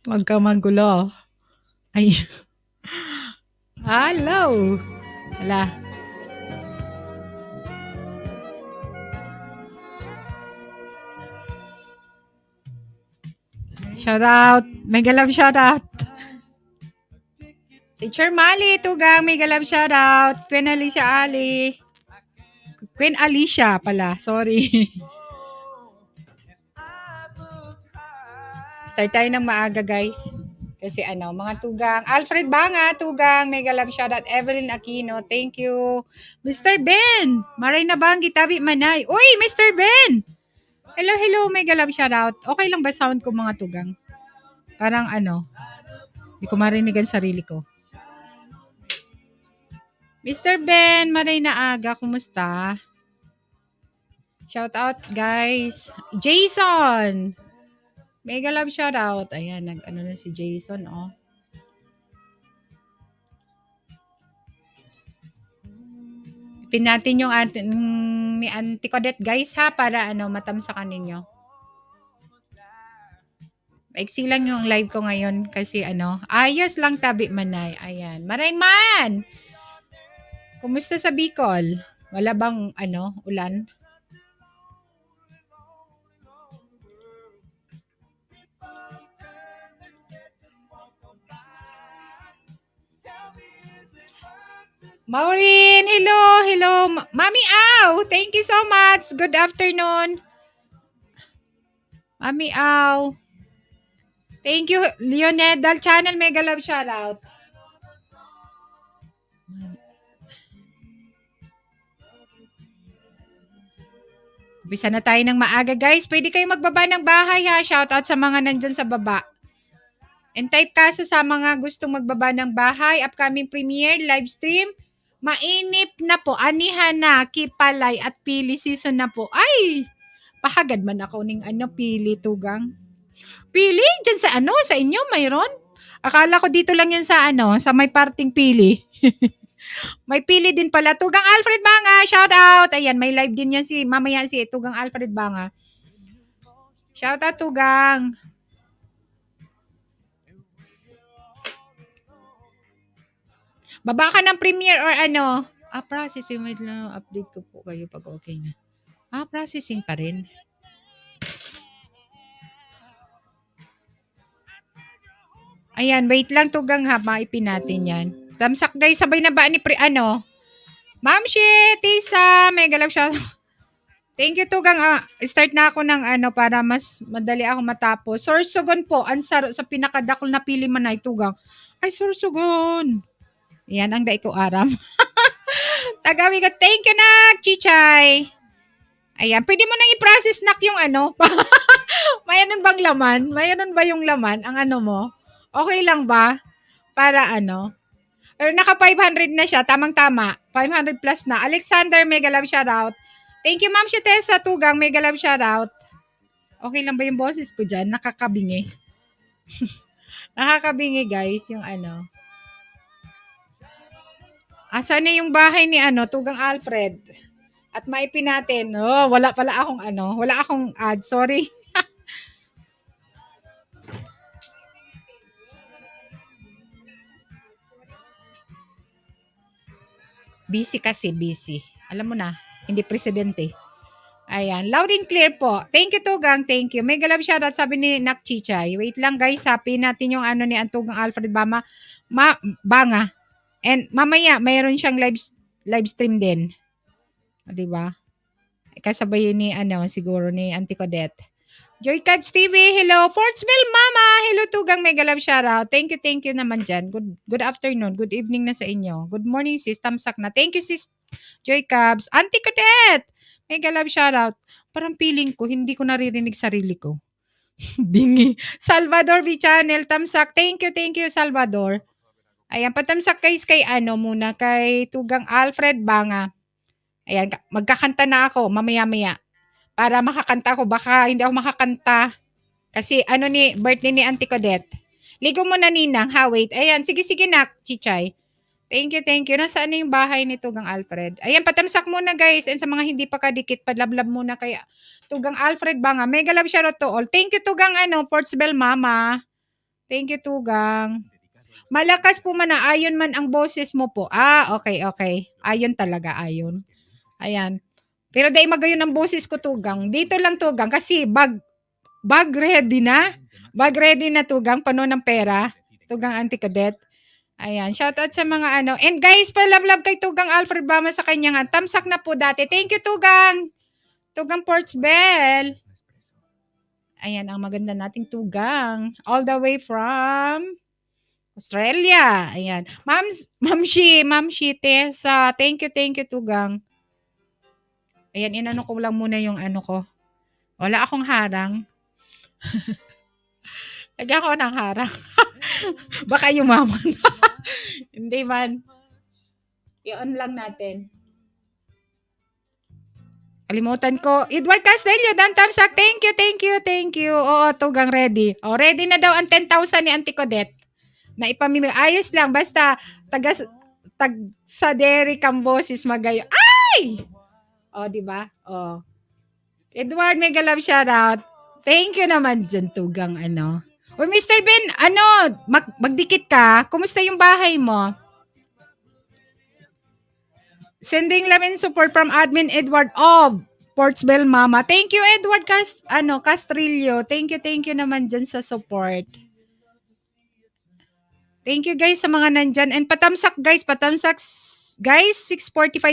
Huwag kang magulo. Ay, hello. Hala, shout out. Mega love shout out. Teacher Mali, Tugang, mega love shout out. Queen Alicia Ali. Queen Alicia pala, sorry. Start tayo ng maaga, guys. Kasi mga tugang. Alfred Banga, tugang. Mega love shoutout. Evelyn Aquino, thank you. Mr. Ben, maray na bang gitabi manay. Uy, Mr. Ben! Hello, hello, mega love shoutout. Okay lang ba sound ko mga tugang? Parang hindi ko marinig ang sarili ko. Mr. Ben, maray na aga, kumusta? Shoutout, guys. Jason! Mega love shoutout. Ayan, na si Jason, oh. Pin natin yung ni Auntie Codette, guys, ha, para matamsakan ninyo. Maiksi lang yung live ko ngayon kasi ayos lang tabi manay. Ayan. Marayman! Kumusta sa Bicol? Wala bang ulan? Maureen, hello, hello. Mami Au, thank you so much. Good afternoon. Mami Au. Thank you, Leonedal Channel. Mega love shoutout. Umpisa na tayo ng maaga, guys. Pwede kayo magbaba ng bahay, ha. Shoutout sa mga nandyan sa baba. And type kasi sa mga gustong magbaba ng bahay, upcoming premiere, live stream. Mainip na po. Anihan na, Kipalay at Pili season na po. Ay! Pahagad man ako ning Pili, Tugang. Pili? Diyan sa inyo, mayroon? Akala ko dito lang yun sa sa may parting Pili. May Pili din pala. Tugang Alfred Banga, shout out. Ayan, may live din yan mamaya si Tugang Alfred Banga. Shout out, Tugang. Baba ka ng premiere or processing. Wait lang, update ko po kayo pag okay na. Processing pa rin. Ayan, wait lang, Tugang, ha. Maipin natin yan. Tamsak, guys, sabay na ba ni Ma'am Shi, Tisa, mega love shout. Thank you, Tugang. Start na ako ng para mas madali ako matapos. Sorsogon po, ansar sa pinakadakol na pili manay, Tugang. Ay, sorsogon. Yan ang dai ko aram. Tagawi ko, thank you, Nak, Chichay. Ayan, pwede mo nang i-process, Nak, yung Mayroon bang laman? Mayroon ba yung laman, ang mo? Okay lang ba? Para Pero naka 500 na siya, tamang-tama. 500 plus na. Alexander, mega love shoutout. Thank you, Ma'am Tessa Tugang, mega love shoutout. Okay lang ba yung boses ko dyan? Nakakabingi. Nakakabingi, guys, yung Asan na yung bahay ni Tugang Alfred? At maipin natin. Oh, wala pala akong wala akong ad. Sorry. Busy kasi, busy. Alam mo na, hindi presidente. Ayan, loud and clear po. Thank you, Tugang. Thank you. Mega love shoutout, sabi ni Nak Chichay. Wait lang, guys. Happy natin yung ni Tugang Alfred Banga. And mamaya, mayroon siyang live stream din. Di ba? Kasabay ni siguro ni Auntie Codette. Joy Cubs TV, hello. Fortsville Mama, hello, Tugang, mega love shoutout. Thank you naman dyan. Good afternoon, good evening na sa inyo. Good morning, sis. Tamsak na. Thank you, sis Joy Cubs. Auntie Codette, mega love shoutout. Parang feeling ko, hindi ko naririnig sarili ko. Bingi. Salvador V Channel, tamsak. Thank you, Salvador. Ayan, patamsak guys kay muna, kay Tugang Alfred Banga. Ayan, magkakanta na ako mamaya-maya. Para makakanta ako, baka hindi ako makakanta. Kasi birthday ni Auntie Codette. Ligo mo na, Ninang, ha? Wait. Ayan, sige, Nak, Chichay. Thank you. Nasaan na yung bahay ni Tugang Alfred? Ayan, patamsak muna guys. And sa mga hindi pa kadikit, padlablab muna kaya Tugang Alfred ba nga? Mega love shoutout to all. Thank you Tugang Portsbell Mama. Thank you Tugang. Malakas po man na ayon man ang boses mo po. Okay. Ayon talaga, ayon. Ayan. Pero dahil magayon ang boses ko Tugang. Dito lang Tugang kasi bag ready na. Bag ready na Tugang, pano ng pera. Tugang Auntie Cadet. Ayan, shoutout sa mga And guys, palab-lab kay Tugang Alfred Bama sa kanyang tamsak na po dati. Thank you, Tugang. Tugang Portsbell. Ayan, ang maganda nating Tugang. All the way from Australia. Ayan. Ma'am Shi, Tessa. Thank you, Tugang. Ayan, inano ko lang muna yung ko. Wala akong harang. Lagyan ko ng harang. Baka yumaman. Hindi man. I-on lang natin. Kalimutan ko. Edward Castelio, Dan Tamsak. Thank you. Oo, Tugang ready. Ready na daw ang 10,000 ni Auntie Codette. Na ipamimigay. Ayos lang. Basta, tag sa Derry Cambosis magayo. Ay! Diba? Edward, mega love shoutout. Thank you naman dyan, Tugang Mr. Ben, magdikit ka. Kumusta yung bahay mo? Sending love and support from admin Edward of Portsbell Mama. Thank you Edward Castrillo. Thank you naman dyan sa support. Thank you guys sa mga nandyan. And patamsak guys, 6:45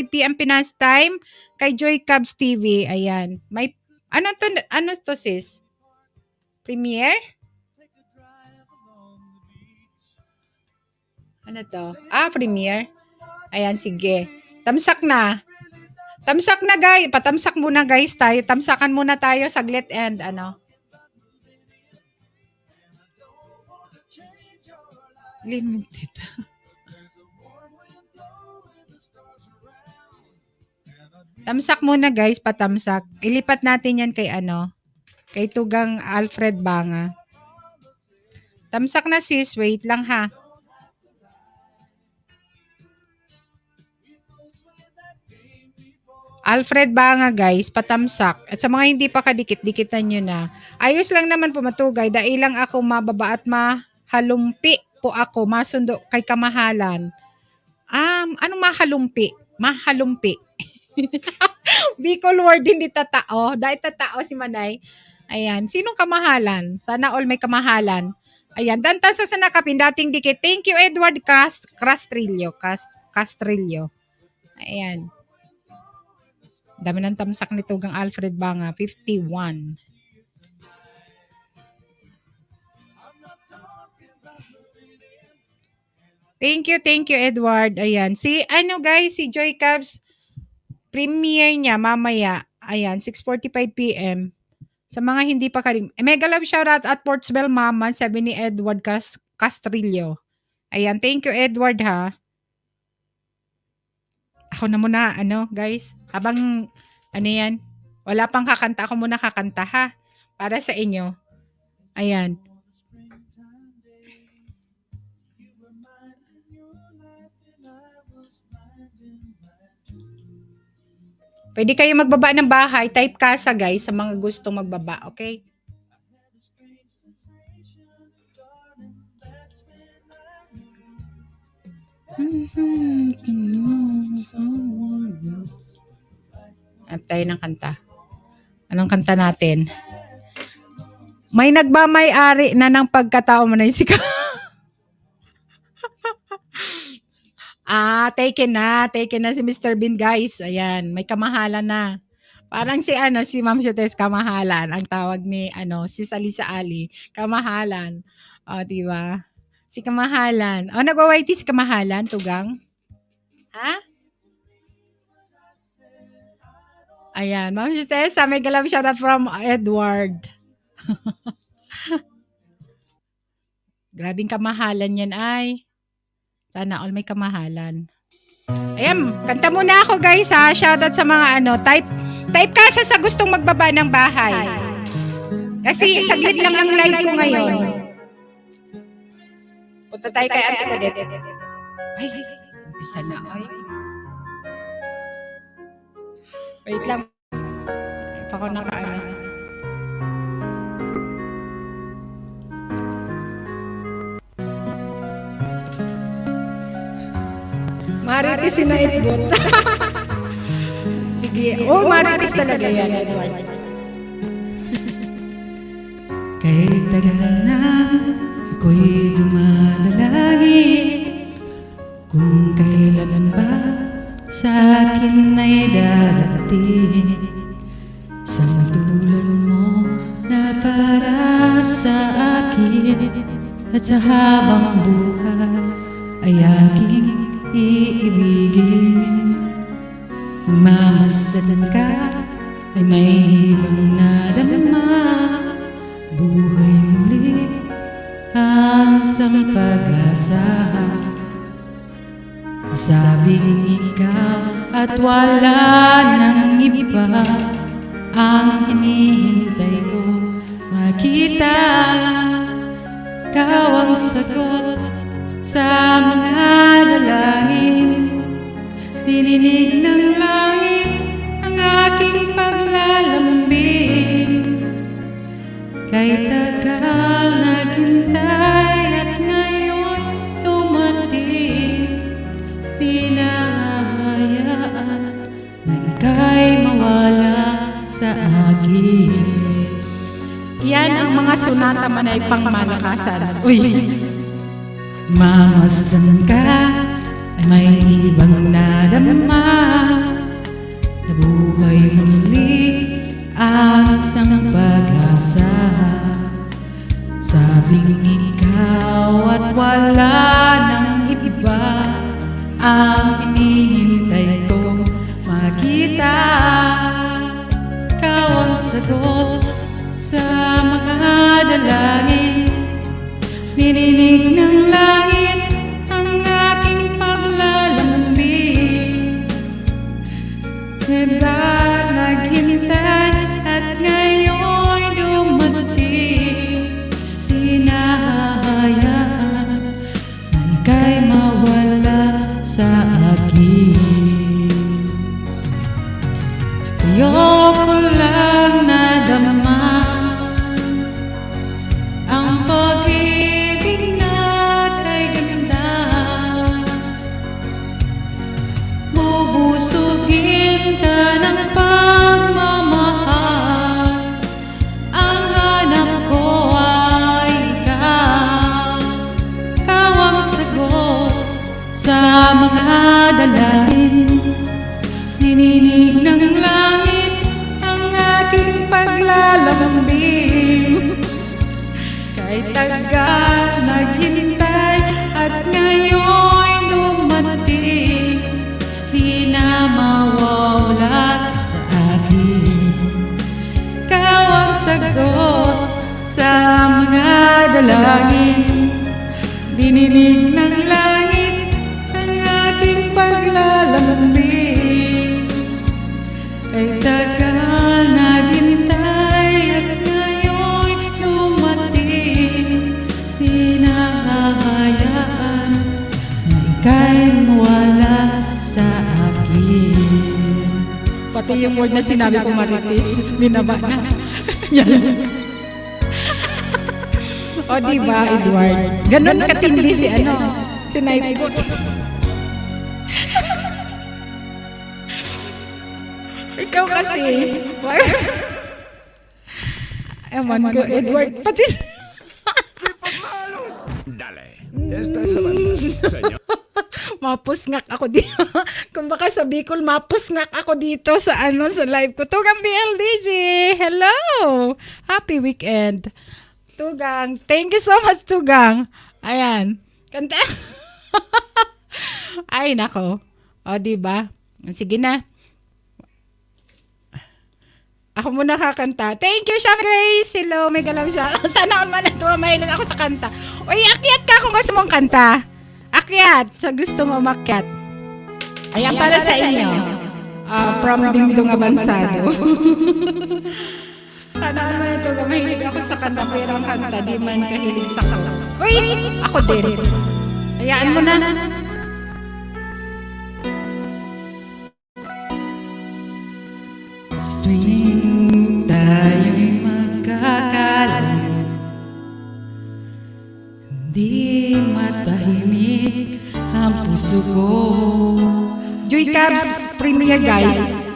PM Pinas time kay Joy Cubs TV. Ayan. May ano to sis? Premiere? Ano to? Premiere. Ayan, sige. Tamsak na guys. Patamsak muna guys tayo. Tamsakan muna tayo saglit and limited. Tamsak muna guys, patamsak. Ilipat natin yan kay kay Tugang Alfred Banga. Tamsak na sis, wait lang ha. Alfred Banga guys, patamsak. At sa mga hindi pa kadikit-dikitan nyo na. Ayos lang naman po matugay. Dahil lang ako mababa at mahalumpi po ako. Masundo kay kamahalan. Anong mahalumpi? Mahalumpi. Bicol word hindi tatao. Dahil tatao si Manay. Ayan. Sinong kamahalan? Sana all may kamahalan. Ayan. Dantan sa nakapin. Dating dikit. Thank you Edward Castrillo. Castrillo. Ayan. Dami ng tamsak ni Tugang Alfred Banga. 51. Thank you Edward. Ayan. Si guys, si Joy Cubs premiere niya mamaya. Ayan, 6:45 PM. Sa mga hindi pa mega love shoutout at Portsbell Mama, sabi ni Edward Castrillo. Ayan, thank you Edward ha. Ako na muna, guys. Habang, yan, wala pang kakanta, ako muna kakanta ha. Para sa inyo. Ayan. Pwede kayo magbaba ng bahay. Type casa guys sa mga gustong magbaba. Okay? Hanap tayo ng kanta. Anong kanta natin? May nagmamay-ari na ng pagkatao mo na si taken na si Mr. Bean guys. Ayan, may kamahalan na. Parang si Ma'am Shotes kamahalan ang tawag ni si Salisa Ali. Kamahalan. Di ba? Si kamahalan. Nagwa-YT si kamahalan, Tugang? Ha? Ayan, Ma'am Shotes, may galam shoutout from Edward. Grabing kamahalan yan ay. Sana all may kamahalan. Ayan, kanta muna ako guys ha. Shoutout sa mga type kasi sa gustong magbaba ng bahay. Kasi saglit lang ang live ko ngayon. Punta tayo kay Auntie Codette. Ay, Bisa na, oy. Wait lang. Pa ko nakaano. Marites si Nightbot. Sige. Oh, marites talaga yan, Edward. Kahit tagal na ako'y dumadalangin, kung kailan ba sa akin ay darating sandulan mo na para sa akin, at sa habang buhay ay aking iibigin. Nagmamasdan ka ay may ibang nadama, buhay muli ang isang pag-asa. Sabing ikaw at wala nang iba ang hinihintay ko makita. Ikaw ang sagot sa mga dalangin, dininig ng langit ang aking paglalambing. Kahit tagal naghintay at ngayon dumating, di na hahayaan na ika'y mawala sa akin. Yan ang mga sunata manay pangmalakasan. Uy. Mamasdan ka ay may ibang nadama, nabuhay muli ang isang pag-asa. Sabing ikaw at wala nang iba ang hinihintay ko makita. Ikaw ang sagot sa mga dalangin, nirinig ng langit ang aking paglalambing. Dahil naghintay at ngayon dumating, di na hahayaan na ika'y mawala sa akin. Sa'yo ko lang nadama ang pag-ibig na kay ganda. Bubusugin ka ng pagmamahal, ang hanap ko ay ikaw. Ikaw ang sagot sa mga dalangin, nininig ng langit ang aking paglalambing. Kahit tagal naghintay at ngayon dumating, di na mawawala sa akin. Ikaw ang sagot sa mga dalangin, dininig ng langit ang aking paglalambing. Kahit tagal naghintay at ngayon dumating, di na hahayaan na ika'y mawala sa akin. Pati yung word na sinabi ko marites, binaba na. Yan. O diba, Edward? Ganon katindi si si Nightbot. Ikaw kasi. Ewan ko, Edward. Pati... Dale. Esta es la banda, señor. Mapusngak ako dito. Kung baka sa Bicol, mapusngak ako dito sa sa live ko. Tugang BLDG. Hello. Happy weekend. Tugang. Thank you so much, Tugang. Ayan. Kanta. Ay, nako. O, diba? Sige na. Ako muna kakanta. Thank you, Siya Grace. Hello, may galaw siya. Sana all man ito. Mahilig ako sa kanta. Uy, akyat ka kung gusto mong kanta. Akyat. Sa gusto mo umakyat. Ayan para sa inyo. From Dingdong Abansado. Sana all man ito. Mahilig ako sa kanta. Pero ang kanta, di man kahilig sa kanta. Uy, ako din. Hayaan mo na. Di matahimik ang puso ko. Joy Cubs premiere guys.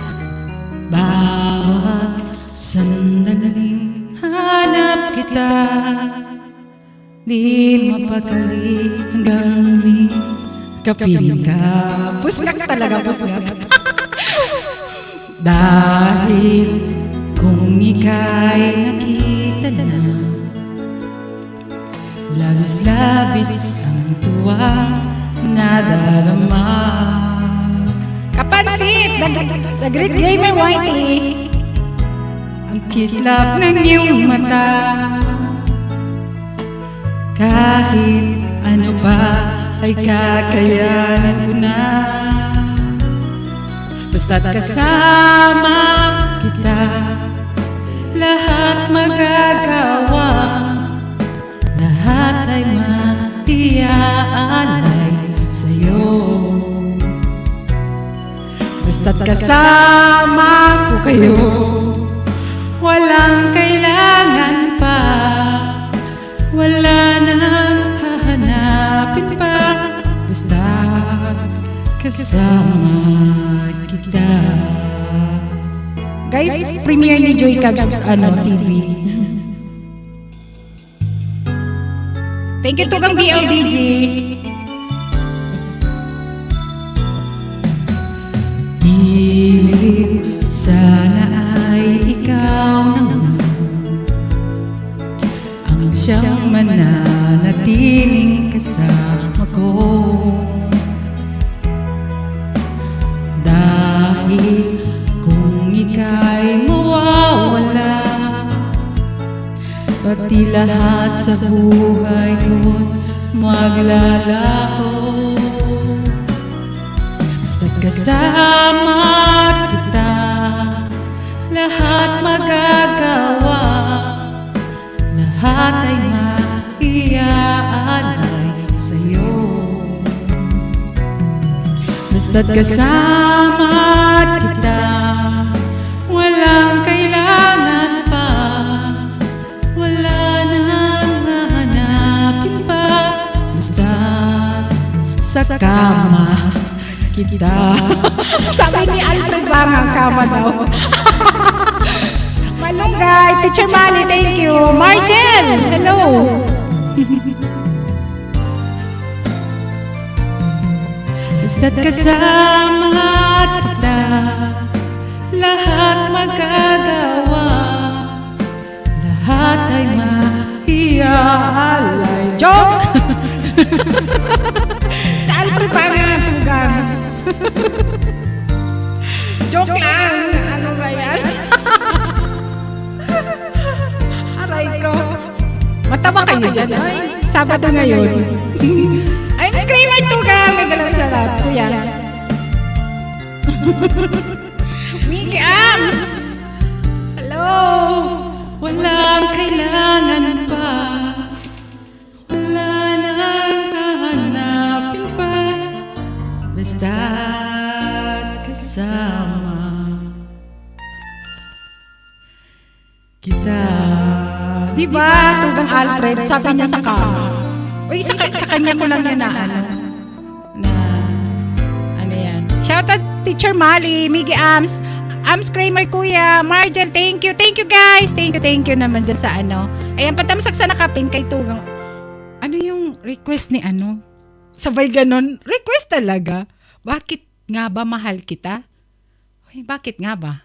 Bawat sandaling hanap kita, di mapakali hanggang di kapiling ka. Pusgak talaga, pusgak. Dahil kung ika'y nakita na, labis-labis ang tuwang nadarama. Kapansit! The Great Gamer Whitey. Ang kislap ng iyong mata, kahit ano pa ay kakayanan ko na. Basta't kasama kita, lahat magagawa, lahat ay maiaalay sa'yo. Basta't kasama ko kayo, walang kailangan pa, wala nang hahanapin pa. Basta't kasama kita. Guys, premiere ni Joy Cubs TV. Thank you to kang BLDG. Diliw, sana ay ikaw naman ang siyang mananatiling kasama ko. Dahil kung ika'y mawawala, pati lahat sa buhay ko'y maglalaho. Basta't kasama kita, lahat magagawa, lahat ay maiaalay sa'yo. Basta't kasama kita, walang kailangan pa, wala nang hahanapin pa. Basta't sa kama kita. Sabi ni Alfred Banga, kama daw. Malunggay, Teacher Mali, thank you. Margel, hello. Basta't kasama kita, lahat magagawa, lahat ay maiaalay. Joke! Sa Alfred Banga, tugang. Joke lang. Ano ba yan? Aray ko. Matawa kayo dyan. Ay, Sabado ngayon. I'm Screamer Tugang. May galaw siya lahat. Kuya. Mickey Arms. Hello. Walang kailangan pa, wala nang hahanapin pa, basta't kasama kita. Diba, Tugang Alfred, sabi niya sa kama. Uy, sa kanya ko lang yan na ano yan. Shoutout Teacher Mali, Miggy Ams, Ams Kramer Kuya, Margel, thank you guys. Thank you naman dyan sa ano. Ayan, patamsak sa nakapin kay Tugang. Ano yung request ni ano? Sabay ganon, request talaga. Bakit nga ba mahal kita? Uy, bakit nga ba?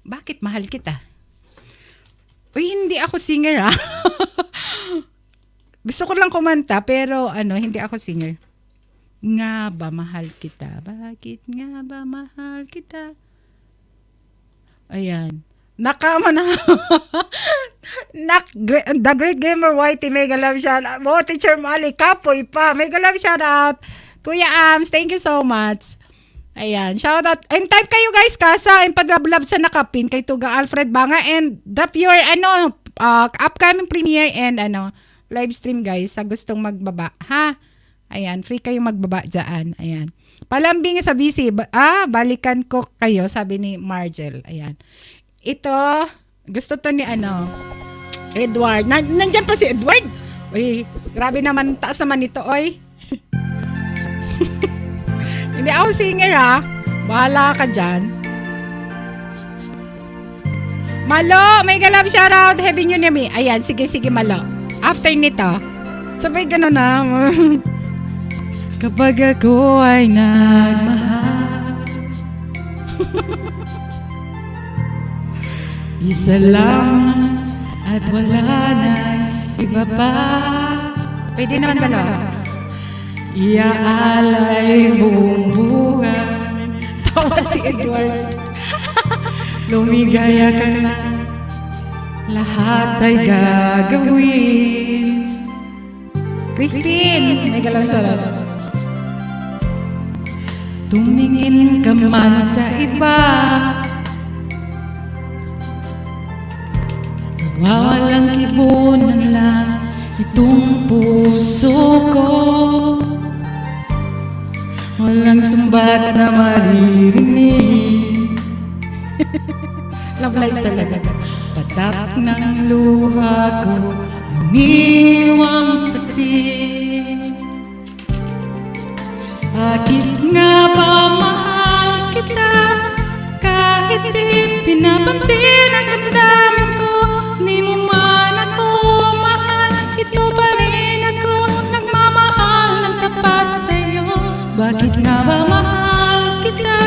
Bakit mahal kita? Uy, hindi ako singer ah. Gusto ko lang kumanta pero hindi ako singer. Nga ba mahal kita? Bakit nga ba mahal kita? Ayan. Nakama na. The Great Gamer Whitey, mega love shout out. Oh, Teacher Mali, kapoy pa. Mega love shout out. Kuya Ams, thank you so much. Ayan, shout out. And type kayo guys, kasa, and pag-love sa nakapin kay Tugang Alfred Banga, and drop your upcoming premiere and live stream guys sa gustong magbaba. Ha? Ayan, free kayo magbaba dyan. Ayan. Palambing sa busy. Balikan ko kayo, sabi ni Margel. Ayan. Ito, gusto to ni Edward. Nandyan pa si Edward. Uy, Grabe naman, taas naman ito, oy. Hindi ako singer ha. Bahala ka dyan. Malo, may galab shoutout. Heavy New Year me. Ayan, sige, Malo. After nito, sabay gano'n na. Kapag ako ay nagmahal, isa lang at wala nang iba pa. Pwede naman dalawa. Iaalay buong buhay, Tawa si Edward. lumigaya ka na, lahat ay gagawin. Christine, may galab shoutout. Tumingin ka man sa iba, nagwawalang kibunan lang itong puso ko. Walang sumbat na maririnig, Love life talaga. patak ng luha ko ang iwang saksi. Bakit nga ba mahal kita, kahit di pinapansin ang damdamin ko? Di mo man ako mahal, ito pa rin ako nagmamahal ng tapat sa'yo. Bakit nga ba mahal kita,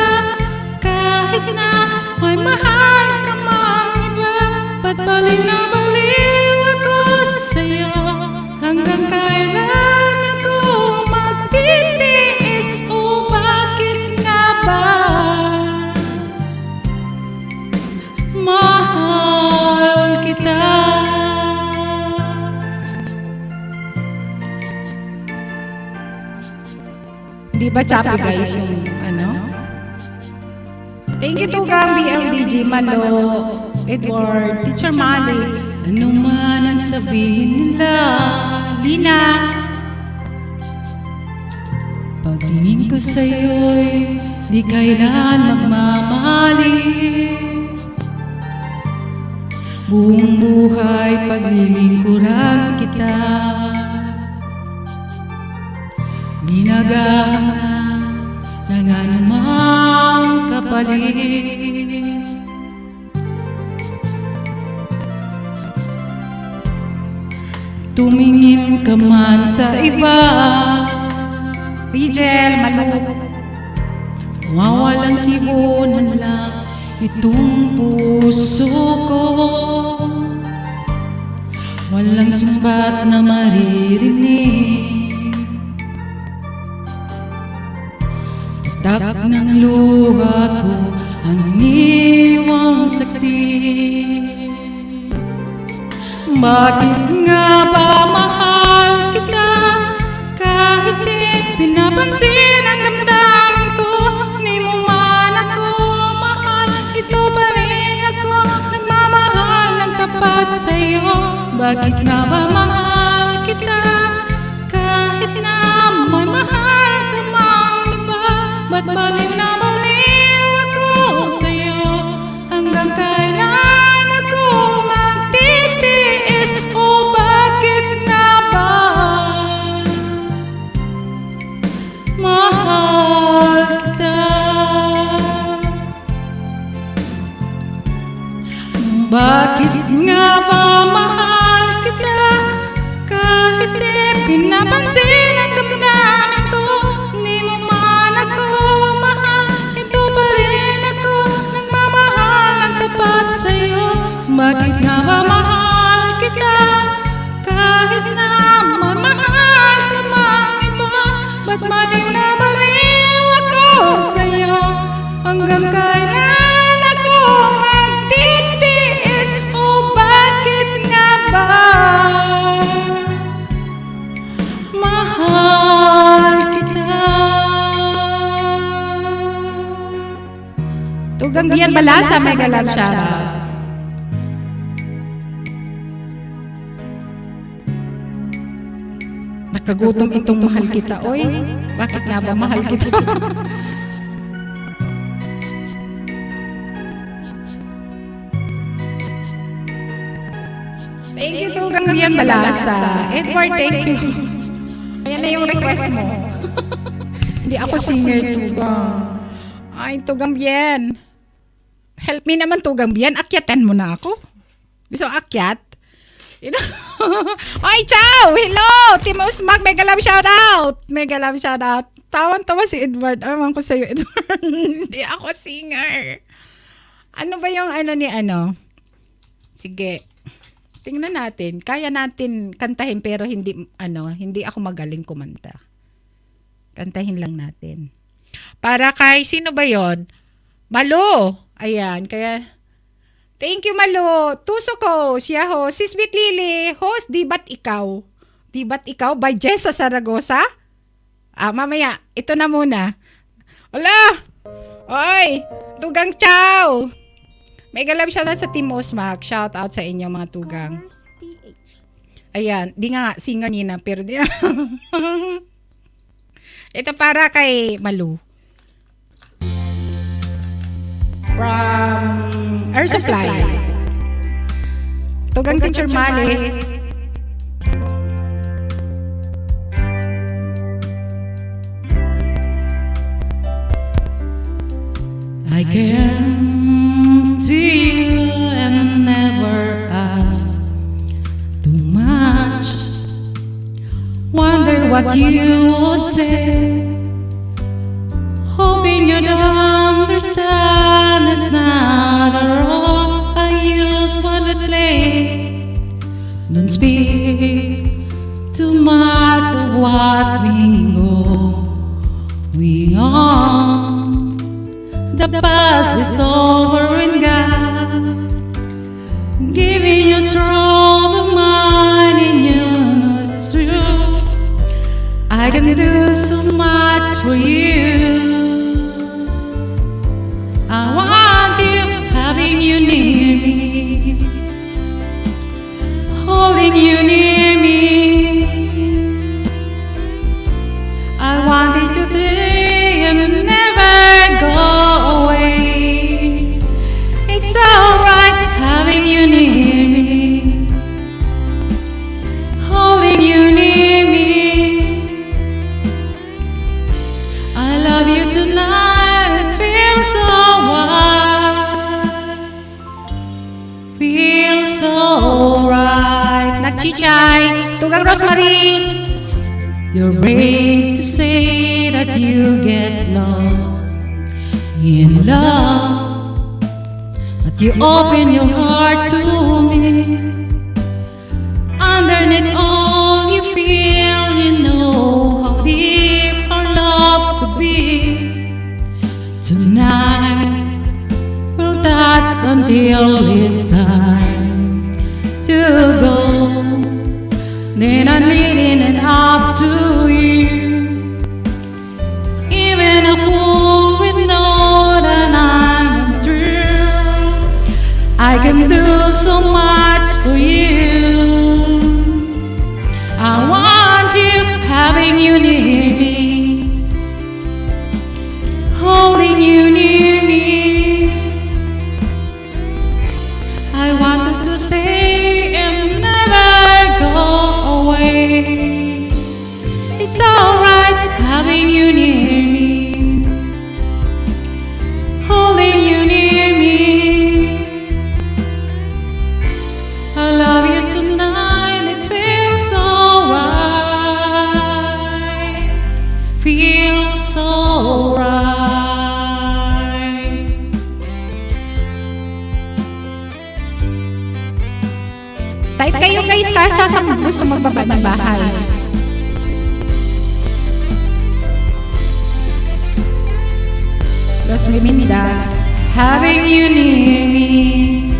kahit na may mahal ka mang iba? Ba't baliw na baliw ako sa'yo? Hanggang kailan ako magtitiis? O bakit nga ba mahal kita? Di ba choppy guys yung ano? Thank you to Gang BLDG, Malo, Edward, Teacher Mali. Ano man ang sabihin nila, Lina. pagtingin ko sa'yo'y di kailan magmamali. Buong buhay paglilingkuran kita, di naghahangad ng anumang kapalit. Tumingin ka man sa iba, Rigel, Malu. wawalang kibunan lang itong puso ko. Walang sumbat na maririnig, tatak ng luha ko ang iniwang saksi. Bakit nga ba mahal kita, kahit di pinapansin ang damdamin ko? Di mo man ako mahal, ito pa rin ako nagmamahal ng tapat sa'yo. Bakit nga ba mahal kita, kahit na may mahal ka mang iba? Ba't baliw na baliw ako sa'yo? Hanggang kailan ako magtitiis? O bakit nga ba mahal kita? Bakit nga ba mahal kita, kahit di pinapansin ang damdamin ko? Di mo man ako mahal, ito pa rin ako nagmamahal ng tapat sa'yo. Bakit nga ba mahal kita, kahit na may mahal ka mang iba? Ba't baliw na baliw ako sa'yo? Hanggang kailan ako magtitiis? O bakit nga ba mahal kita? Tugang Bian Balasa, may galab shoutout. Nakagutom itong mahal kita. Oy, bakit nga ba mahal kita? Thank you, Tugang. Tugang yan malasa. Edward, thank you. Ayan na yung request mo. Hindi ako singer, Tugang. Ay, Tugang yan. Help me naman, Tugang yan. Akyatan mo na ako. Gusto mo akyat? Ay, ciao! Hello! Timos Mag, mega love shoutout! Mega love shoutout. Tawan-tawa si Edward. Awan ko sa'yo, Edward. Hindi ako singer. Ano ba yung ni Sige. Tingnan natin. Kaya natin kantahin pero hindi ako magaling kumanta. Kantahin lang natin. Para kay, sino ba yon? Malo! Ayan, kaya... Thank you, Malo. Tuso ko, siya ho. Sisbit Lily, host, Di Ba't Ikaw? Di Ba't Ikaw by Jessa Saragosa? Mamaya, ito na muna. Wala! Oy! Tugang ciao! Mega love shoutout sa Team Osmac. Shoutout sa inyo mga tugang. Ayan, di nga singer nina, pero di ito para kay Malu. From Air Supply. Tugang Teacher Mali. I came to you and never asked too much. Wonder what you would say. Hoping you'd understand it's not a role I use when I play. Don't speak too much of what we go. We on. The past is over and gone. Giving you trouble, mine, and you know it's true. I can do so much for you. I want you, having you near me, holding you near me. I wanted you today and never go. It's alright having you near me, holding you near me. I love you tonight, it feels so right, feels so right. Nagchichay, Tugang Rosemary. You're brave to say that you get lost in love. You open your heart to me. Underneath all you feel, you know how deep our love could be. Tonight we'll dance until it's time to go. Then I'm leading it up to you. Even a fool would know that I'm true. I can do so much for you. I want you, having you near me, holding you near me. I want you to stay and never go away. It's alright having you near me, holding you near me. I love you tonight, it feels so right, feels so right. Type kayo guys kasa sa gusto magbaba ng bahay. Los Miminda, Having you near me,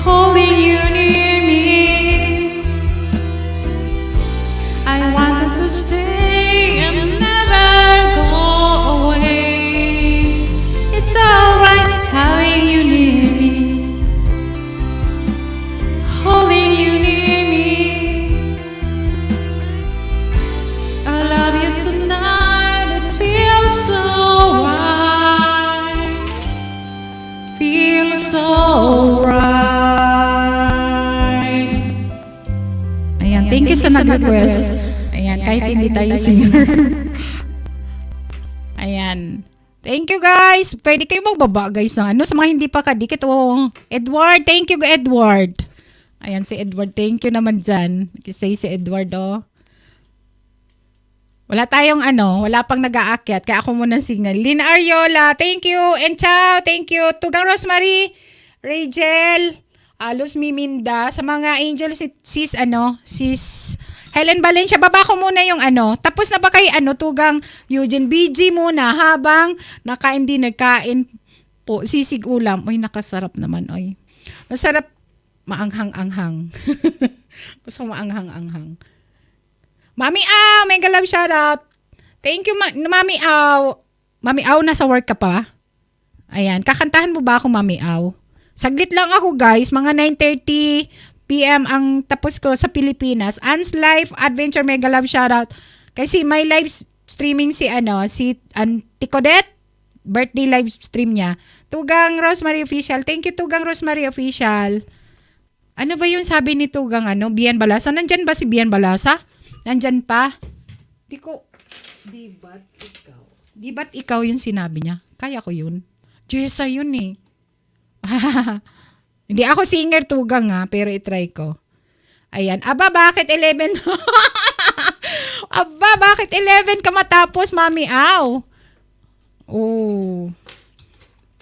holding you near me. I wanted to stay and never go away. It's alright having you near me, holding you near me. I love you tonight, it feels so right, feels so right. Ayan, thank you sa nag-request. Ayan, kahit hindi tayo singer. Ayan. Thank you guys. Pwede kayo magbaba guys ng ano sa mga hindi pa kadikit. Oh, Edward, thank you Edward. Ayan si Edward, thank you naman dyan. Say si Edward oh. Wala tayong wala pang nag-aakyat. Kaya ako muna signal. Lina Ariola, thank you. And ciao, thank you. Tugang Rosemary, Rachel, Luz Miminda, sa mga angel sis Helen Valencia, baba ko muna yung Tapos na ba kay Tugang Eugene BG muna habang nakain dinner, kain po, sisig ulam. Uy, nakasarap naman, oy. Masarap, maanghang-anghang. Gusto maanghang-anghang. Mami Aw, mega love shoutout. Thank you, Mami Aw. Mami Aw, nasa work ka pa? Ayan, kakantahan mo ba ako, Mami Aw? Saglit lang ako, guys. Mga 9:30 PM ang tapos ko sa Pilipinas. Anne's Life Adventure, mega love shoutout. Kasi may live streaming si Auntie Codette. Birthday live stream niya. Tugang Rosemary Official. Thank you, Tugang Rosemary Official. Ano ba yung sabi ni Tugang Bian Balasa? Nandyan ba si Bian Balasa? Nandyan pa? Di ba't ikaw yung sinabi niya? Kaya ko yun. Jessa yun eh. Hindi ako singer Tugang pero itry ko. Ayan. Aba, bakit 11? Aba, bakit 11 ka matapos, Mami Aw? Oh.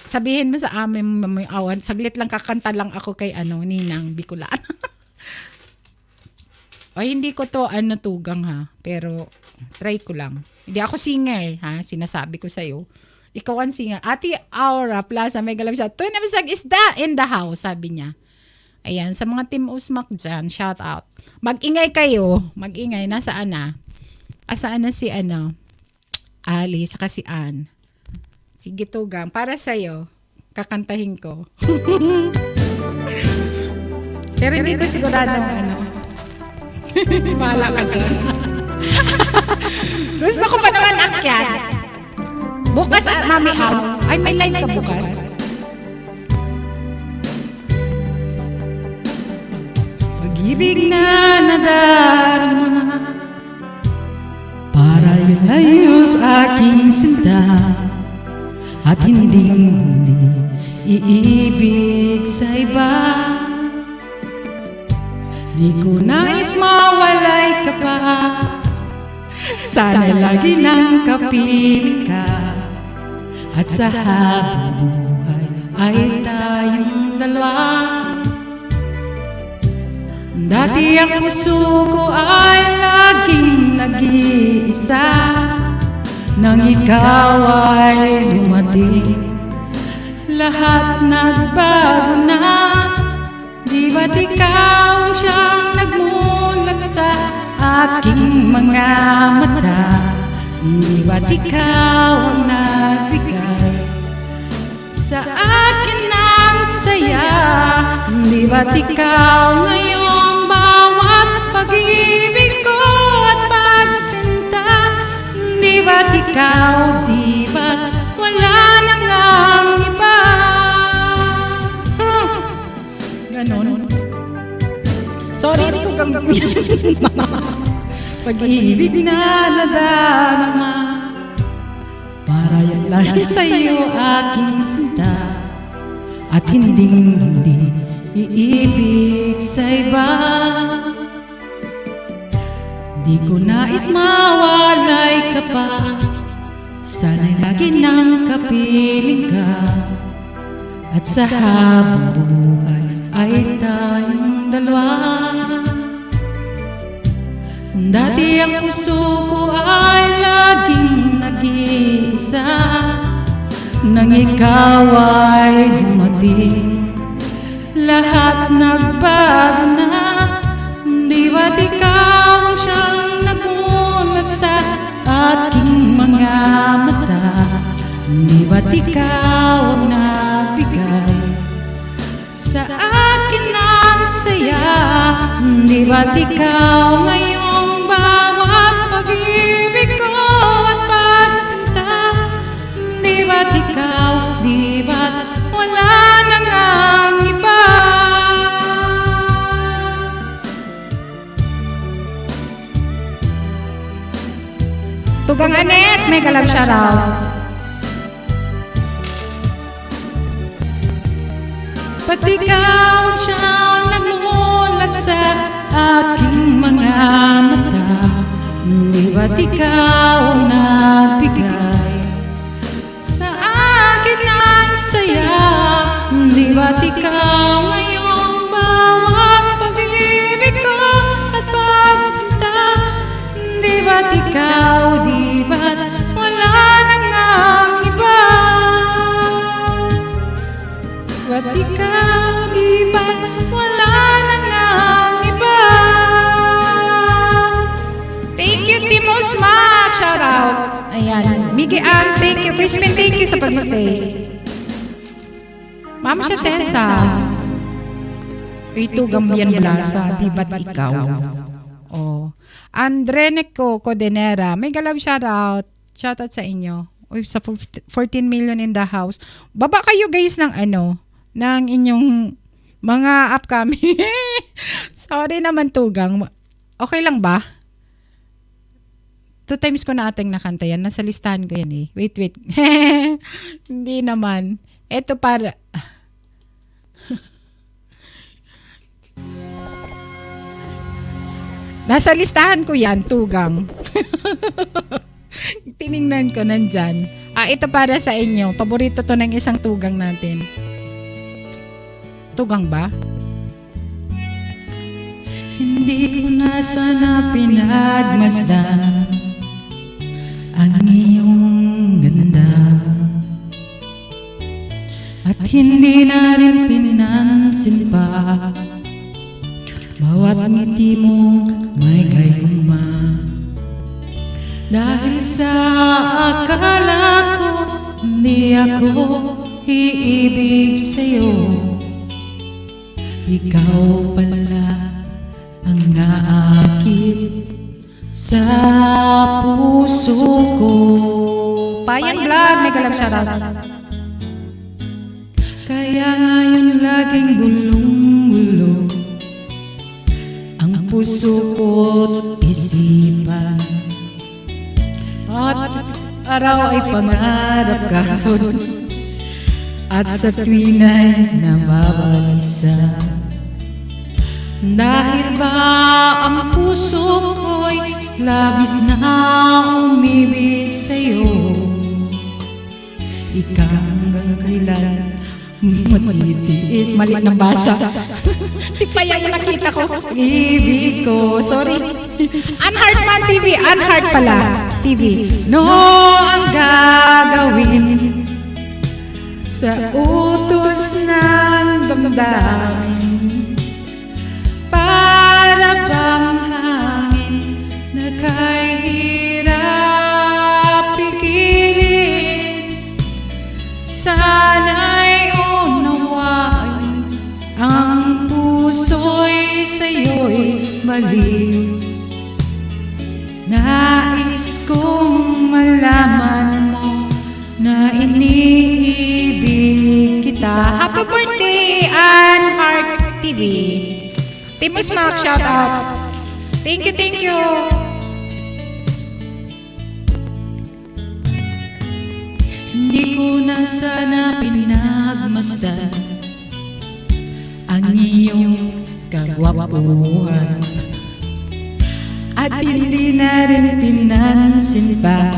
Sabihin mo sa amin, Mami Aw, saglit lang kakanta lang ako kay Ninang Bicolano. Ay, hindi ko to Tugang pero try ko lang. Hindi ako singer sinasabi ko sa'yo. Ikaw ang singer. Ate Aura Plaza, mega love shoutout. Tuwing namasag is in the house, sabi niya. Ayan, sa mga Team Usmak dyan, shout out. Mag-ingay kayo. Mag-ingay. Nasaan na? Asaan na si Ali, saka si Ann. Sige Tugang, para sa'yo. Kakantahin ko. Pero hindi ko sigurado Bahala ka dyan. Gusto ko pa naman akyat. Bukas, Mami Aw. Ay, may live ka bukas. Pag-ibig na nadarama, para yun layo sa aking sinta, at hindi iibig sa iba. Di ko nais mawalay ka pa, sana lagi nang kapiling ka, at sa habang buhay ay tayong dalawa. Dati ang puso ko ay laging nag-iisa, nang ikaw ay dumating, lahat nagbago na. Di ba't ikaw ang siyang nagmulat sa aking mga mata? Di ba't ikaw ang nagbigay sa akin ng saya? Di ba't ikaw ngayong bawat pag-ibig ko at pagsinta? Di ba't ikaw, di ba't wala nang ang iba? Ganon. Sorry, Tugang. Pag-ibig na nadarama, para yan lang sa'yo aking sinta, at hindi iibig sa iba. Di ko nais mawalay ka pa, sana'y lagi nang kapiling ka, at sa habang buhay ay tayong dalawa. Dati ang puso ko ay laging nag-iisa, nang ikaw ay dumating, lahat nagbago na. Di ba't ikaw ang siyang nagulat sa aking mga mata? Di ba't ikaw ang nagbigay sa akin ng saya? Di ba't ikaw ngayong bawat pag-ibig ko at pagsinta? Di ba't ikaw, di ba't wala nang ang iba? Tugang Anet, mega love shoutout. Ba't ikaw siyang nagulat sa aking mga mata? Di ba't ikaw nagbigay sa akin ng saya? Di ba't ikaw ngayong bawat pag-ibig ko at pagsinta? Di ba't ikaw, di ba't wala nang ang iba? Ba't ikaw, di ba't wala nang ang iba? Thank you, Timo Smack. Shout out. Ayan. Miggy Arms, thank you. Crispin, thank you sa pag-stay. Ma'am siya, Tessa. Ito, Gambian Blasa. Di ba't ikaw? Oh. Andrenico Codenera. Mega love shout out. Shout out sa inyo. Uy, sa 14 million in the house. Baba kayo guys ng ng inyong mga upcoming. Sorry naman, Tugang. Okay lang ba? 2 times ko na ating nakanta yan. Nasa listahan ko yan eh. Wait. Hindi naman. Ito para... Nasa listahan ko yan, Tugang. Tiningnan ko nandyan. Ito para sa inyo. Paborito to ng isang Tugang natin. Tugang ba? Hindi ko na sana pinagmasdan ang iyong ganda, at hindi na rin pinansin pa bawat ngiti mong may gayuma. Dahil sa akala ko hindi ako iibig sa'yo, ikaw pala ang naakit sa puso ko. Payan Vlog, mega love shoutout. Kaya ngayon laging gulong-gulo ang puso ko't isipan, at araw ay pangarap ka at sa tuwin ay nababalisa. Dahil ba ang puso ko'y labis na umibig sa'yo, ikaw hanggang kailan matitiis. Mali ng basa. Si Payang nakita ko. Ibig ko, Sorry. Unheart Man TV. Unheart pala. TV. no ang gagawin sa utos ng damdamin, para bang hangin na kahirap pigilin. Sana'y unawain ang puso'y sa'yo'y baliw. Nais kong malaman mo na iniibig kita. Happy birthday, Unheart TV. Timo Smack, shout out. Thank you. Hindi ko na sana pinagmasdan ang iyong kagwapuhan, at hindi na rin pinansin pa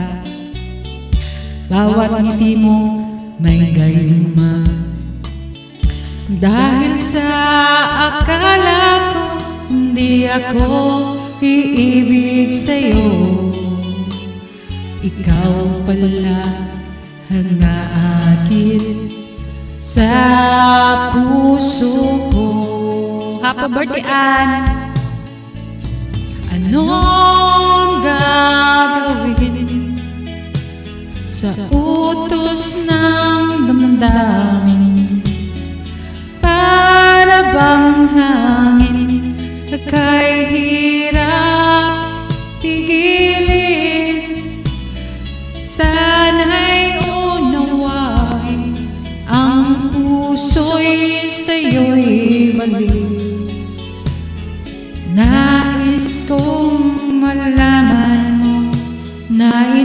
bawat ngiti mo may gayuma. Dahil sa akala ko hindi ako iibig sa'yo, ikaw pala ang naakit sa puso ko. Happy birthday, Ann. Anong gagawin sa utos ng damdamin, para bang hangin na kahirap pigilin. Sana'y unawain ang puso'y sa'yo'y baliw. Nais kong malaman mo na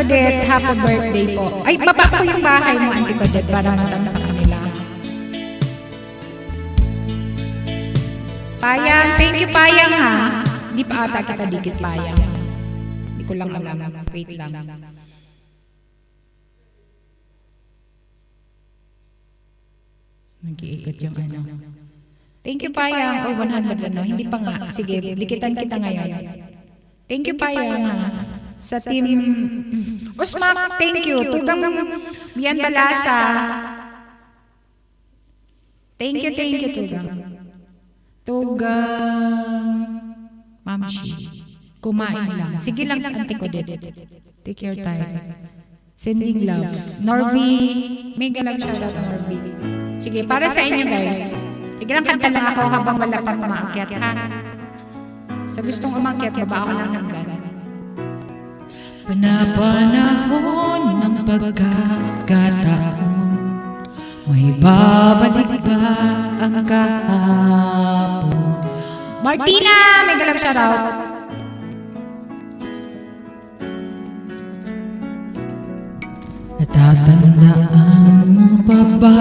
Codet, happy birthday po. Ay, baba ko yung bahay mo, Auntie Codet, para matang sa kanila. Payang, thank you Payang ha. Hindi pa ata kita dikit Payang. Hindi ko lang alam. Wait lang. Nag-iikot yung ano. Thank you Payang. Oy, 100 ano. Hindi pa nga. Sige, dikitan kita ngayon. Thank you Payang ha. Sa team Usmak, thank you. Tugang Bian Balasa. Thank you Tugang. Mamshi. Kumain lang. Sige lang, Auntie Codet. Take your time. Sending love. Norby. Mega love shoutout, Norby. Sige, para sa inyo guys. Sige lang, kanta lang ako habang wala pang umaakyat, ha? Sa gustong umakyat, baba ako ng hagdan. Panapanahon ng pagkakataon, may babalik ba ang kahapon? Martina! Mega love shoutout. Natatandaan mo pa ba?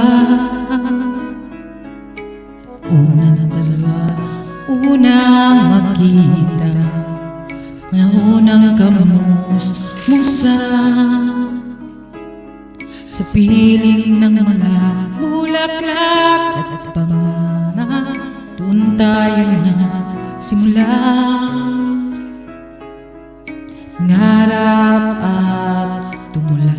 Unang magkita, panahon ng kamusmusan, sa piling ng mga bulaklak at pangarap, doon tayo nagsimula. Mangarap at tumula.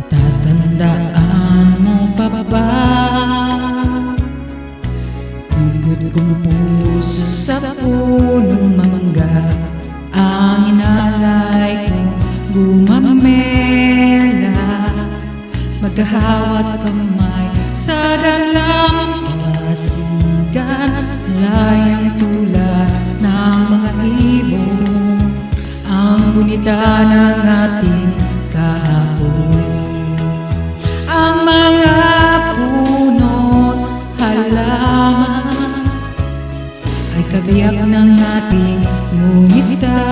Natatandaan mo pa ba? Hugot kong puso sa punong mangga, ang inalay kong gumamela, maghahawat kamay sa dalang pasigan, layang tulad ng mga ibon, ang gunita ng ating kahapon. Ang mga puno't halaman ay kabiyak ng ating ngumita.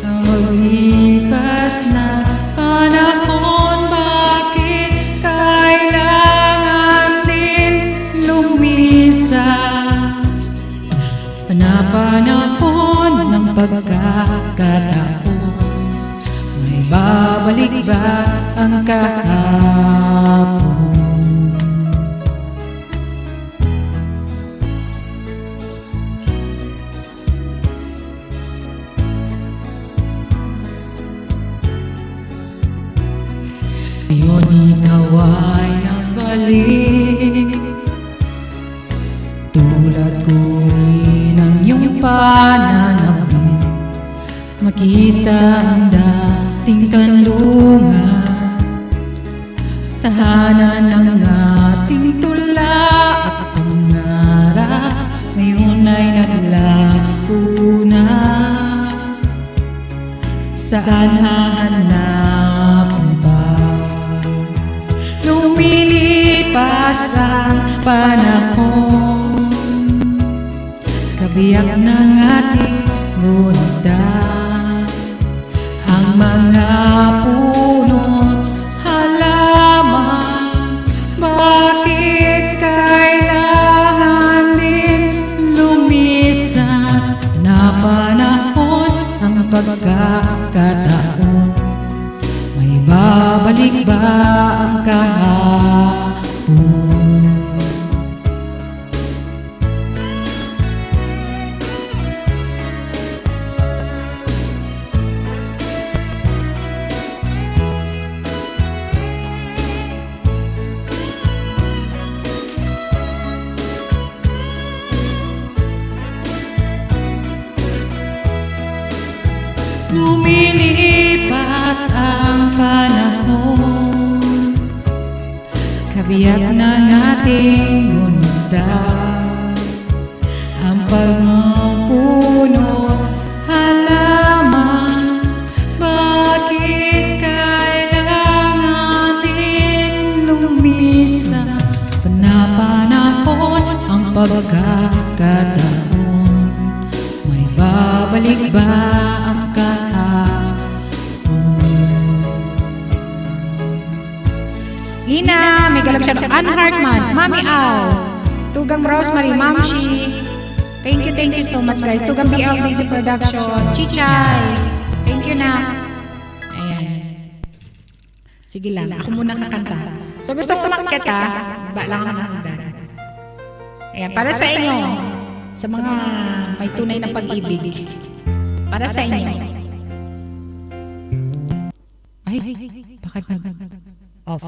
Ang maglipas na panahon, bakit kailangan din lumisan? Panapanahon ng pagkakataon, may babalik ba ang kahapon? Ngayon ikaw ay nagbalik, tulad ko rin ang iyong pananabik, makita ang dating kanlungan, tahanan ng ating tula at pangarap, ngayon ay naglaho na. Saan hahanapin ba? Lumilipas ang panahon, kabiyak ng ating gunita, ang mga puno't halaman, bakit kailangan din lumisan? Napanahon ang pagkakataon, may babalik ba ang kahapon? Lumilipas ang panahon, kabiyak ng ating gunita, ang pagmapuno halaman, bakit kailangan din lumisan? Panapanahon ang pag iba ang kahapon. Lina, may galap siya. Ann Hartman, Mami Au. Tugang Rosemary, Mamshi. Thank you so much guys. Tugang BLDJ Production. Chichay. Thank you na. Ayan. Sige lang, ako muna kakanta. So gusto mo umakyat ha? Ba lang ang hagdan. Ayan, para sa inyo. Sa mga may tunay na pag-ibig. Para sa inyo. Ay, bakit nag... Off.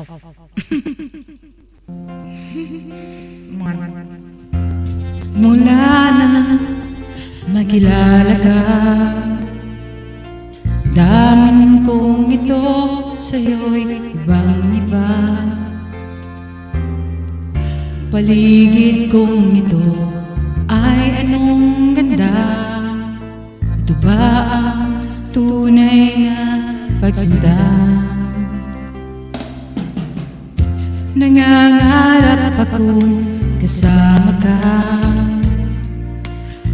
Mula na makilala ka, damin kong ito sa'yo'y ibang-iba. Paligid kong ito ay anong ganda. Ito ba ang tunay na pagsinta? Nangangarap akong kasama ka,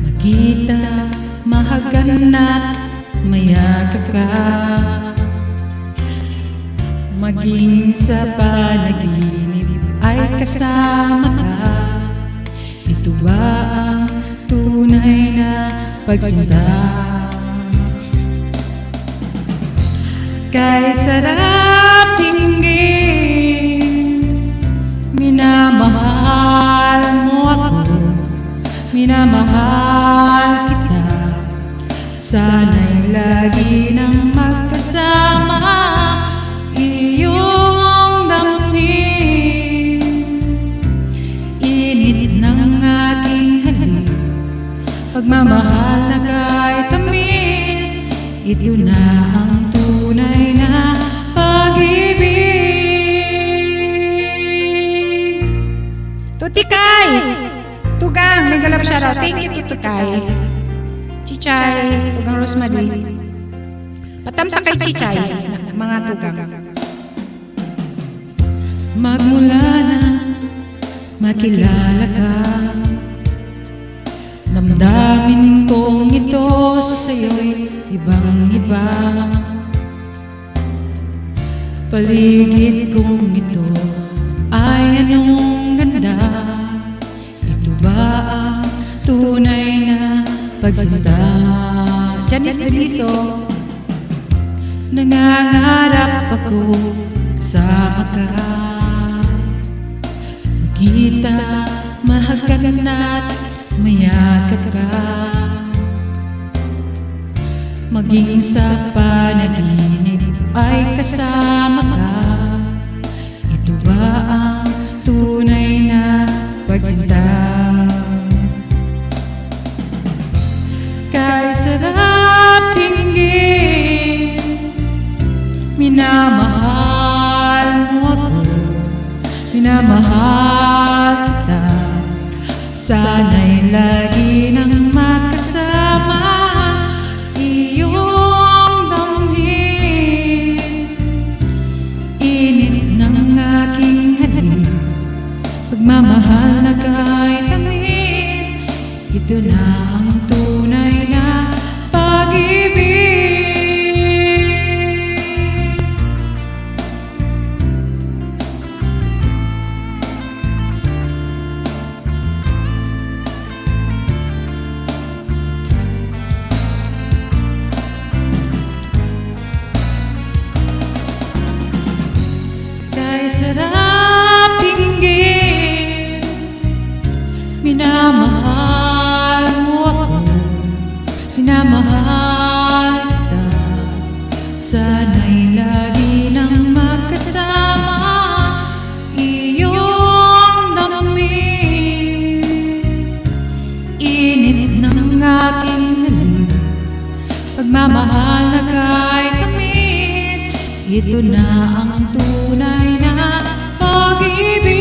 makita, mahagan at mayakap ka, maging sa panaginip ay kasama ka. Ito ba ang tunay na pagsinta? Kay sarap tingin, minamahal mo ako, minamahal kita. Sana'y lagi nang magkasama, iyong damhin, init ng aking halik, pagmamahal na kahit tamis. Ito na ang tunay na pag-ibig. Tutikay! Tugang, may galap siya raw. Thank you, Tutikay. Chichay, Tugang Rosemary. Patamsa kay Chichay, mga tugang. Magmula na makilala ka, damdamin kong ito sa'yo'y ibang-iba. Paligid kong ito ay anong ganda. Ito ba ang tunay na pagsinta? Janice Deliso. Nangangarap ako kasama ka, makita, mahagan at mayakap ka, maging sa panaginip ay kasama ka. Ito ba ang tunay na pagsinta? Kay sarap tingin, minamahal mo ako, minamahal kita. Sana'y lagi nang magkasama, iyong damhin, init ng aking halik, pagmamahal na kahit tamis. Ito na ang tunay na pag-ibig. Kay sarap tingin, minamahal mo ako, minamahal kita. Sana'y lagi nang magkasama, iyong damdamin, init ng aking halik, pagmamahal na kahit tamis. Ito na ang tunay na pag-ibig.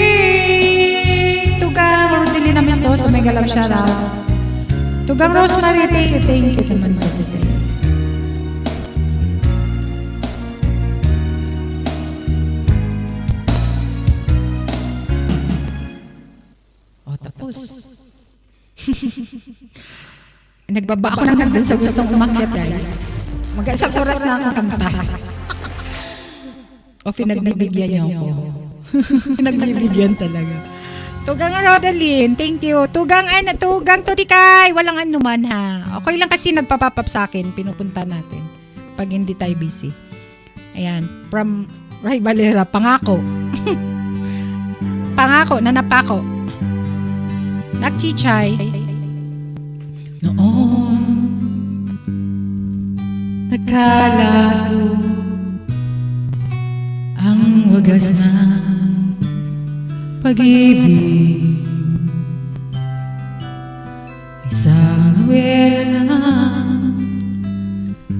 Tugang Rodeli na misto sa may galap siya raw. Tugang Rosemary, thank you naman sa guys. O tapos. Nagbaba ako ng hagdan sa gustong umakyat, guys. Mag-isang oras na akong kanta. O pinagbibigyan niyo ako. Pinagbibigyan talaga. Tugang Rodeline, thank you. Tugang Tudikay, walang anuman ha. Okay lang kasi nagpapapap sa akin, pinupunta natin. Pag hindi tayo busy. Ayan, from Ray Valera, pangako. Pangako, nanapako. Nakchichay. Noon nakala ko ang wagas na pag-ibig, isang nawela na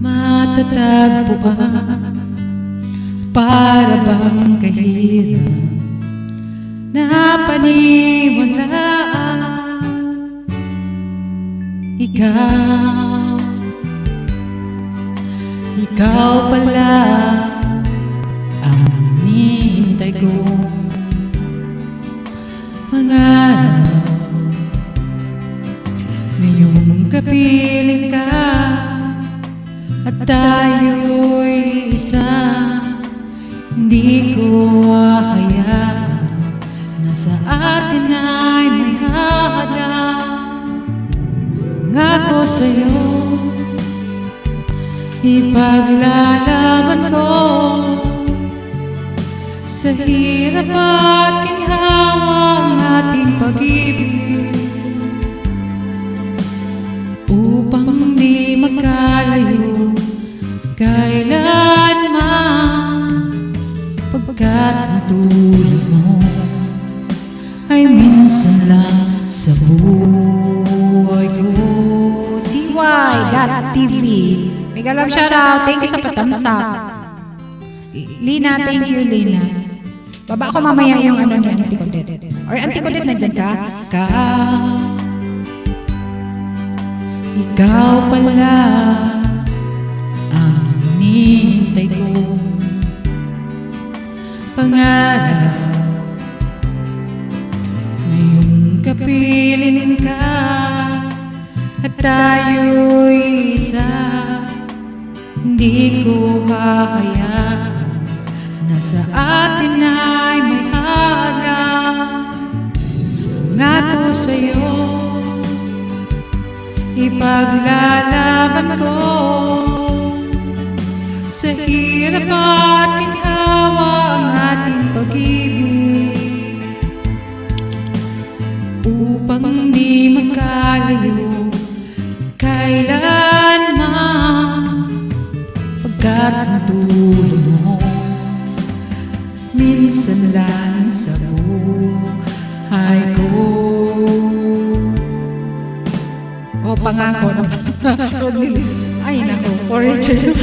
matatagpuan, para bang kahirap na paniwalaan. Ikaw pala ang hinihintay ko, pangarap. Ngayong kapiling ka at tayo'y isa, hindi ko ahayaan na sa atin ay may hadang. Ngako sa'yo, ipaglalaban ko sa hirap at ginhawa ang ating pag-ibig, upang di magkalayo kailanman, pagkat ang tulad mo ay minsan lang sa buhay ko. CY.TV. Mega love shoutout. Thank you sa patamsak. Lina, thank you, Lina. Baba ako mamaya yung ano ni Auntie Colette. Or Auntie Colette, nandyan ka? Ikaw pala ang hinihintay ko, pangarap. Ngayong kapiling ka at tayo'y isa, hindi ko hahayaan na sa atin ay may hadang. Ngako sa'yo, ipaglalaban ko sa hirap at ginhawa ang ating pag-ibig, upang di magkalayo kailanman, pagkat natulog mo minsan lang sa buhay ko. O, pangako naman. Ay, nako. For Richard.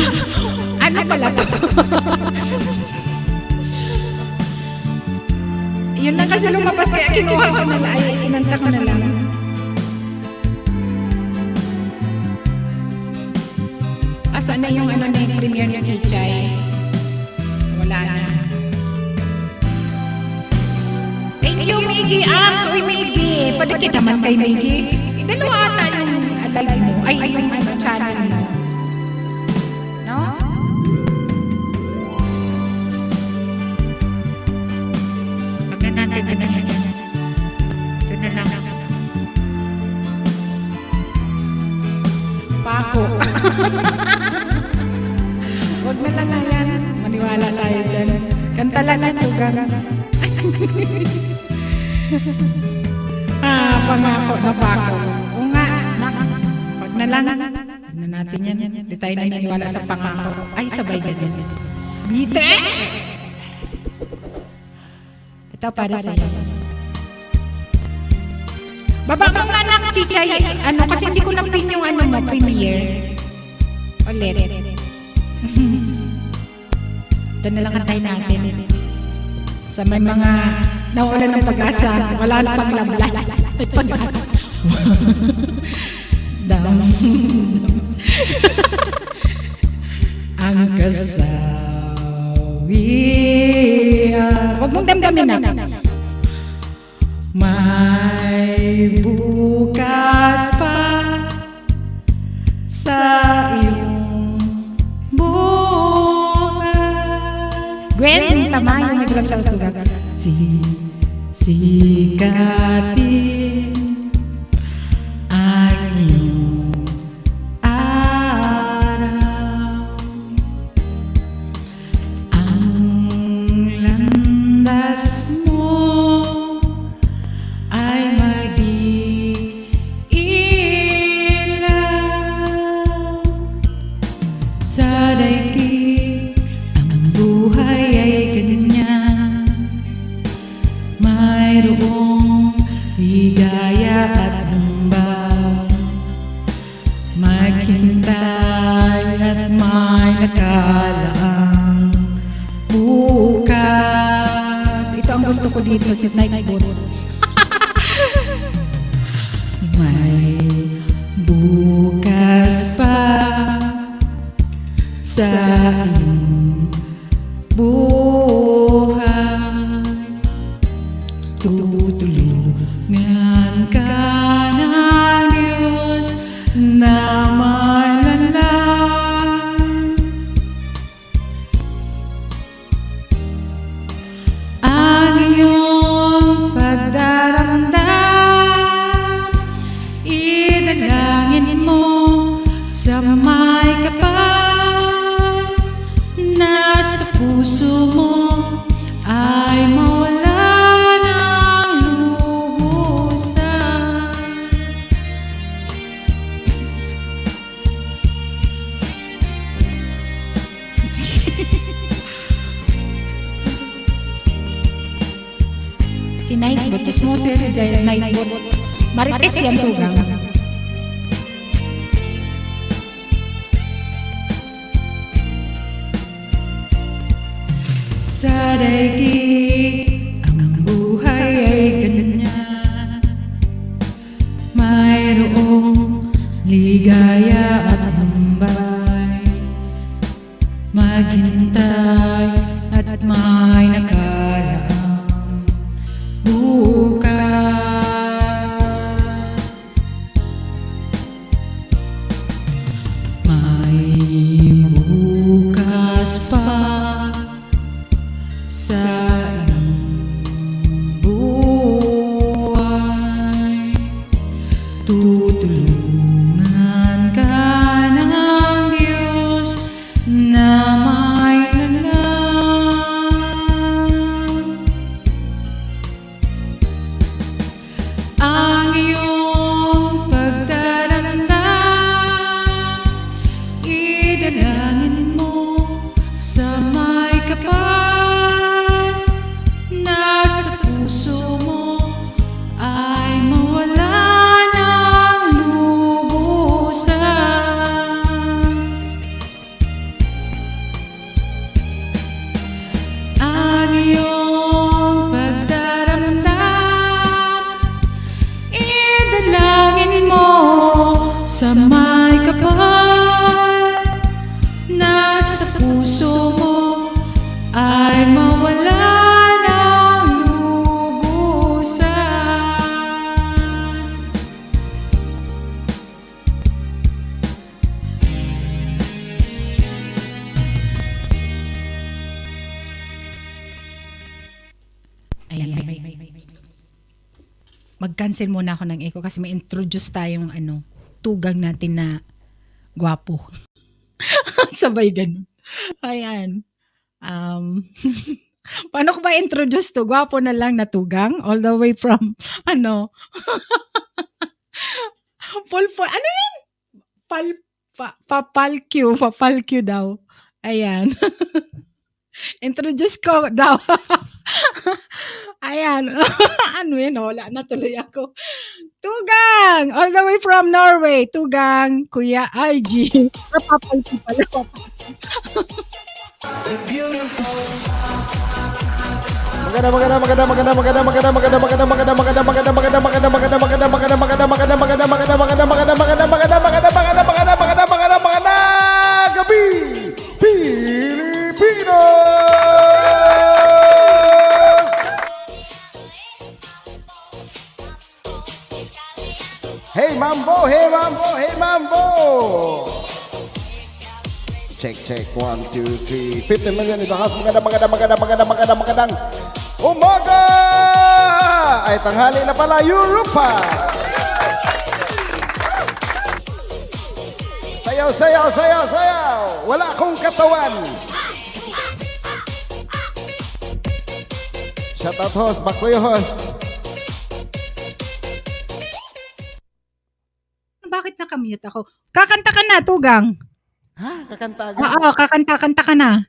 Ano pala to? Yun lang kasi lumabas, kaya kinuha ko na lang. Ay, inanta ko na lang. Asan na yung ano na yung premiere ni Chichay? Wala na. Thank you, Miggy Arms. Uy, Miggy. Padikit naman kay Miggy. Dalawa ata yung live mo. Ay, yung ano, channel mo. No? Pag na natin na yan. Ito na lang. Pako. Huwag na lang na yan. Maniwala tayo dyan. Kanta lang na ito, gana. Pangako na pako. O nga, pag na lang. Ano natin yan? Hindi tayo naniniwala sa pangako. Ay, sabay na yan. Bite! Ito para sa'yo. Baba ko nga na, Chichay. Ano, kasi hindi ko na-pin yung ano mo, premiere. Ulit. Ito na lang kantahin natin. Sa may mga nawalan ng pag-asa, wala na pang lamla. May pag-asa. Ang kasawian, Huwag mong damdamin na. may bukas pa, Gwen Tamayo, may galap siya tugang. Sikatin ang iyong araw, ang landas mo ay mag-iilaw sa daigdig. Ang buhay ay ganyan, mayroong ligaya at ambag. Maghintay at may nakalaang bukas. Ito ang gusto ko dito, si Nightbot. May bukas pa sa iyong buhay. Tutulungan ka ng Diyos na malalay. Ang iyong pagdaramdam, idalangin mo sa may kapal. Nasa puso mo ay mawala ng lubusan. Si Nightbot, chismoso yan si Nightbot. Marites yan tugang. Sa daigdig, ang buhay ay ganyan, mayroong ligaya at lumbay. Maghintay at may nakalaang bukas. May bukas pa sa iyong buhay. Tutulungan ka ng Diyos na may lalang. Ang iyong pagdaramdam, idalangin mo sa may kapal. Nasa puso mo ay mawala ng lubusan. Ang iyong pagdaramdam, idalangin mo sa may kapal. Nasa puso mo ay mawala ng lubusan. Ayan. Mag-cancel muna ako ng echo kasi may introduce tayong tugang natin na gwapo. Sabay ganun. Ayan. Paano ko ba introduce to? Gwapo na lang na tugang all the way from ano yan? Papalq daw. Ayan. Introduce ko daw. Ayan. Ano yan? Wala na tuloy ako. Tugang! All the way from Norway. Tugang, Kuya IG. Papalq pala. Gabi Pilipino. Hey mambo, hey mambo, hey mambo. Check. 1, 2, 3. 15 million in the house. Magandang umaga! Ay, tanghali na pala, Europa! Sayaw! Wala akong katawan! Shout out host, back to you host. Bakit nakamute ako? Kakanta ka na, Tugang. Ha? Kakanta agad? Oo, kakanta ka na.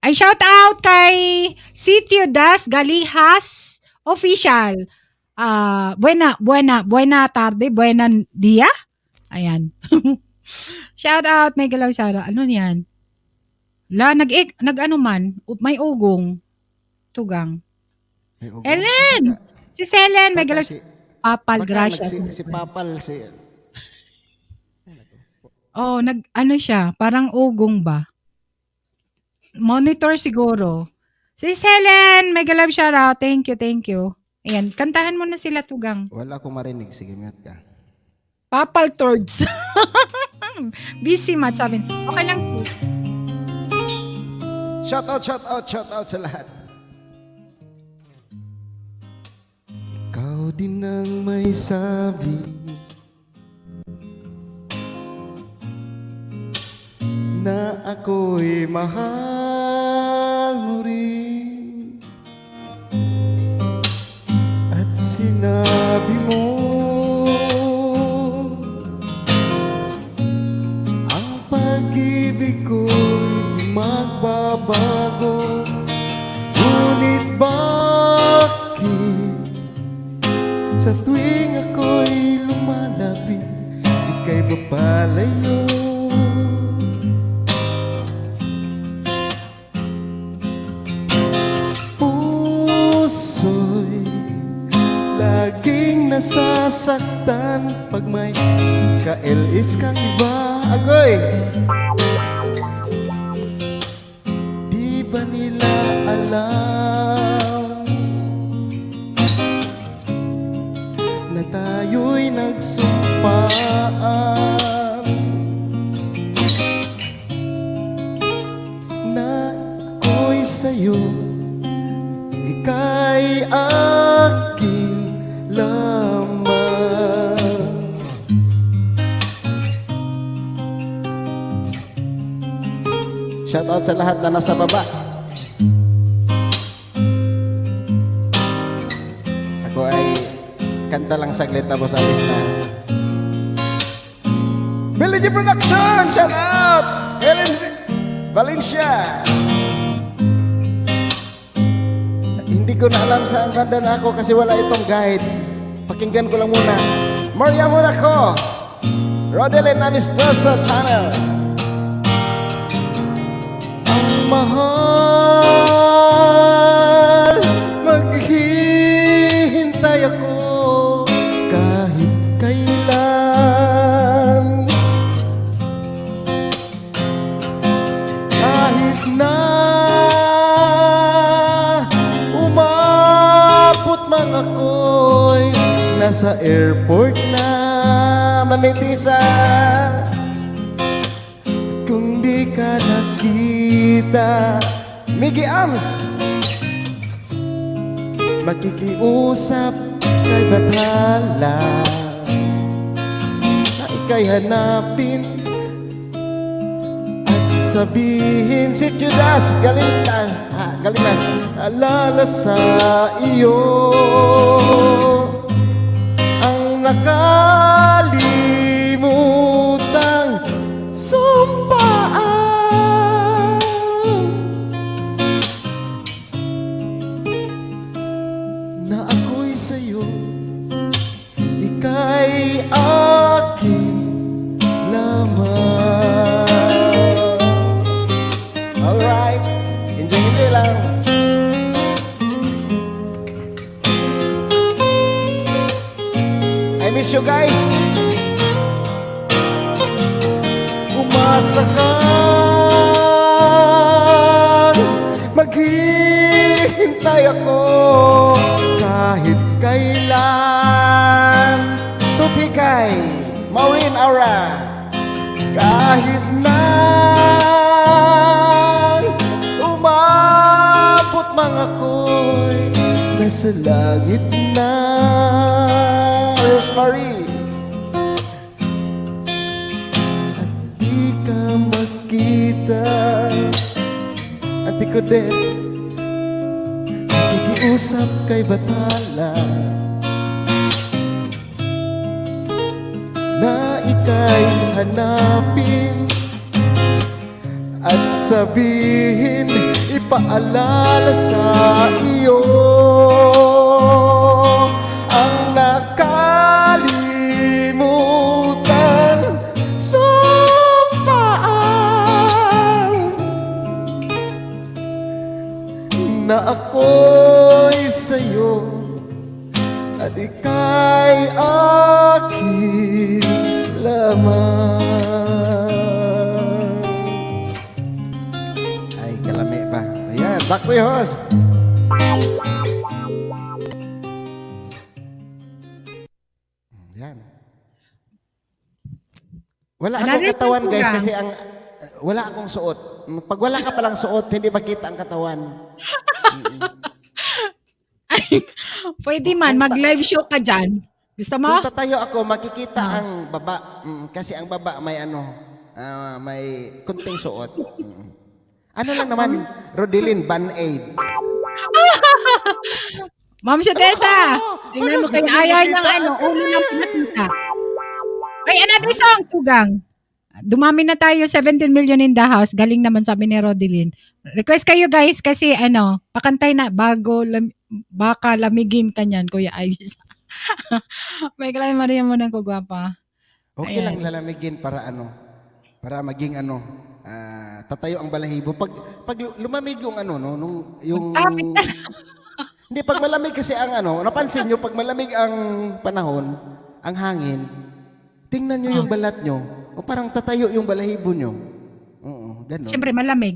Ay, shout out kay Sitio Das Galihas Official. Buena tarde, buena dia. Ayan. Shout out, may galaw Sara. Ano niyan? Nag-ano man, may ugong. Tugang. Ay, okay. Ellen! Si Selen, may galaw Si, Papal, baka gracias. si Papal, Oh, ano siya, parang ugong ba? Monitor siguro. Si Helen, mega love shoutout. Thank you. Ayan, kantahan mo na sila, Tugang. wala akong marinig. Sige, mute ka. Papal Tords. Busy, Matt, sabi. Okay lang. Shout out sa lahat. Ikaw din ang may sabi na ako'y mahal mo rin, at sinabi mo ang pag-ibig ko'y magbabago. Ngunit bakit sa tuwing ako'y lumalapit, ika'y papalayo? Laging nasasaktan pag may ka-LS kang iba. Agoy! Di ba nila alam na tayo'y nagsumpaan na ako'y sa'yo, ika'y akin lamang. Shout out sa lahat na nasa baba. Ako ay kanta lang saglit tapos alis na. Billy G Production, shout out! Ellen Valencia. Hindi ko na alam saan banda na ako kasi wala itong guide. Pakinggan ko lang muna. Maria Monaco, Rodelyn Amistosa Channel. Ang mahal, maghihintay ako kahit kailan. Kahit na man ako'y nasa airport na mamitisa, kung di ka nakita, Miggy Ams, makikiusap kay Bathala na ika'y hanapin at sabihin si Judas galing na alala sa iyo ang nakalimutang sumpaan na ako'y sa'yo, ika'y akin lamang. Alright, enjoy lang. I miss you guys. Umasa ka, maghihintay ako kahit kailan. Tutikay, Maureen Aura, kahit na sa langit na Marie. At di ka makita. Ate ko din, nakikiusap kay Bathala na ika'y hanapin at sabihin, ipaalala sa iyo ang nakalimutan sumpaan na ako'y sa'yo at ika'y aking lamang. Ay, kalami pa. Ayan, back to your host. Ayan. Wala akong Another katawan, thing, guys, Kuya. kasi wala akong suot. Pag wala ka palang suot, hindi makita ang katawan. Pwede man, mag-live show ka dyan. Gusto mo? Kung tatayo ako, makikita ang baba. Kasi ang baba may may kunting suot. Ano lang naman, Rodelin, Band-Aid. Ma'am Tessa, tingnan mo kayo ayaw ng ulo ng pinakita. Ay, another song, Tugang. Dumami na tayo, 17 million in the house. Galing naman sabi ni Rodelin. Request kayo guys kasi pakantay na bago baka lamigin ka niyan, Kuya Ayos. May kalay Maria mo nang kugwapa. Okay Ayan. lang lalamigin para para maging tatayo ang balahibo. Pag lumamig yung yung Magtapit na. hindi, pag malamig kasi ang napansin nyo, pag malamig ang panahon, ang hangin, tingnan nyo yung balat nyo, o parang tatayo yung balahibo nyo. Oo, ganun. Siyempre malamig.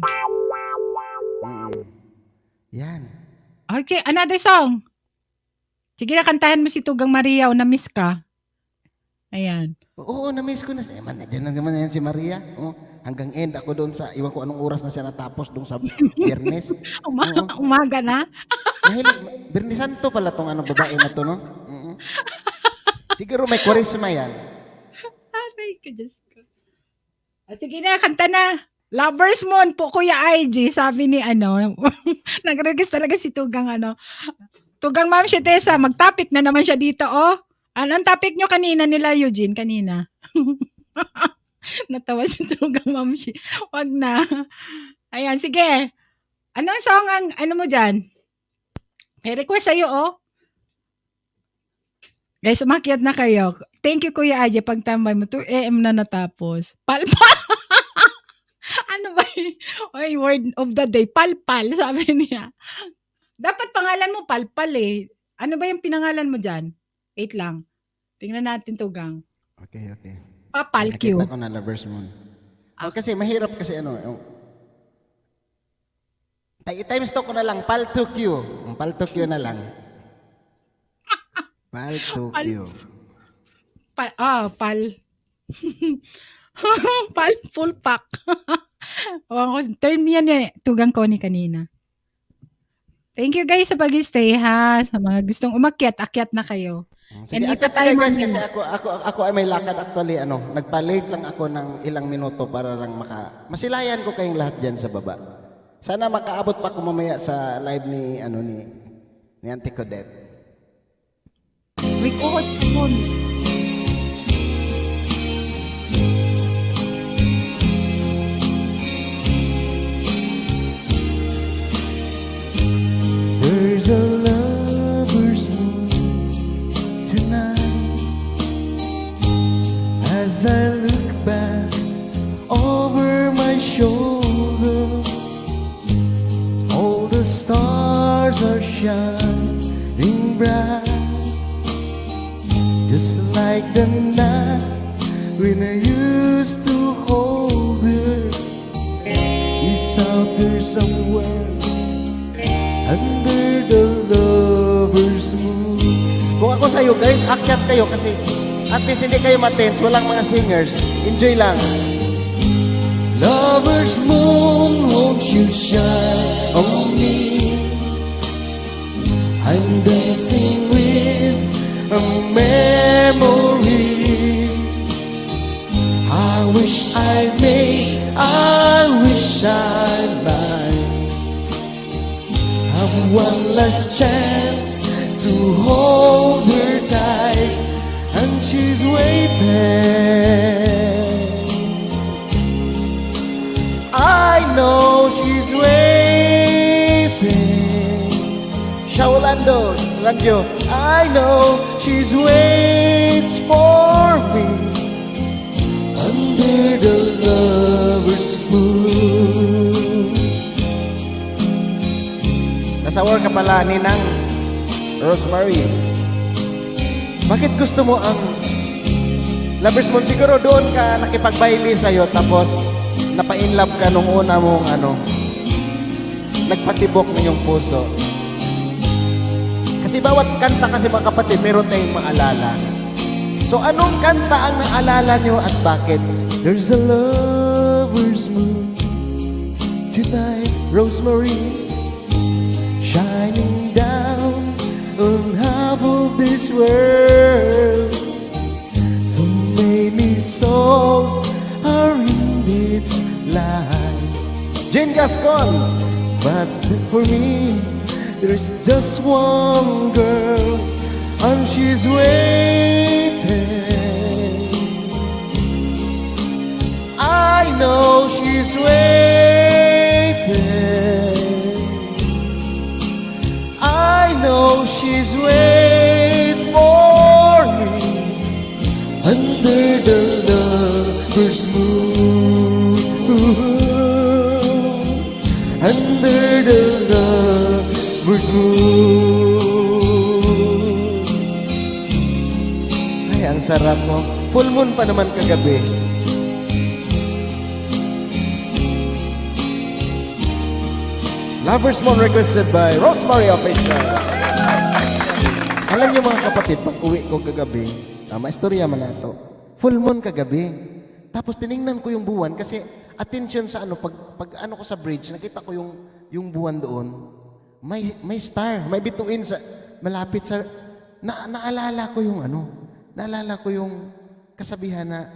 Yan. Okay, another song. Sige na, kantahan mo si Tugang Maria o na-miss ka. Ayan. Oo, na-miss ko na. Nandiyan na naman yan si Maria. Hanggang end ako doon sa, iwan ko anong oras na siya natapos doon sa Biyernes. Umaga na. Mahilig, Biyernes Santo pala tong babae na to, no? Siguro may kwaresma yan. Aray ka, Diyos ko. Sige na, kanta na. Lovers Moon po, Kuya IG. Sabi ni nag-request talaga si Tugang Tugang Ma'am Tessa, mag-topic na naman siya dito, oh. Anong topic nyo kanina nila, Eugene? Kanina. Natawa si Tugang Ma'am Wag na. Ayan, sige. Anong song ang, mo dyan? May request sa'yo, oh. Guys, umakyat na kayo. Thank you, Kuya Aje. Pagtambay mo, 2 AM na natapos. Palpal! Ano ba Oy, word of the day. Palpal, sabi niya. Dapat pangalan mo Palpal eh. Ano ba yung pinangalan mo dyan? Wait lang. Tingnan natin, Tugang. Okay. Papal Q. Nakita ko na Lovers Moon. Kasi mahirap kasi times to ko na lang, Pal 2Q. Pal 2Q na lang. Pal 2Q. Pal. Pal full pack. Term yan Tugang ko ni kanina. Thank you guys sa pag-stay ha. Sa mga gustong umakyat, akyat na kayo. Sige, And dito akyat tayo kayo, guys, mamaya. kasi ako ay may lakad actually, nagpa-late lang ako ng ilang minuto para lang masilayan ko kayong lahat dyan sa baba. Sana makaabot pa ako mamaya sa live ni Auntie Codette. May kuhot mo. There's a lover's moon tonight. As I look back over my shoulder, all the stars are shining bright, just like the night when I used to hold her. He's out there somewhere under the lover's moon. Kung ako sa'yo guys, akyat kayo kasi at least hindi kayo matense, walang mga singers. Enjoy lang. Lover's moon, won't you shine on me? I'm there shine bright. Have one last chance to hold her tight, and she's waiting. I know she's waiting. Siya Orlando, I know she's waits for me under the lover's moon. Nasa work ka pala, Ninang Rosemary. Bakit gusto mo ang lover's moon? Siguro doon ka nakipagbaili sa'yo, tapos napa-inlove ka nung una mong nagpatibok na yung puso. Kasi bawat kanta kasi mga kapatid, meron tayong maalala. So anong kanta ang naalala nyo at bakit? There's a lover's moon tonight, Rosemary, shining down on half of this world. So many souls are in its light. Jane Gascon. But for me, there's just one girl, and she's waiting. I know she's waiting. I know she's waiting for me under the lover's moon. Under the lover's moon. Ay, ang sarap mo. Full moon pa naman kagabi. Lover's Moon requested by Rosemary Official. Alam niyo mga kapatid, pag uwi ko kagabi, maistorya man na ito. Full moon kagabi. Tapos tiningnan ko yung buwan kasi attention sa pag ko sa bridge, nakita ko yung buwan doon. May star, may bituin sa malapit sa naalala ko yung kasabihan na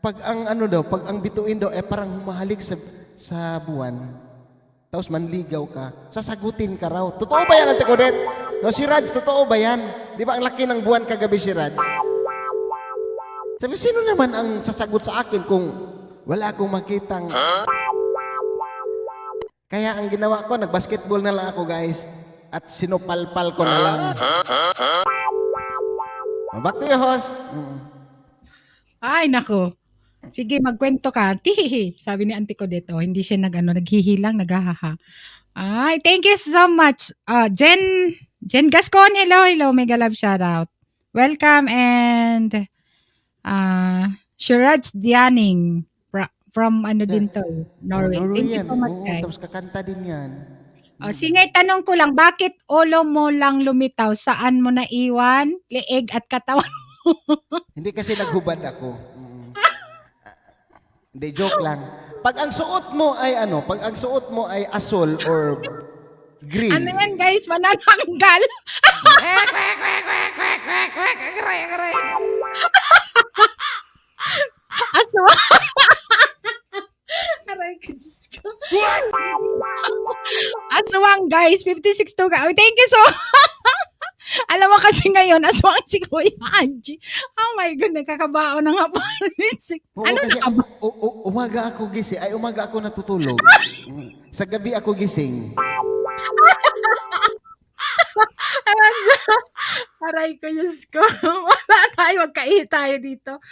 pag ang pag ang bituin daw parang humahalik sa buwan. Tapos manligaw ka, sasagutin ka raw. Totoo ba yan, Ate Codet? No, si Raj, totoo ba yan? Di ba ang laki ng buwan kagabi si Raj? Sabi, sino naman ang sasagot sa akin kung wala akong makitang... Kaya ang ginawa ko, nag-basketball na lang ako, guys. At sinupalpal ko na lang. Back to you, host. Ay, nako. Sige, magkwento ka. Tihihi. Sabi ni Auntie Codet, hindi siya naghihilang, naghahaha. Ay, thank you so much. Jen Gascon, hello. Mega love shoutout. Welcome and Shiraj Dianing from din to, Norway. Thank you so much, guys. Tapos kakanta din yan. Sige, tanong ko lang, bakit ulo mo lang lumitaw? Saan mo naiwan? Leeg at katawan mo? Hindi kasi naghubad ako. Hindi, joke lang. Pag ang suot mo ay asol or green. Ano yan, guys? Manananggal. Aswang. Aray ko, Diyos ko. Aswang, guys. 56 to ka. Thank you so Alam mo kasi ngayon, aswang si Kuya Angie. Oh my God, nakakabao na nga pa. Ano kasi nakaba? umaga ako gising. Ay, umaga ako natutulog. Sa gabi ako gising. Aray ko, Diyos ko. Wala tayo, magkaihi tayo dito.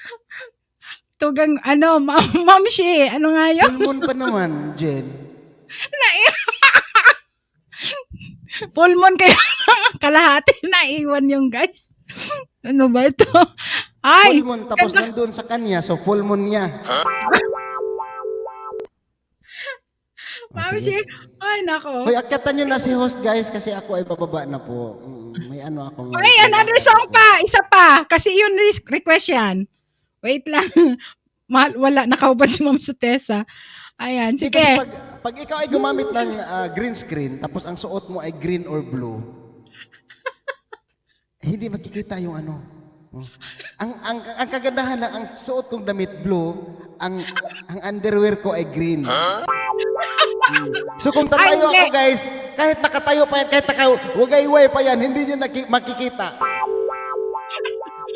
Tugang, Ma'am Shi, ano nga yun? Full moon pa naman, Jen. Full moon kayo. Kalahati na iwan yung guys. Ano ba ito? Ay! Full moon, tapos nandun sa kanya, so full moon niya. Ma'am Shi, ay nako. Hoy, akyatan nyo na si host, guys, kasi ako ay bababa na po. May ako. Ay, another song pa. Isa pa. Kasi yun request yan. Wait lang. Wala. Nakaubad si Ma'am Sutesa. Ayan. Hindi, Sige. kasi pag ikaw ay gumamit ng green screen, tapos ang suot mo ay green or blue, hindi makikita yung ano. Ang kagandahan lang, ang suot kong damit blue, ang underwear ko ay green. So kung Ay, tatayo hindi. ako guys, kahit nakatayo pa yan, kahit nakawagay-way pa yan, hindi nyo makikita.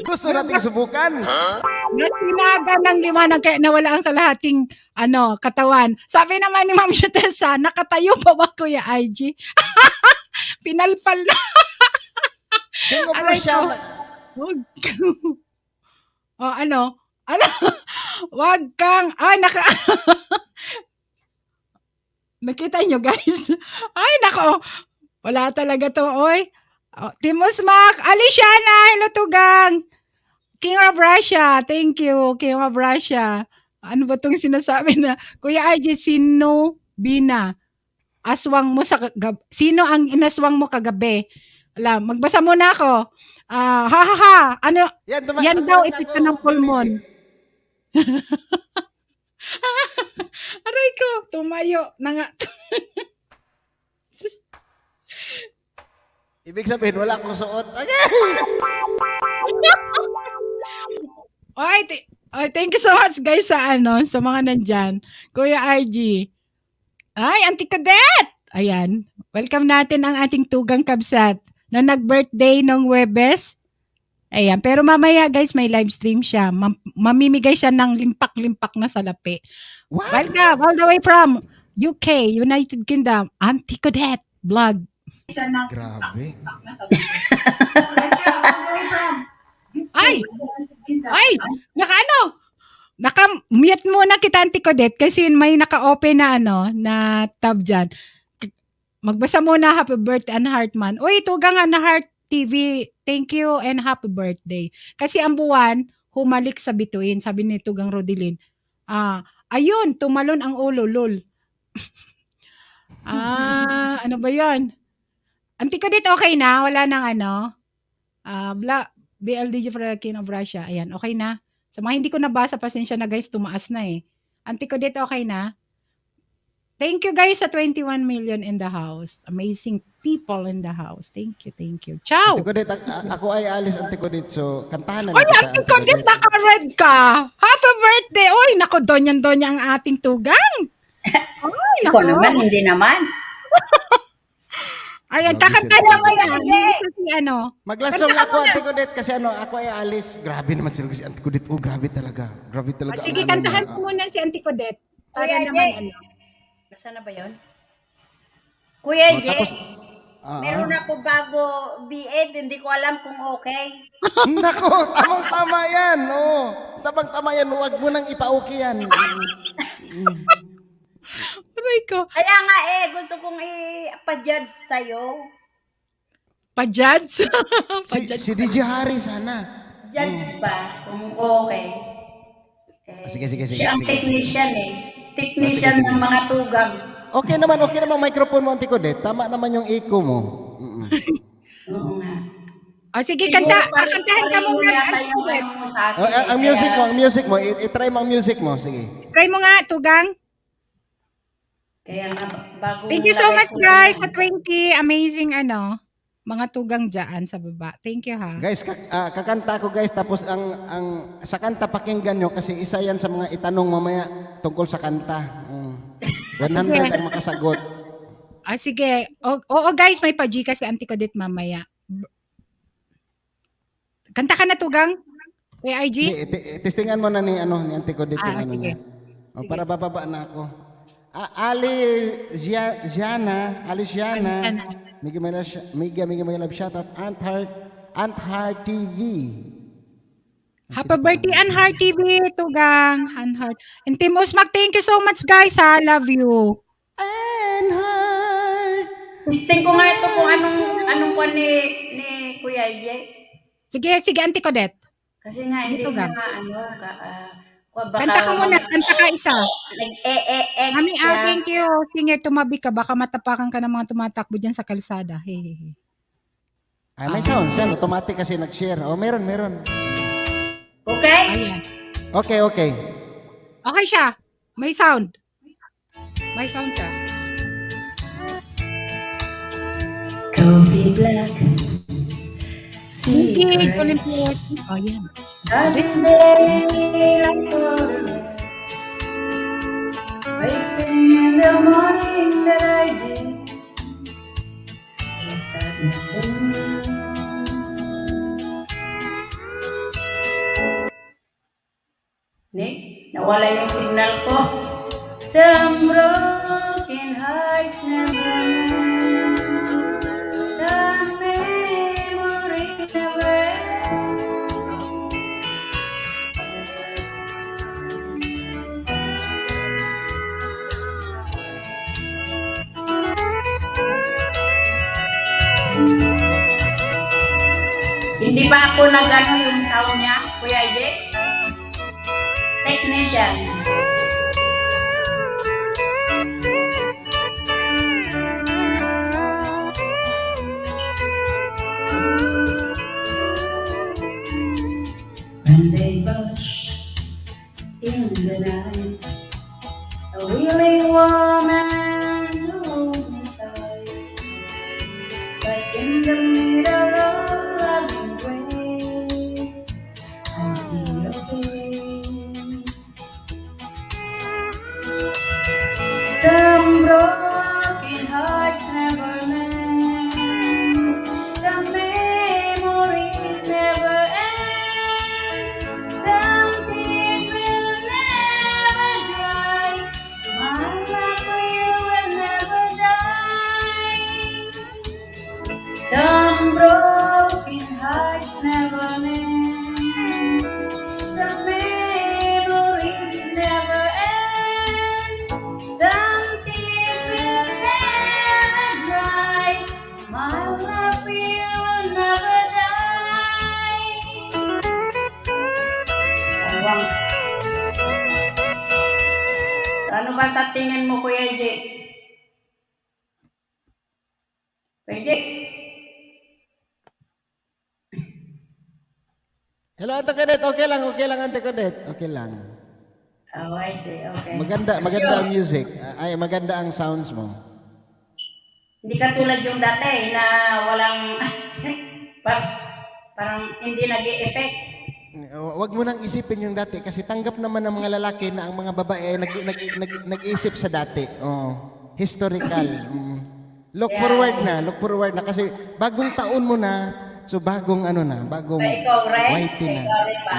Gusto nating subukan? Nasinaga ng liwanag kaya nawala ang kalahating katawan. Sabi naman ni Ma'am Shutessa, nakatayo pa ba Kuya IG? Pinalpal na. King of Aray Russia, ko. Wag kang... Ano? Wag kang... Nakita nyo guys? Ay, nako. Wala talaga to, oy. Timos Mac, Aliciana, hello Tugang. King of Russia, thank you, King of Russia. Ano ba itong sinasabi na, Kuya IG, sino bina? Aswang mo sa sino ang inaswang mo kagabi? Alam, magbasa muna ako. Ano, yan daw epekto ng pulmon. Aray ko, tumayo na nga. ibig sabihin, wala akong suot. Okay. Oy, thank you so much guys sa mga nandyan. Kuya IG. Ay, Auntie Cadet! Ayan. Welcome natin ang ating tugang kabsat na nag-birthday nung Webes. Ayan. Pero mamaya guys, may live stream siya. Mamimigay siya ng limpak-limpak na salapi. What? Welcome all the way from UK, United Kingdom. Auntie Cadet vlog. Grabe. Ay, naka-mute muna kita Auntie Cadet kasi may naka-open na na tab dyan. Magbasa muna happy birthday and Heartman. Uy, tugang na Heart TV. Thank you and happy birthday. Kasi ang buwan, humalik sa bituin. Sabi ni Tugang Rodilin. Ayun, tumalon ang ulo, lol. Ano ba yun? Auntie Cadet, okay na? Wala nang BLDG for the King of Russia. Ayan, okay na. Sa mga hindi ko nabasa, pasensya na guys, tumaas na eh. Auntie Cadet, okay na? Thank you guys sa 21 million in the house. Amazing people in the house. Thank you, thank you. Ciao! Ante Kodit, ako ay alis Ante Kodit, so kantahan na Oy, kita, Auntie Cadet, naka-red ka! Happy birthday! Oy, nako, donyan-donya ang ating tugang. Oy, Ikaw nako. naman, hindi naman. Ayan, Grabe kakanta siya. na mo yan. Isa si Maglasong Kanta ako mo na. Ante Kodit kasi ako ay alis. Grabe naman sila si Ante Kodit. Oh, grabe talaga. Grabe talaga. Sige, ang kantahan niya. mo muna si Auntie Cadet. Para Kuya naman, Jay. Basta na ba yun? Kuya Jay, Tapos, meron ako bago B.Ed, hindi ko alam kung okay. Nako, tamang-tama yan. Oh, tamang-tama yan. Huwag mo nang ipa-okay yan. aray ko. Kaya nga gusto kong ipa-judge sa'yo. Pa-judge? Si DJ Harry sana. Judge ba kung okay? Sige. Siya ang technician Technician Sige. ng mga tugang. Okay naman microphone mo Ante Kodit. Tama naman yung echo mo. Oo nga. Sige, Siguro kakantahan ka muna. yata Auntie yung Cadet. ano mo sa akin. Oh, ang music mo, i-try mo ang music mo. Sige. Try mo nga, Tugang. Kaya nga, bago Thank you so nilagay much ko guys lang sa 20 amazing mga tugang dyan sa baba. Thank you ha. Guys, kakanta ko guys tapos ang sa kanta pakinggan nyo kasi isa yan sa mga itanong mamaya tungkol sa kanta. 100 ang makasagot. Sige. Oo guys, may pa-G kasi Auntie Cadet mamaya. Kanta ka na Tugang? Kuya IG? Testingan mo na ni Ante Kodit yung sige. niya. Para bababa na ako. Aliciana, Mega Love Shoutout, Ant Heart TV. Happy birthday, Anhart TV, Tugang. Anhart. And Team Usmak, thank you so much guys ha. Love you. Heart. Testing ko nga ito kung anong kwan ni Kuya Jay. Sige, Auntie Cadet. Kasi nga, hindi Tugang. nga, Kanta ka muna, kanta ka isa. Nag-e-e-ex Mami, siya. thank you. Singer, tumabi ka. Baka matapakan ka ng mga tumatakbo dyan sa kalsada. Hehehe. Ay, may sound. Siya, automatic kasi nag-share. Oh, meron. Okay? Ayan. Okay. Okay siya. May sound. May sound siya. Coffee black. Hindi, Secret. Olympics. Oh, yan. This day like colorless. Wasting in the Nawala yung signal ko. Some broken hearts never mend. Some memories never end. Hindi ba ako nag-ano yung sound niya, Kuya Jake? Technician. When they bush in the night, a willing woman to hold me tight. But in the middle of loving grace, I see your face. Some broken hearts never mend. Some memories never end. Some tears will never dry. My love for you will never die. Some broken hearts never mend. Some memories never end. Some tears will never dry. My love for you will never die. Awang. So, ano ba sa tingin mo, Kuya Jake? Kuya Jake? Hello, Ate Cadet. Okay lang, Ate Cadet. Okay lang. Oh, I see. Okay. Maganda ang music. Ay, maganda ang sounds mo. Hindi ka tulad yung dati na walang parang hindi nag-e-effect. Huwag mo nang isipin yung dati kasi tanggap naman ng mga lalaki na ang mga babae ay nag-iisip sa dati. Oh, historical. Look forward na kasi bagong taon mo na. So bagong bagong So, ikaw rin? whitey na. Ikaw rin ba?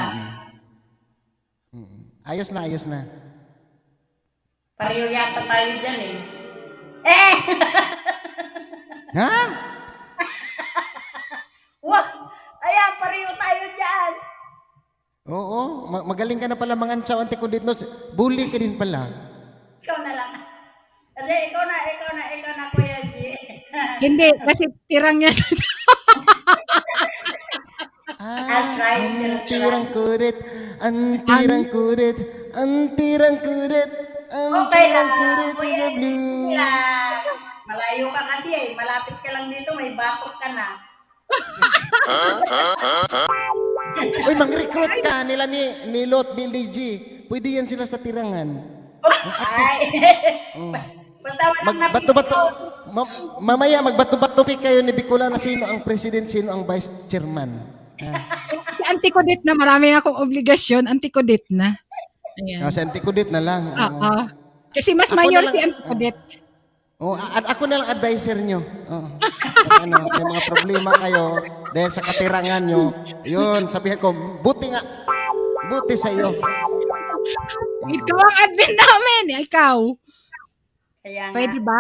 Ayos na. Pareho yata tayo dyan eh. Eh! Ha? Wah! Ayan, pareho tayo dyan. Oo, magaling ka na pala mangantsaw, Ante Kudit. No? Bully ka din pala. Ikaw na lang. Kasi ikaw na, Kuya G. Hindi, kasi tirang niya. I'll try. Ang tirang kurit, ang tirang kurit, ang tirang kurit, ang Okay tirang lang. kurit, Kuya in the G, blue. lang. Malayo ka kasi eh. Malapit ka lang dito. May batok ka na. Uy, mang-recruit ka nila ni Lot Billy G. Pwede yan sila sa tirangan. Ay! Basta walang Magbato-bato. Mamaya magbato-bato kayo ni Bicola na sino ang president, sino ang vice chairman. Si Antikodit na, marami akong obligasyon. Antikodit na. Ayan. Sa Antikudit na lang. Oo. Kasi mas Ako mayor na lang- si Antikodit. Ako na lang advisor nyo. May mga problema kayo dahil sa katirangan nyo. Yun, sabihin ko, buti sa iyo. Ikaw ang admin namin. Ikaw. Kaya nga. Pwede ba?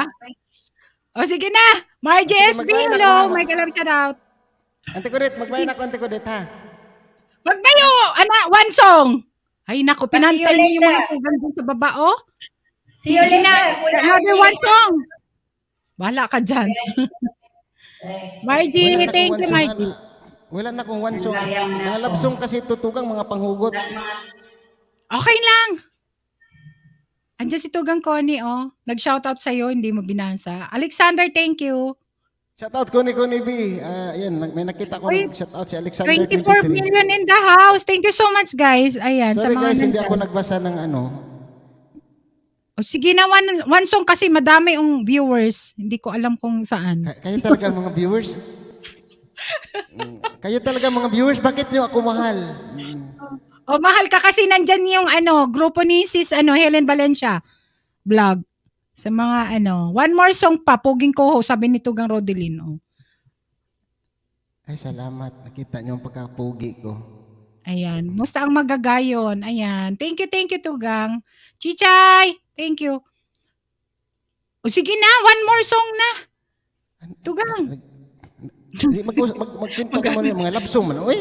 O sige na. Margie Sige, SB, magbayan hello. ako. May galam shout out. Antikudit, magbayan ako Antikudit ha. Wag kayo. One song. Ay nako, See you pinantay niyo yung mga later. tugan dun sa baba, oh. See you Sige na. later, Kuya Another G. one song. Bahala ka dyan. Thanks. Margie, Wala na thank akong you, one song, Margie. Wala na akong one song. Mga love song kasi tutugang mga panghugot. Okay lang. Andiyan si Tugang Connie, oh. Nag-shoutout sa'yo, hindi mo binasa. Alexander, thank you. Shoutout Kuni B. Yan, may nakita ko Uy, shoutout si Alexander 24 23. million in the house. Thank you so much, guys. Ayan, Sorry sa mga guys, hindi nandyan. ako nagbasa ng ano. O sige na, one song kasi madami yung viewers. Hindi ko alam kung saan. Kayo talaga mga viewers. Kayo talaga mga viewers, bakit nyo ako mahal? O mahal ka kasi nandyan yung grupo ni Sis Helen Valencia vlog. Sa mga one more song pa, puging ko, sabi ni Tugang Rodelin. Oh. Ay, salamat. Nakita nyo ang pagkapugi ko. Ayan. Musta ang magagayon? Ayan. Thank you, Tugang. Chichay! Thank you. O sige na, one more song na. Tugang. Magkwento ka muna yung mga love song man. Uy,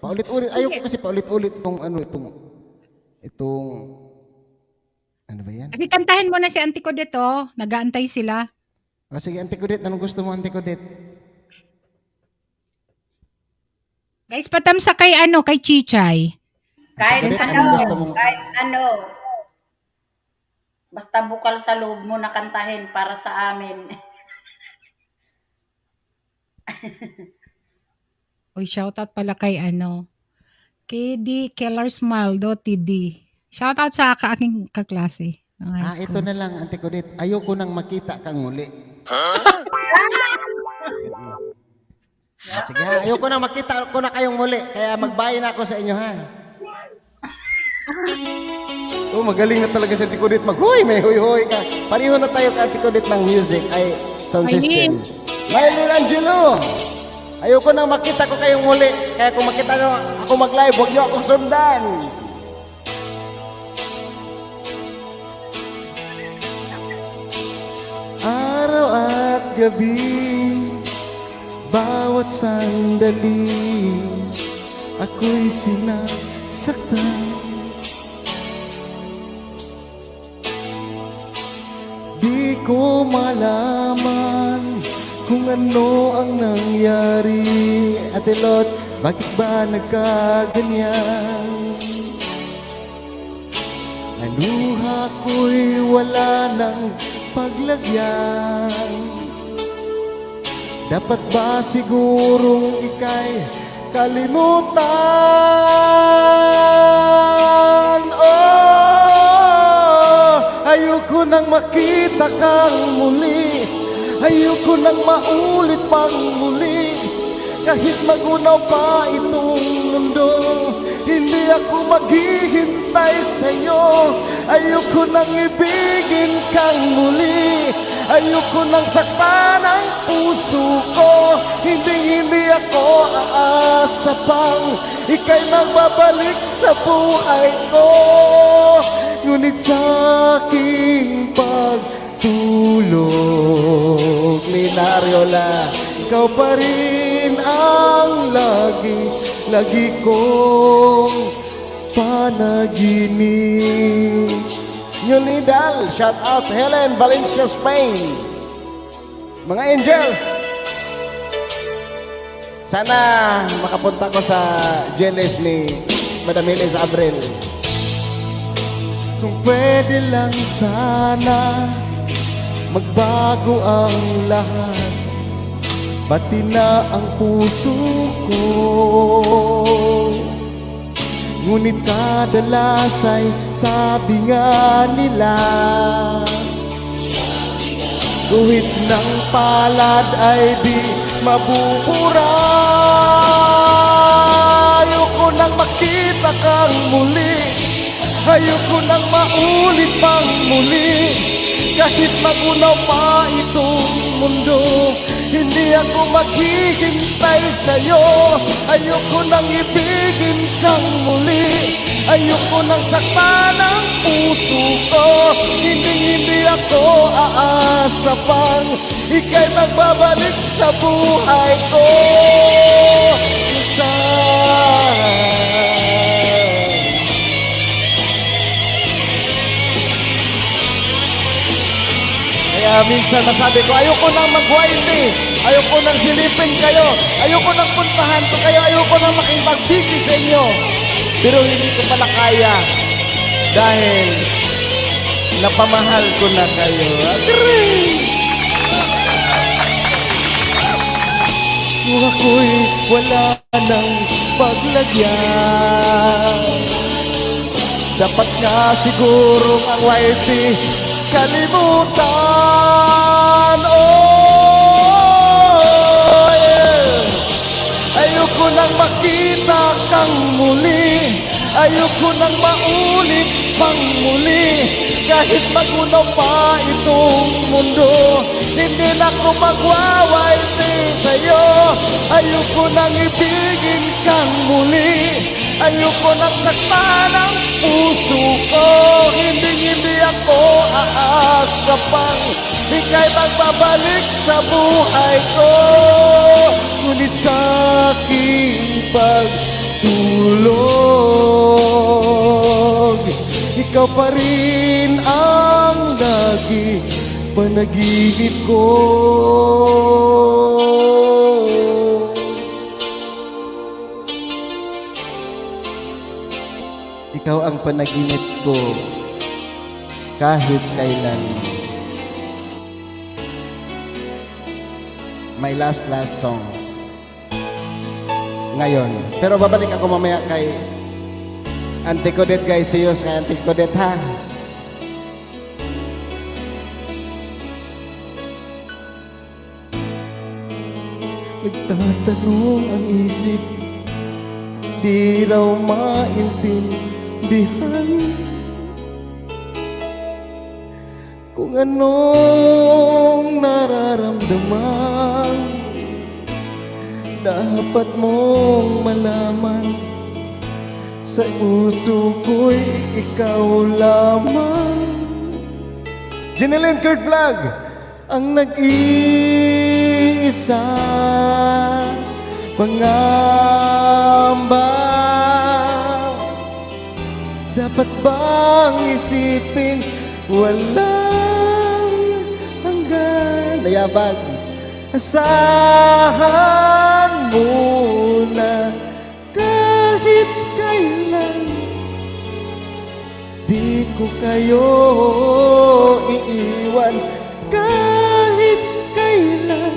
paulit-ulit. Ayoko kasi paulit-ulit itong, ano ba yan? Kasi kantahin mo na si Auntie ko dito. Nag-aantay sila. O sige, Auntie Kudet, anong gusto mo, Auntie Kudet? Guys, patamsa kay kay Chichay. Kahit Kudet, ano, anong gusto mo? kahit ano. Basta bukal sa loob mo na kantahin para sa amin. Uy, shoutout pala kay KD Keller Smile TD. Shoutout sa aking kaklase. ng high Ito school. na lang, Auntie Kudet. Ayoko nang makita kang muli. Sige ha, ayoko nang makita ko na kayong muli. Kaya magbayin na ako sa inyo ha. Magaling na talaga si Auntie Kudet. Mag-huy, may huy-huy ka. Pareho na tayo ka, Auntie Kudet, ng music ay sound system. Maylin Angelo! Ayoko nang makita ko kayong muli. Kaya kung makita nyo ako mag-live, huwag nyo akong sundan. Araw at gabi, bawat sandali, ako'y sinasaktan. Di ko malaman kung ano ang nangyari. Ate Lot, bakit ba nagkaganyan? Ang luha ko'y wala ng paglagyan. Dapat ba sigurong ika'y kalimutan? Oh, ayoko nang makita kang muli. Ayoko nang maulit pang muli. Kahit magunaw pa itong mundo, hindi ako maghihintay sa'yo. Ayoko nang ibigin kang muli. Ayoko nang saktan ang puso ko. Hindi ako aasa pang ika'y magbabalik sa buhay ko. Ngunit sa aking pagtulog, Linariola, ikaw pa rin ang lagi kong panaginip. Yunidal, shout out Helen, Valencia, Spain. Mga angels, sana makapunta ko sa jealous ni Madam Helen sa Abril. Kung pwede lang sana magbago ang lahat, pati na ang puso ko. Ngunit kadalas ay sabi nga nila, guhit ng palad ay di mabubura. Ayoko nang makita kang muli. Ayoko nang maulit pang muli. Kahit magunaw pa itong mundo, hindi ako maghihintay sa'yo. Ayoko nang ibigin kang muli. Ayoko nang saktan ang puso ko. Hindi ako aasa pang ika'y magbabalik sa buhay ko. Kaya minsan nasabi ko, ayoko nang mag-whitey, ayoko nang silipin kayo, ayoko nang puntahan ko kayo, ayoko nang makipagbigay sa inyo. Pero hindi ko pala kaya dahil napamahal ko na kayo. Kung ako'y wala nang paglagyan, dapat nga sigurong ang whitey kalimutan. Oh, yeah. Ayoko nang makita kang muli. Ayoko nang maulit pang muli. Kahit magunaw pa itong mundo, hindi na ako magwawaiti sa'yo. Ayoko nang ibigin kang muli. Ayoko nang saktan ang puso ko. Hindi ako aasapang ika'y magbabalik sa buhay ko. Ngunit sa aking pagtulog, ikaw pa rin ang lagi panaginip ko. Ikaw ang panaginip ko kahit kailan. My last song ngayon. Pero babalik ako mamaya kay Auntie Codet, guys. See you kay Auntie Codet, ha? Nagtatanong ang isip, di raw maintindihan kung anong nararamdaman. Dapat mong malaman, sa puso ko'y ikaw lamang. Jeneline Kurt Vlog, ang nag-iisa pangamba. Dapat bang isipin walang hanggan? Nayabag. Asahan mo na kahit kailan di ko kayo iiwan. Kahit kailan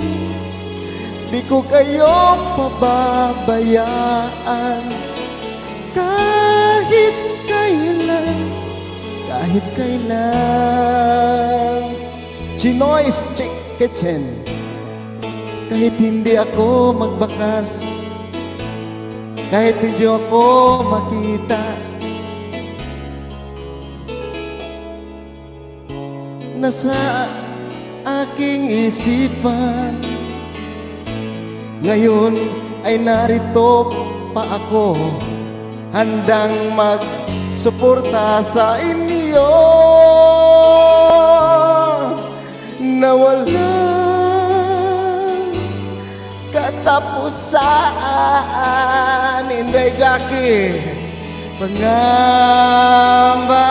di ko kayo pababayaan. Kahit kailan, kahit kailan. Chinoy's Kitchen. Kahit hindi ako magbakas, kahit hindi ako makita, nasa aking isipan. Ngayon ay narito pa ako, handang magsuporta sa inyo na walang katapusan. Inday Jackie, pangamba.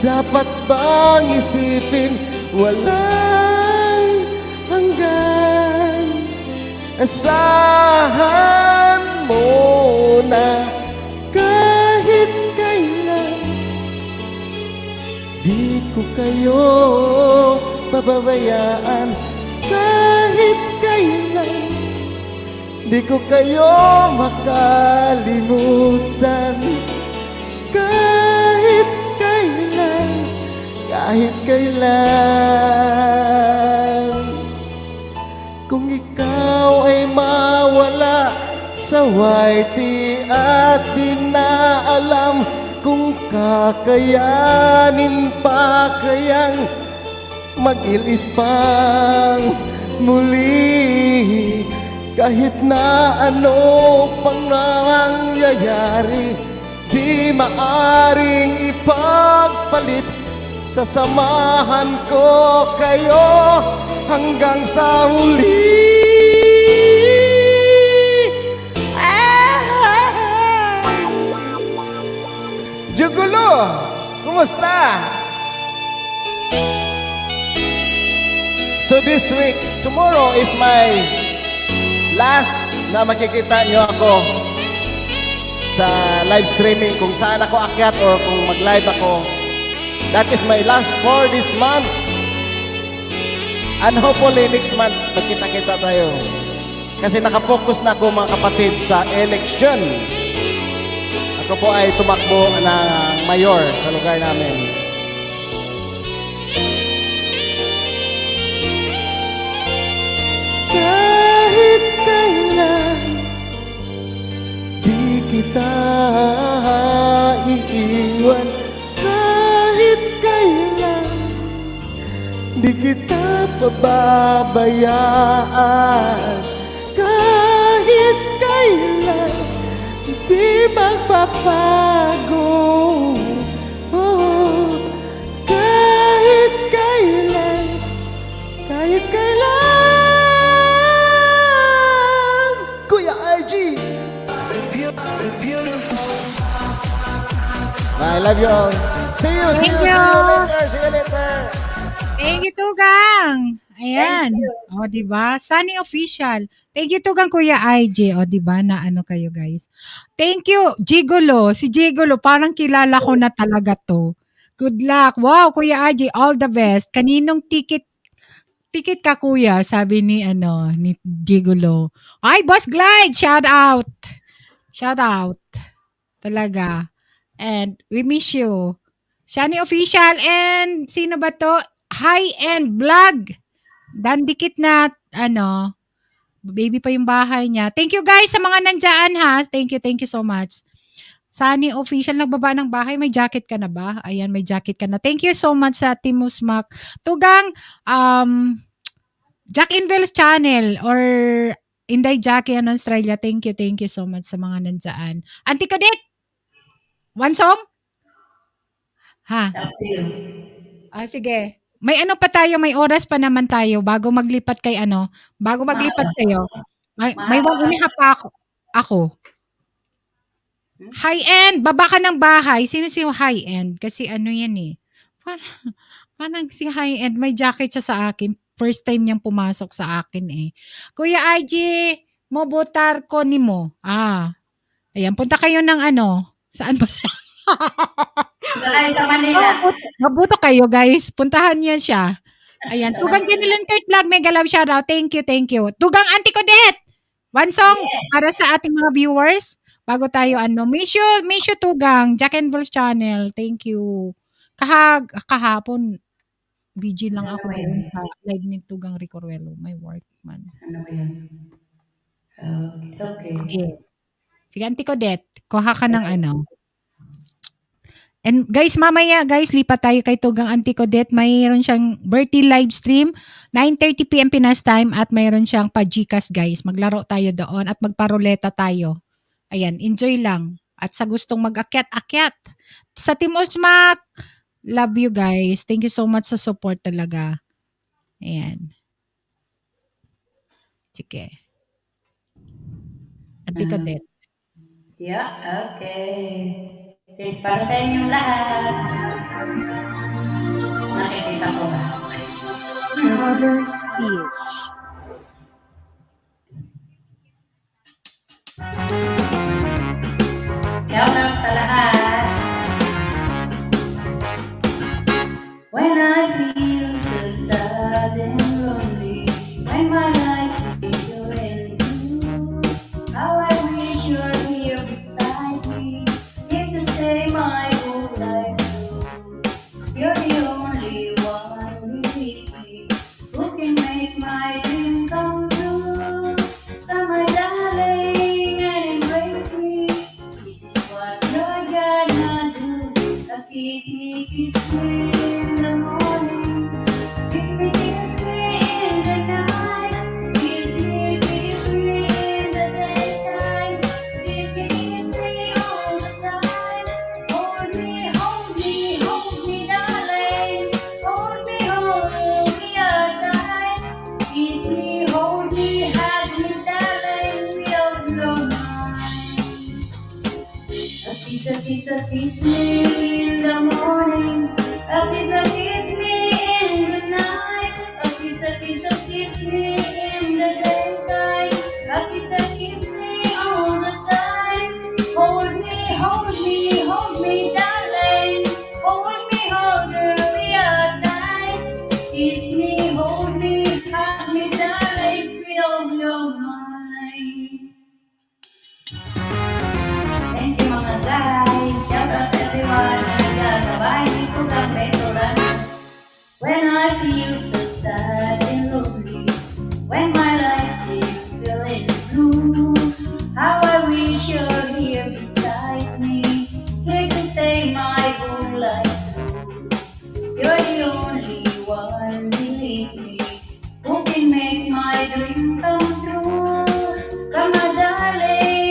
Dapat bang isipin walang hanggan? Asahan mo na kahit kailan di ko kayo pababayaan. Kahit kailan di ko kayo makalimutan. Kahit kailan, kahit kailan. Kung ikaw ay mawala sa YT at di na alam kung kakayanin pa kayang mag-ilis pang muli. Kahit na ano pang nangyayari, di maaring ipagpalit. Sasamahan ko kayo hanggang sa huli. Jugulo, kumusta? So this week, tomorrow is my last na makikita nyo ako sa live streaming, kung saan ako akyat or kung mag-live ako. That is my last for this month. And hopefully next month, magkita-kita tayo. Kasi nakafocus na ako, mga kapatid, sa election. Ako po ay tumakbo ng mayor sa lugar namin. Kahit kailan di kita iiwan. Kahit kailan di kita pababayaan. Kahit kailan kailan di magbabago. Oh, kahit kailan, kahit kailan. Kuya IG. I love you all. See you Thank you. later. See you later. Thank you, Tugang. Ayan. O, diba? Sunny Official. Thank you, Tugang, Kuya IJ. O, diba? Na ano kayo, guys. Thank you, Gigolo. Si Gigolo, parang kilala ko na talaga to. Good luck. Wow, Kuya IJ, all the best. Kaninong ticket ka, Kuya? Sabi ni Gigolo. Ay, Boss Glide, shout out. Shout out. Talaga. And we miss you. Shani Official and sino ba to? High-end vlog. Dandikit na baby pa yung bahay niya. Thank you guys sa mga nandyan ha. Thank you so much. Sunny Official, nagbaba ng bahay. May jacket ka na ba? Ayan, may jacket ka na. Thank you so much sa Team Musmak. Tugang, Jack Invel's channel or Inday Jackie in Australia. Thank you so much sa mga nandyan. Auntie Cadet, one song? Ha? Sige. May ano pa tayo, may oras pa naman tayo bago maglipat sa'yo. May 1.5 pa ako. High-end, baba ka ng bahay. Sino si high-end? Kasi ano yan eh. Parang si high-end, may jacket siya sa akin. First time niyang pumasok sa akin eh. Kuya IG, mobotar ko ni mo. Ayan, punta kayo ng saan ba siya? Sa Manila. Mabuto kayo guys. Puntahan niya siya. Ayan. Tugang Janeline Kurt Vlog. Mega love shoutout. Thank you. Tugang Auntie Codet. One song para sa ating mga viewers. Bago tayo Miss you Tugang. Jack and Bulls channel. Thank you. Kahapon, BG lang ako doon sa live ni Tugang Ricoruelo. My work man. Ano ba yan? Okay. Sige Auntie Codet. Kuha ka ng And guys, mamaya guys, lipat tayo kay Tugang Auntie Codet. Mayroon siyang birthday live stream, 9:30 PM Pinas time at mayroon siyang pa-Gcash guys. Maglaro tayo doon at magparoleta tayo. Ayan, enjoy lang. At sa gustong mag-akyat-akyat. Sa Team Osmak, love you guys. Thank you so much sa support talaga. Ayan. Sige. Auntie Codet. Yeah, okay. This para sa inyong lahat. Nakikita ko ba? Other speech. Shout out sa lahat. When I feel so sad and lonely, when my life is going through, how I wish you were here beside me, here to stay my whole life through. You're the only one with me, who can make my dream come true. Come my darling and embrace me. This is what you're gonna do. Kiss me in the morning. Kiss me in the night. Kiss me in the daytime. Kiss me all the time. Hold me, darling. Hold me all tight. Kiss me, hold me, hug me, darling. We all know mine. A kiss me in the morning. A kiss me in the night. A kiss me in the daytime. A kiss me all the time. Hold me, darling. Hold me, real tight. Kiss me, hold me, hug me, darling. We don't know mine. Thank you mga guys. Shout out everyone. Nagkasabay ko kami tulad. When I feel so sad and lonely, when my life seems feeling blue, how I wish you're here beside me, here to stay my whole life through. You're the only one, believe me, who can make my dream come true. Come on, darling.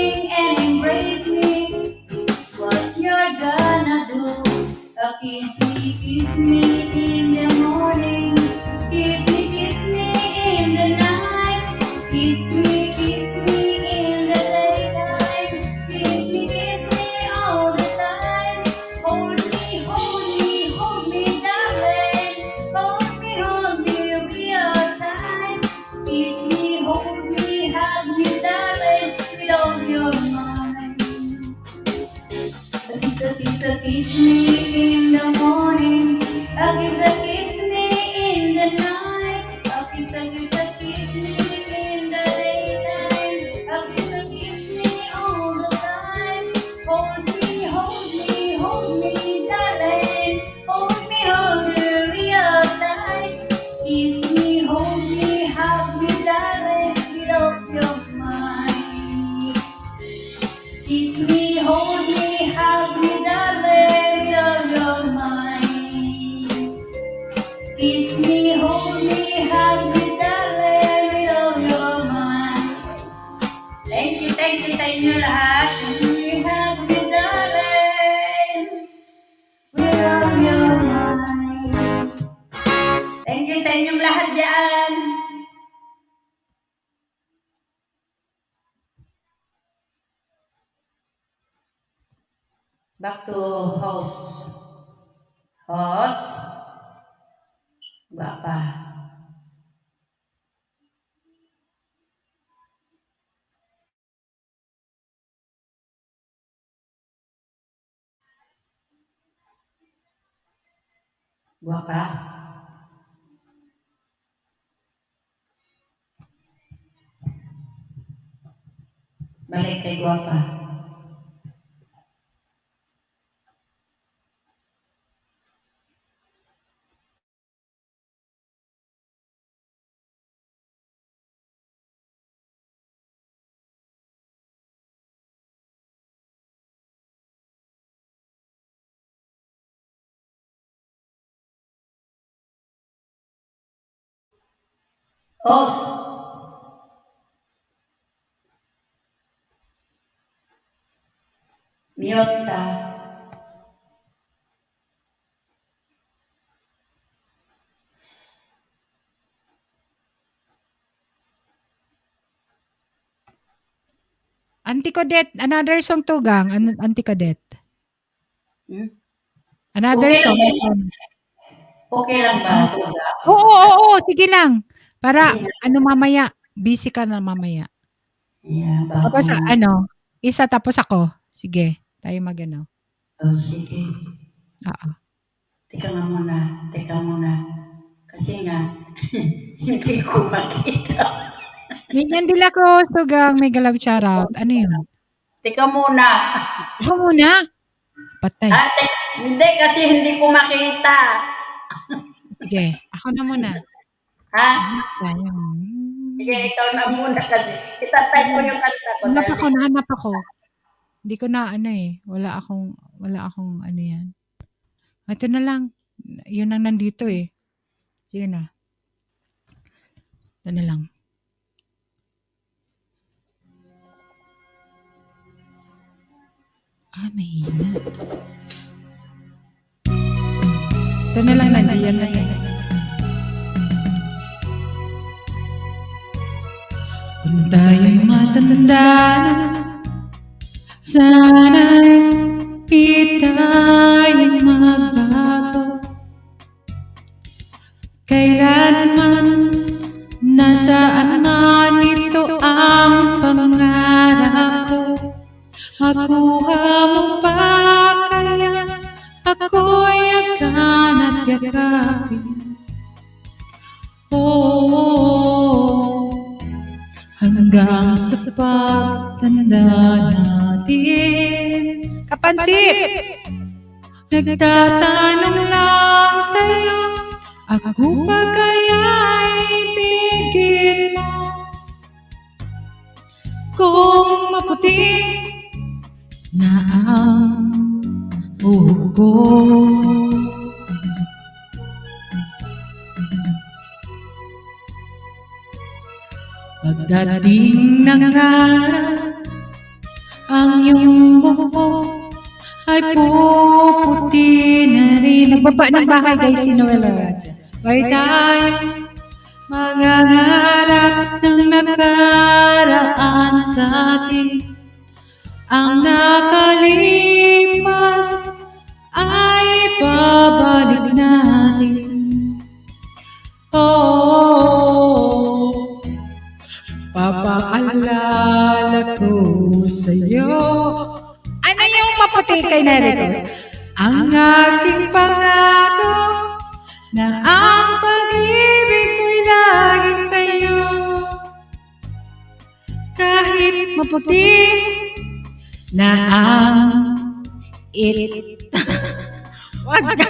Kiss me, hold me, hug me, darling, with all your mind. Thank you sa inyo lahat. Kiss me, hug me, darling, with all your mind. Thank you sa inyong lahat dyan. Back to host. Host. Guwapa. Guwapa. Balik kay Guwapa. Host. Mute ka. Auntie Codet, another song Tugang. Auntie Codet. Hmm? Another Okay. song. Okay lang ba? Tuga? Oo, sige lang. Para, mamaya, busy ka na mamaya. Yeah, bago Tapos, na. isa tapos ako. Sige, tayo mag-ano. Oh, sige. Oo. Teka muna. Kasi nga, hindi ko makita. Ganyan din ako, Tugang, may galab shoutout. Ano yun? Teka muna. Ako muna. Patay. Hindi, kasi hindi ko makita. Sige, ako na muna. Ha? Tayo. Sige, ikaw na muna kasi. Itatype ko yung kanta ko. Nahanap ako. Hindi ko na wala akong ano yan. Ito na lang. Yun ang nandito eh. Sige na. Ito na lang. Mahina. Ito na lang, nandiyan na yan. Kung tayo'y matanda na, sana'y di tayo magbago. Kailanman, nasaan man ito ang pangarap ko. Makuha mo pa kaya ako'y akan at yakapin. Hanggang sa pagtanda natin. Kapansit! Nagtatanong lang sa'yo, ako pa kaya'y ibigin mo? Kung maputi na ang buhok ko. Pagdating ng araw, ang iyong buhok ay puputi na rin. Nagbaba ng bahay guys si Noela. May tayo mangangarap ng nakaraan sa atin. Ang nakalipas ay babalik natin. Papaalala ko sa'yo. Ano yung maputi kay Neritos? Ang aking pangako na ang pag-ibig ko'y laging sa'yo. Kahit maputi na ang Wag ka.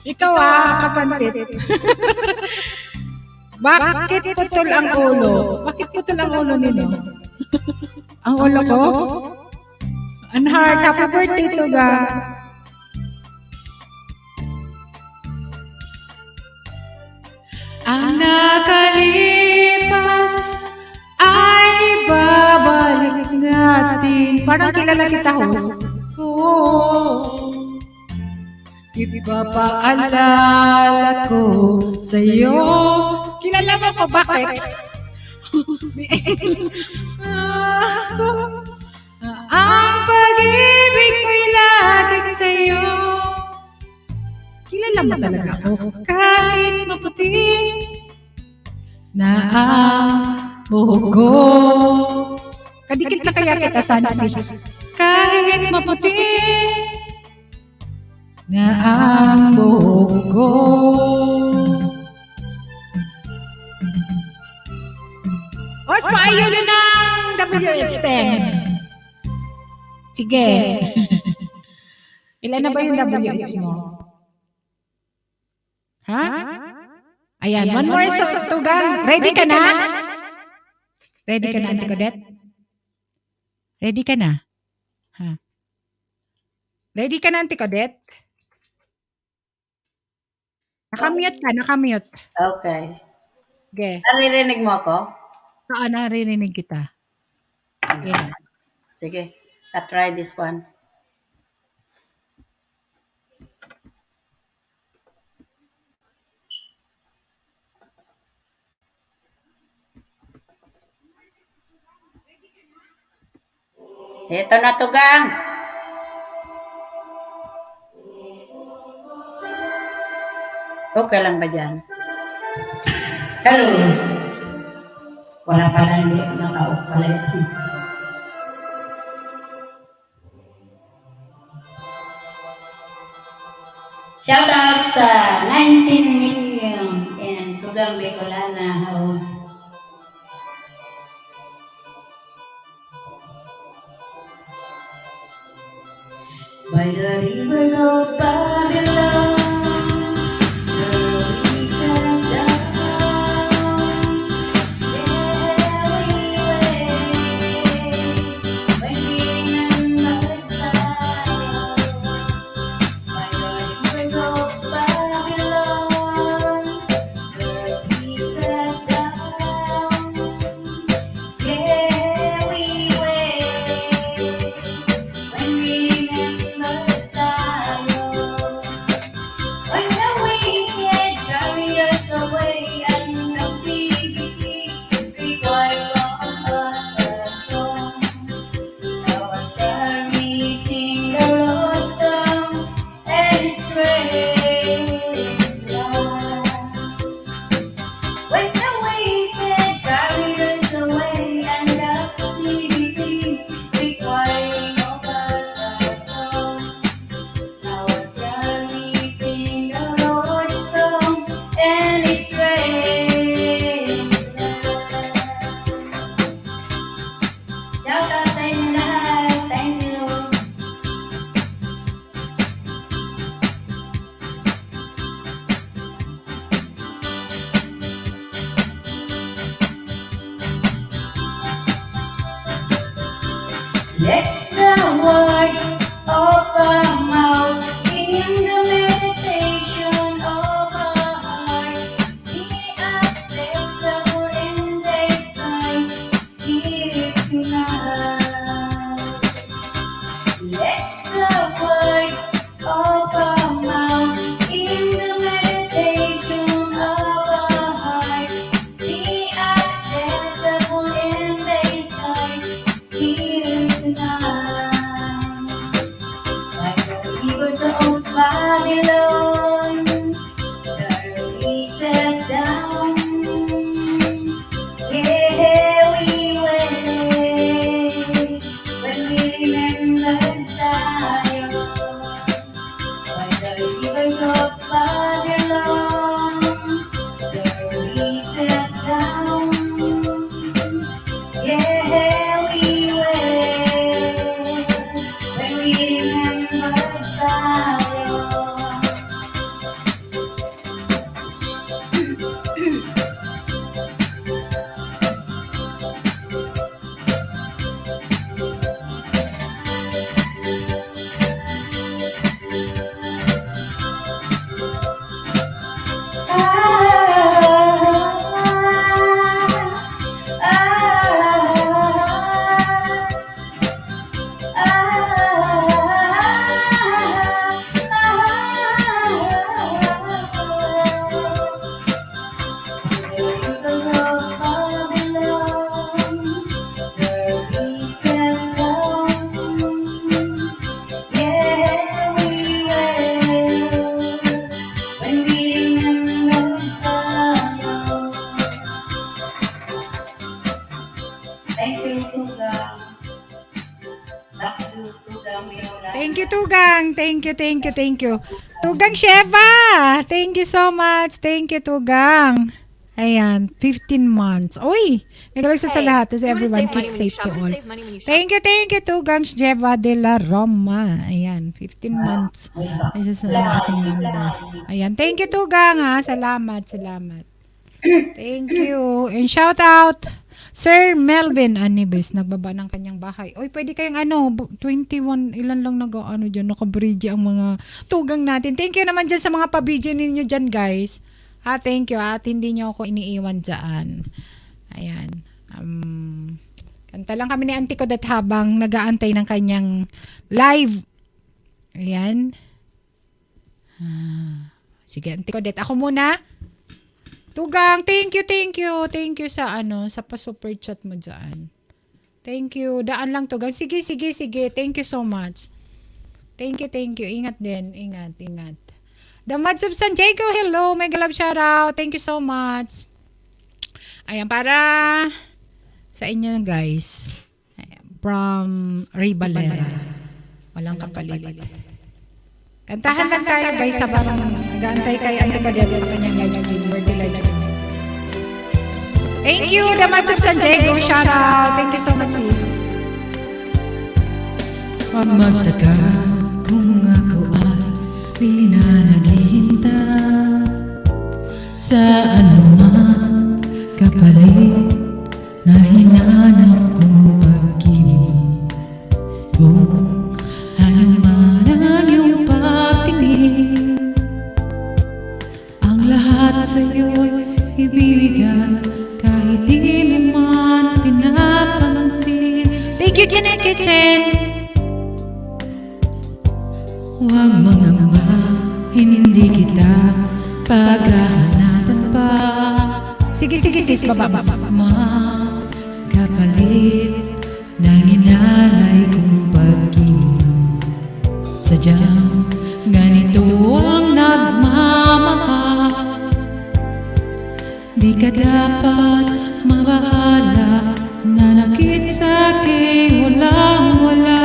Ikaw kapansit. Bakit putol ang ulo? Bakit putol ang ulo nino? Ang ulo ko? Anhar, happy birthday to ga. natin. Parang kilala kita, host. Oo. Ipapaalala ko sa'yo. Kilala mo ko, bakit? Ang pag-ibig ko'y laging sa'yo. Kilala mo talaga ako. Kahit maputi na ang buhok ko. Kadikit na kaya kita sa fish. Kahit maputi na ang buhok ko. Host, paayo na ng WH10s. Sige. Ilan na ba yung WH mo? Ha? Ayan, one more sa tugang. Ready ka na? Ready ka na, Auntie Codet? Ready ka na? Ha? Ready ka na, Auntie Codet? Nakamute ka, nakamute. Okay. Okay. Naririnig mo ako? Oo, naririnig kita. Ayan. Sige. I'll try this one. Ito na, tugang. Okay lang ba dyan? Hello. Wala pala, hindi. Naka-off pala ito. Shout out sa 19 million in Tugang Bicolana House. By the rivers of Babylon, the we sat down. Yeah, we wait when we remember time. By the rivers of Babylon, the we sat down. Yeah, we wait when we remember Zion. When the wicked carry us away and the wicked require on us a song. Now shall we sing the Lord's song and His praise loud. When the wicked carry us away and the wicked requiring of us a song. Now shall we sing the Lord's song and His praise loud. Shout out sa inyo lahat. Thank you. Let's the word of our mouth in the meditation of our heart be acceptable in Thy sight here tonight. Let's the word of our mouth in the meditation of our heart be acceptable in Thy sight here tonight. Tugang. Thank you. Tugang Sheva. Thank you so much. Thank you, Tugang. Ayan, 15 months. Uy, naglalagsa sa lahat. As everyone, keep safe to all. Thank you, Tugang Sheva de la Roma. Ayan, 15 months. This is asing number. Ayan, thank you, Tugang, ha. Salamat. Thank you. And shout out, Sir Melvin Anibes, nagbaba ng kanyang bahay. Oy, pwede kayong 21, ilan lang dyan, nakabridge ang mga tugang natin. Thank you naman dyan sa mga pabidyo ninyo dyan, guys. Thank you, at hindi nyo ako iniiwan dyan. Ayan. Kanta lang kami ni Auntie Kodet habang nag-aantay ng kanyang live. Ayan. Sige, Auntie Kodet, ako muna. Tugang, thank you sa sa pa-super chat mo dyan. Thank you. Daan lang, Tugang. Sige. Thank you so much. Thank you. Ingat din. Ingat. The Mads of San Diego, hello. Mega love shoutout. Thank you so much. Ayan, para sa inyo, guys. Ayan, from Ray Valera. Walang kapalit. Kantahan lang tayo, guys, habang nag-aantay kay Auntie Kodet sa kanyang live stream, birthday live stream. Thank you, The Mads of San Diego. Shout out. Thank you so much, sis. Huwag magtaka kung ako ay di na naghihintay sa anuman kapalit na hinanap kong pag-ibig. Kung anuman ang iyong pagtingin, ang lahat sa'yo'y ibibigay kahit di mo man pinapansin. Thank you, Chen Kitchen. Huwag mangamba, hindi kita paghahanapan pa. Sige, sis, baba. Kapalit ng inalay kong pag-ibig. Sadyang ganito ang nagmamahal. Di ka dapat mabahala, nanakit sa'kin walang-wala.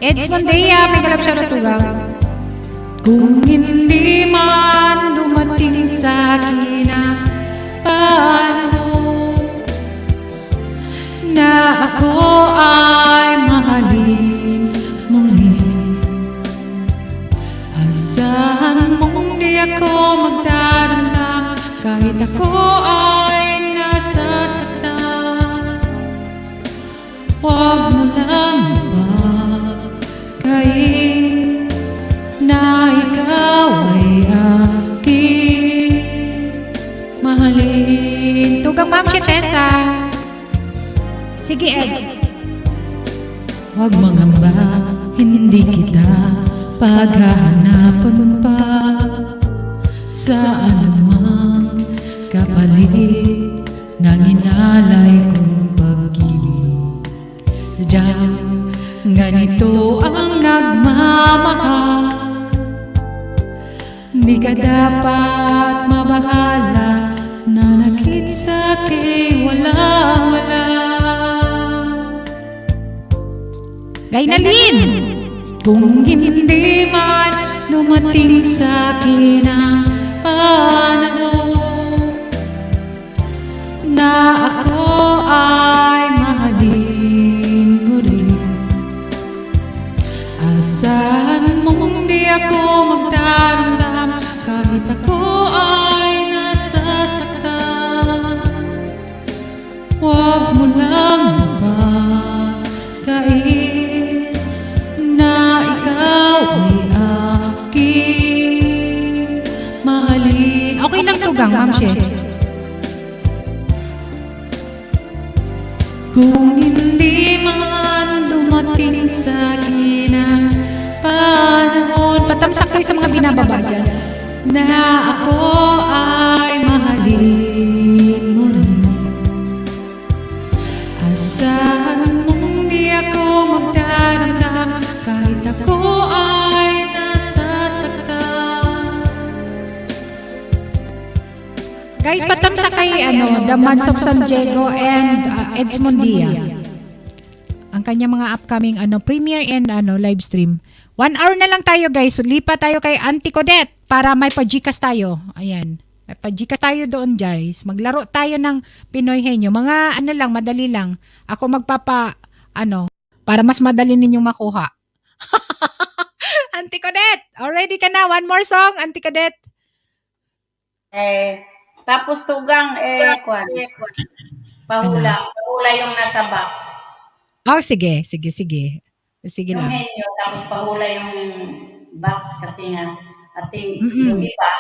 It's Monday, may galap siya na Tugang. Kung hindi man dumating sa'kin ang panahon na ako ay mahalin muli, asahan mong di ako magdaranda kahit ako ay nasasaktan. Huwag mo lang kahit na ikaw ay aking mahalin. Tugang Ma'am si Tessa. Sige, Eds. Huwag mangamba, hindi kita paghahanapan pa sa anumang kapalit ng inalay kong pag-ibig. Diyan ganito ang nagmamahal. Di ka dapat mabahala, nanakit sa'kin walang-wala. Gainalin! Kung hindi man dumating sa'kin ang panahon na ako ay mahalin mo rin, asahan mong di ako magdaramdam kahit ako ay nasasaktan. Huwag mo lang kahit na ikaw ay aking mahalin. Okay lang Tugang, Ma'am She. Kung hindi man dumating sa'kin ang panahon, Patamsak kayo sa mga binababa dyan. na ako ay mahalin mo rin, asahan mong di ako magdaramdam kahit ako ay nasasaktan. Guys, patamsak kay The Mads of San Diego and Eds Mondia. Ang kanyang mga upcoming premiere and live stream. 1 hour na lang tayo guys. So, lipat tayo kay Auntie Codette para may pa-Gcash tayo. Ayan. May pa-Gcash tayo doon guys. Maglaro tayo ng Pinoy Henyo. Mga lang, madali lang. Ako para mas madali ninyong makuha. Auntie Codette, ready ka na? One more song, Auntie Codette. Tapos tugang, pahula yung nasa box. Oh, sige. Sige Yung lang. henyo, tapos pahula yung box kasi nga, Mm-mm. yung iba,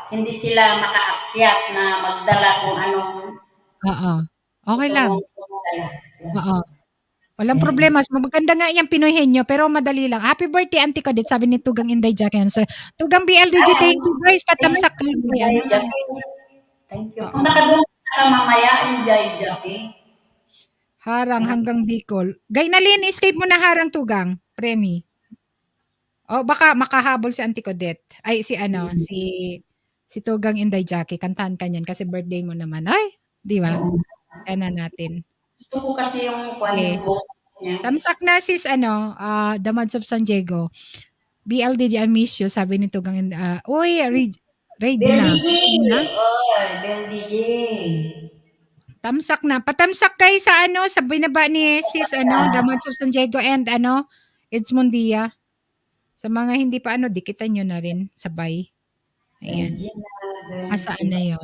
hindi sila makaakyat na magdala kung anong Oo. Okay lang. dala. Oo. Walang problema. Maganda nga yung Pinoy Henyo, pero madali lang. Happy birthday, Auntie Codette, sabi ni Tugang Inday Jackie Answer. Tugang BLDG, thank you guys. Patamsak kayo. Thank you. Kung nakadungan ka mamaya, enjoy, Jackie. Harang hanggang Bicol. Gaynalin, escape mo na harang Tugang. Preni. O baka makahabol si Auntie Codette. Ay, si Tugang Inday Jackie. Kantahan ka niyan kasi birthday mo naman. Ay, di ba? Kaya na natin. Gusto ko kasi yung Okay. ghost niya. Tamsak na sis, The Mads of San Diego. BLDG, I miss you, sabi ni Tugang. Uy, raid na. Bel DJ. Tamsak na. Patamsak kayo sa sa binaba ni sis, The Mads of San Diego and Edmond Dia. Sa mga hindi pa dikitan nyo na rin, sabay. Ayan. Saan na yun?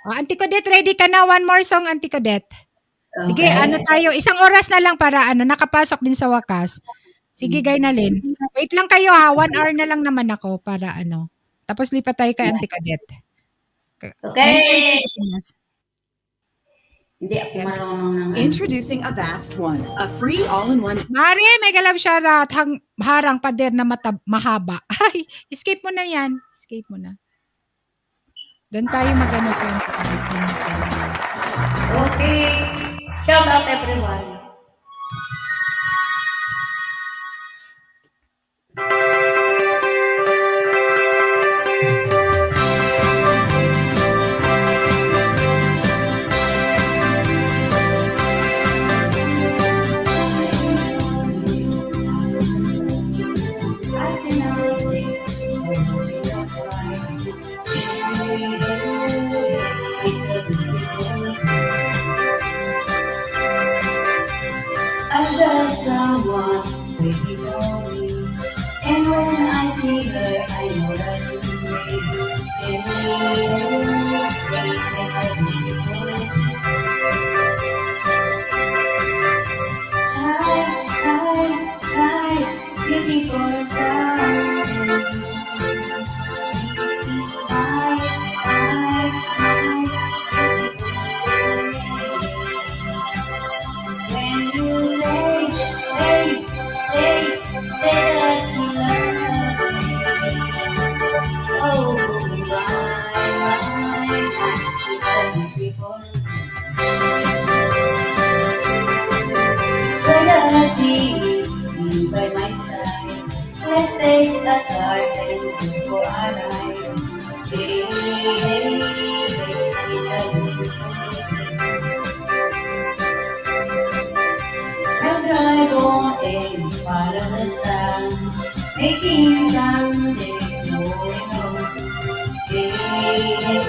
Auntie Codette, ready ka na? One more song, Auntie Codette. Sige, tayo. 1 oras na lang para nakapasok din sa wakas. Sige, Gaynalin. Wait lang kayo ha. 1 hour na lang naman ako para Tapos lipat tayo kay Auntie Codette. Okay. 9:30 sa Pinas. Hindi ako marunong ng Introducing Avast One, a free all-in-one. Mari, may galab shoutout. Harang pader na mahaba. Ay, escape mo na yan. Escape mo na. Doon tayo magano kayo. Okay. Shout out everyone. I've got someone waiting for me, and when I see her, I know that it's Hi, beautiful sound. When you say that you love me, oh my, it's beautiful. When I see you by my side, let's take a car and go for a ride. Hey, it's a beautiful. I'll drive on and follow the sun, making Sunday going home. Hey,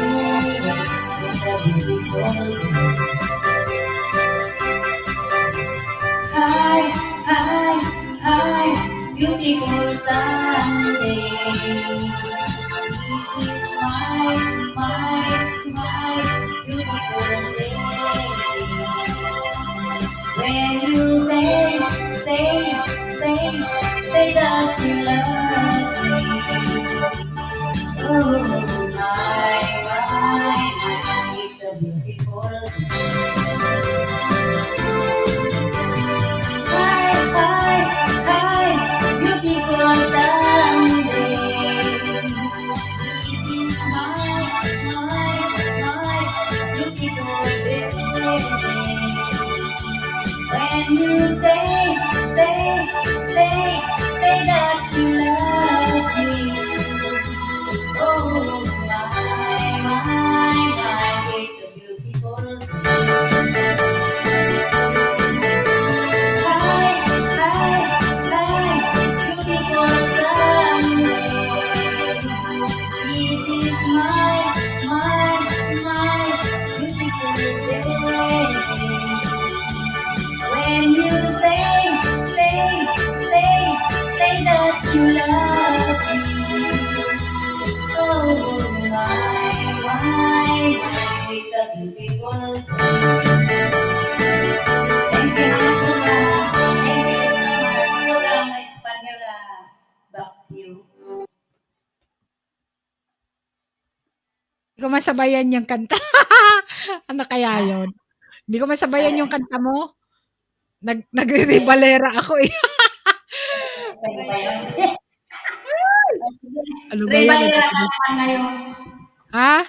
it's a beautiful. Hi, beautiful Sunday. This is my beautiful day. When you say that you love me, oh my, it's a beautiful day. Hi, beautiful Sunday. This is my beautiful day. When you say that is my beautiful day. When you say that you love me. Oh my, it's a beautiful day. Thank you, Angela. Thank you so much. Programa Española. Back to you. Hindi ko masabayan yung kanta. Ano kaya yun? Hindi ko masabayan yung kanta mo. Nagre-rebalera ako eh. Pwede ba yun? Ano ba yan? Rebalera ka naman ngayon. Ha?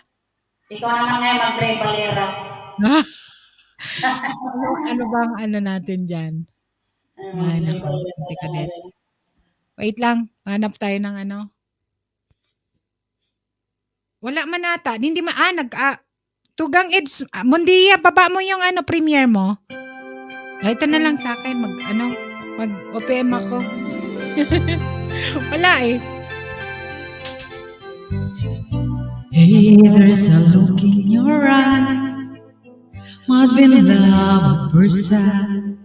Ikaw naman ngayon mag-rebalera. Ano bang ano natin dyan? Ay, nako. Hindi ka net. Wait lang. Hanap tayo ng ano. Wala man ata. Hindi man. Tugang Eds. Mundia, baba mo yung ano, premiere mo. Ito na lang sa akin. Mag-OPM ako. Wala eh. Hey, there's a look in your eyes. Must be love at first sight.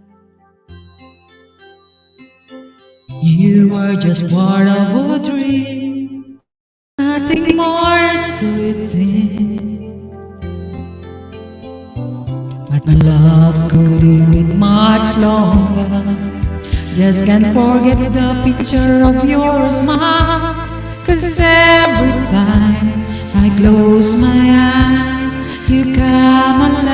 You were just part of a dream. Nothing more sweet in. But my love couldn't wait much longer. Just can't forget the picture of your smile. 'Cause every time I close my eyes, you come alive.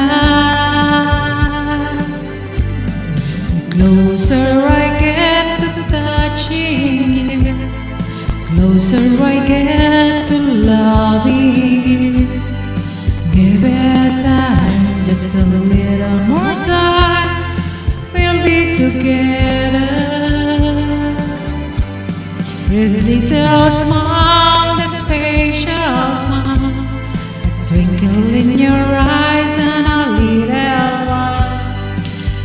The closer I get to touching you, closer I get to loving you. Give it time, just a little more time. We'll be together. With little smile, that special smile, a twinkle in your eyes and a little while.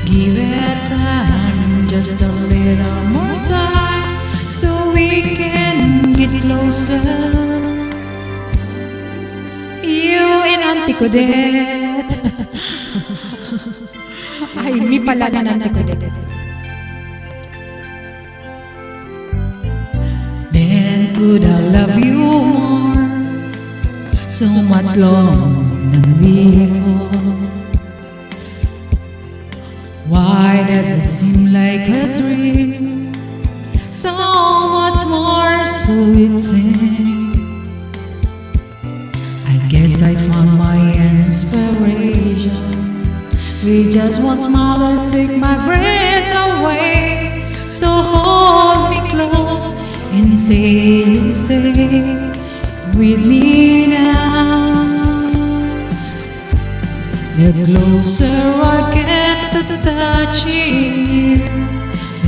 Give it time, just a little more time, so we can get closer. You and Auntie Codet. Ay, hindi pala na Auntie Codet. Then could I love you more, so much longer than before? Why did it seem like a dream, so much more sweet thing? I guess I found my inspiration with just one smile to take my breath away. So hold me close and say you'll stay with me now. The closer I get to touching you,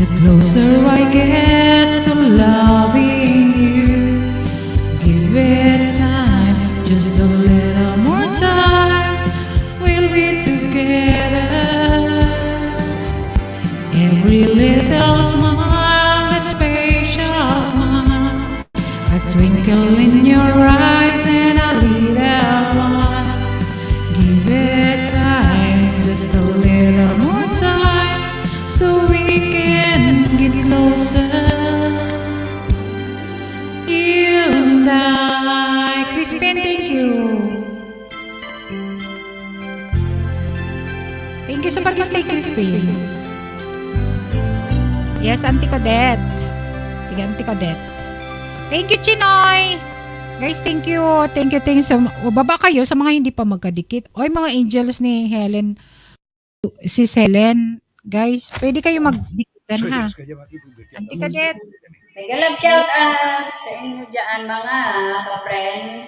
the closer I get to loving you. Give it time, just a little more time, we'll be together. Every little smile, that special smile, a twinkle in your eyes and a little while. Give it time, just a little more time, so we can get closer. You and I. Crispin, thank you. Thank you sa pag-stay, Crispin. Yes, Auntie Codet. Sige, Auntie Codet. Thank you, Chinoy. Guys, thank you. Thank you. Baba kayo sa mga hindi pa magkadikit. Oy, mga angels ni Helen. Si Helen. Guys, pwede kayo magdikitan ha. Auntie Codet. Mega love shout out sa inyo dyan mga ka-friend.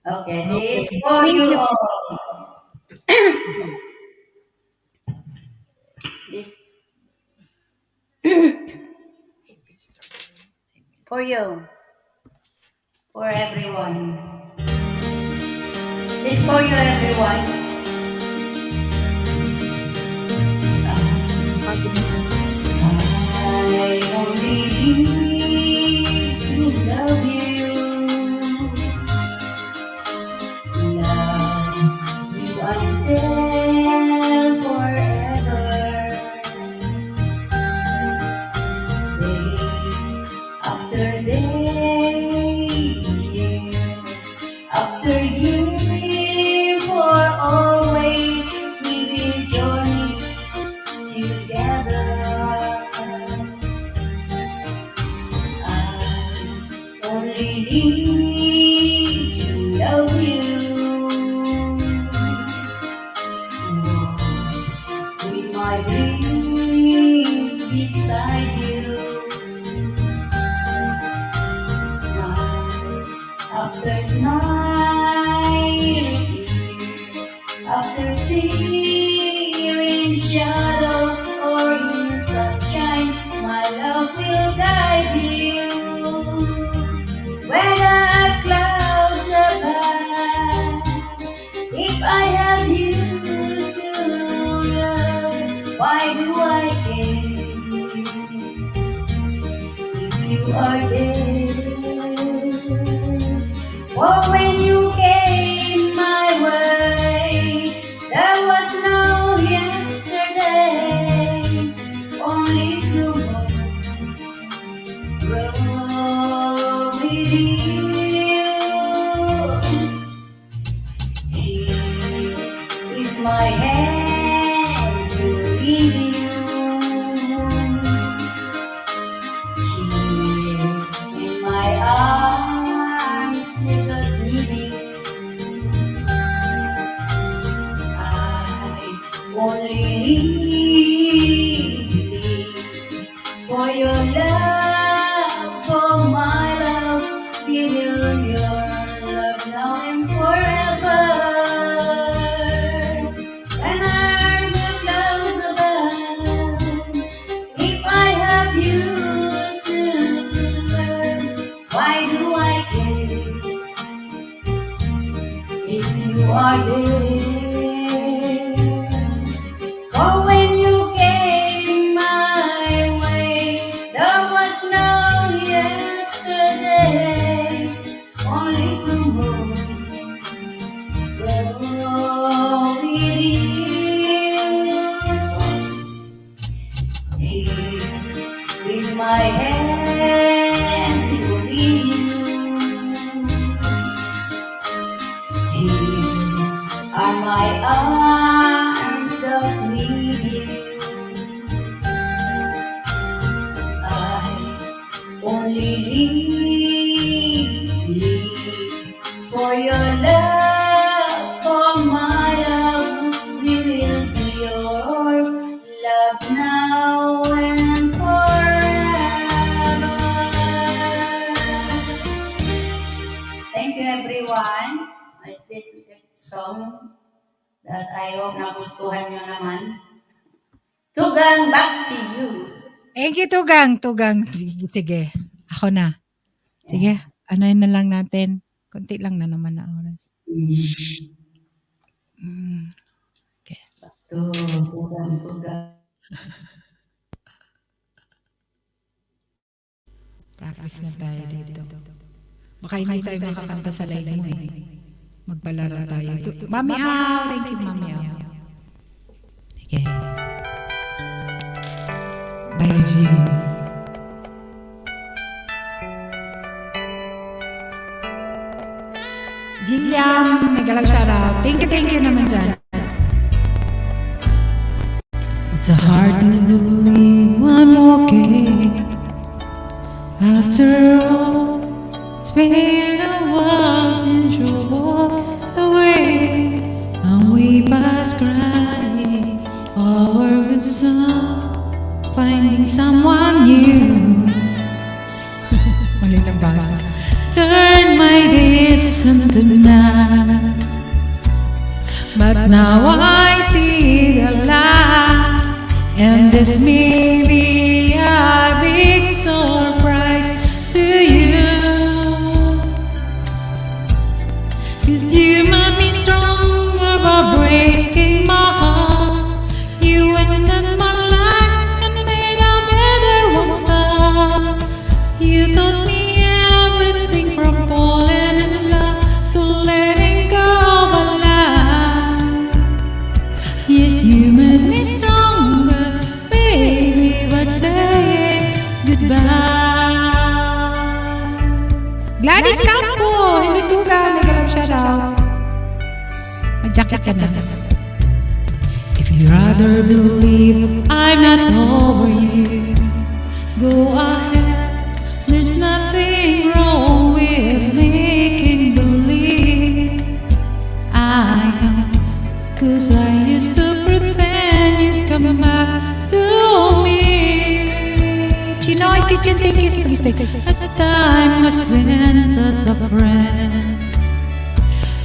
Okay, this is for Thank you you. all. This for you. For everyone. This for you everyone. I only need to love you. really need to love you. With my dreams beside you, smile after smile, tear after tear, in shadow or in sunshine, my love will guide you. When our clouds above, if I have you to love, why do I care if you are there? For when you came my way, there was no yesterday, only tomorrow with you. Here is my hand to lead you. Here in my arms without leaving. I only live for your love, for my love. We will your love now and forever. When our clouds above, if I have you to love, why do I care if you are there? For when you came my way, there was no yesterday, only tomorrow with you. Here is my hand to lead you. Here are my arms that need you. I only live for your love, for my love. We will be your love now and forever. Thank you, everyone. This song that I hope nagustuhan nyo naman. Tugang, back to you. Thank you, Tugang. Sige. Ako na. Sige. Anoin na lang natin. Konti lang na naman na oras. Okay. Tugang. Practice na tayo dito. Baka hindi tayo makakanta sa live mo eh. Magpalaro tayo. Mami Au! Thank you, Mami Au. Sige. By Jim. Jillian, mega love shoutout. Thank you naman dyan. It's hard to believe I'm okay. After all, it's been a while since you walked away, and we passed crying over the sun, finding someone new. Mali lang basa. Turn my days into night, but now I see the light, and this may be a big surprise to you. 'Cause you made me stronger by breaking my heart. You ended my life and made a better one start. You taught me everything from falling in love to letting go of a lie. Yes, you made me stronger, baby, but saying goodbye. Gladys Campo! Hello, Tugang. Mega love shoutout. Mag-jacket ka na. If you rather believe I'm not over you, go ahead, there's nothing wrong with Chichen, thank you. Please take it. A time was spent as a friend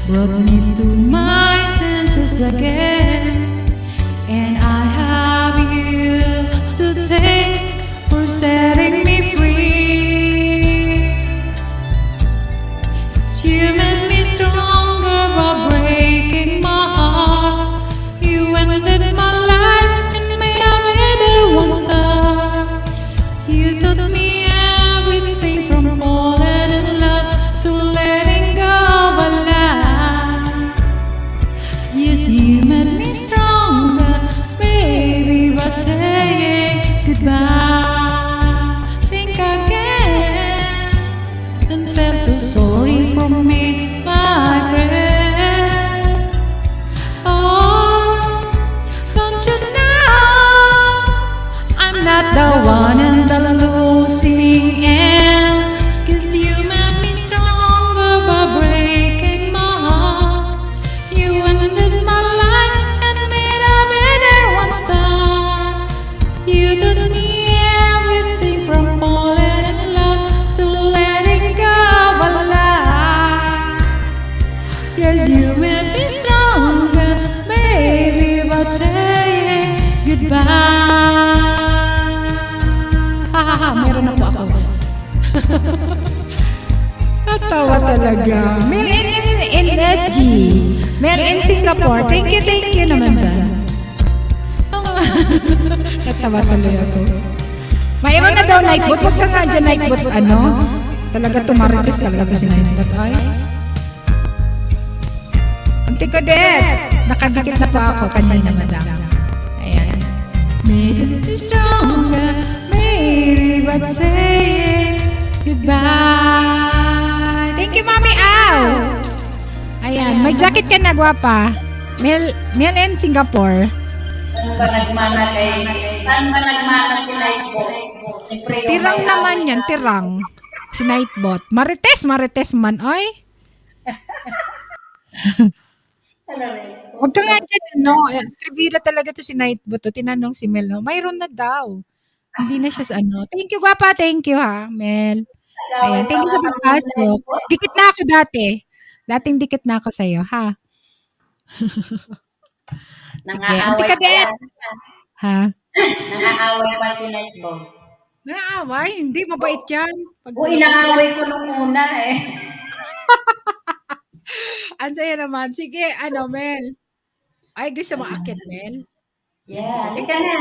brought me to my senses again, and I have you to thank for setting me free. You made me stronger by breaking my heart. You ended my life and made a better one star. You taught me everything from falling in love to letting go of a lie. Yes, you made me stronger, baby, but saying goodbye. Think again and felt so sorry for me, my friend. Oh, don't you know I'm not the one in the losing end? 'Cause you made me stronger by breaking my heart. You ended my life and made a better one start. You taught me everything from falling in love to letting go of a lie. Yes, you made me stronger, baby, but saying goodbye. Meron na po ako. Natawa talaga. Mel in SG. Mel in Singapore. Thank you naman dyan. Natawa tuloy ako. Mayroon na daw nightbot. Huwag ka nga dyan nightbot. Ano? Talaga tumarites talaga to si nightbot. Ay. Auntie Codet. Nakadikit na po ako kanina, madam. Ayan. Made me stronger, baby, but saying goodbye. Thank you, Mami Au. Ayan. May jacket ka na, gwapa. Mel in Singapore. Saan ba nagmana si Nightbot? Tirang naman yan, tirang. Si Nightbot. Marites man, oy. Huwag ka nga dyan, no? Trivia talaga to si Nightbot. Tinanong si Mel, no? Mayroon na daw. Hindi na siya sa ano. Thank you, gwapa. Thank you, ha, Mel. Ayan, thank you sa pagpasok. Dikit na ako dati. Dating dikit na ako sa'yo, ha? Nangaaway Auntie pa yan. Ha? Nangaaway pa si Nightbot. Naaway? Hindi, mabait yan. Uy, inaaway ko nung una eh. Ang saya naman. Sige, ano, Mel. Ay, gusto mo akit, Mel? Yeah, di ka na.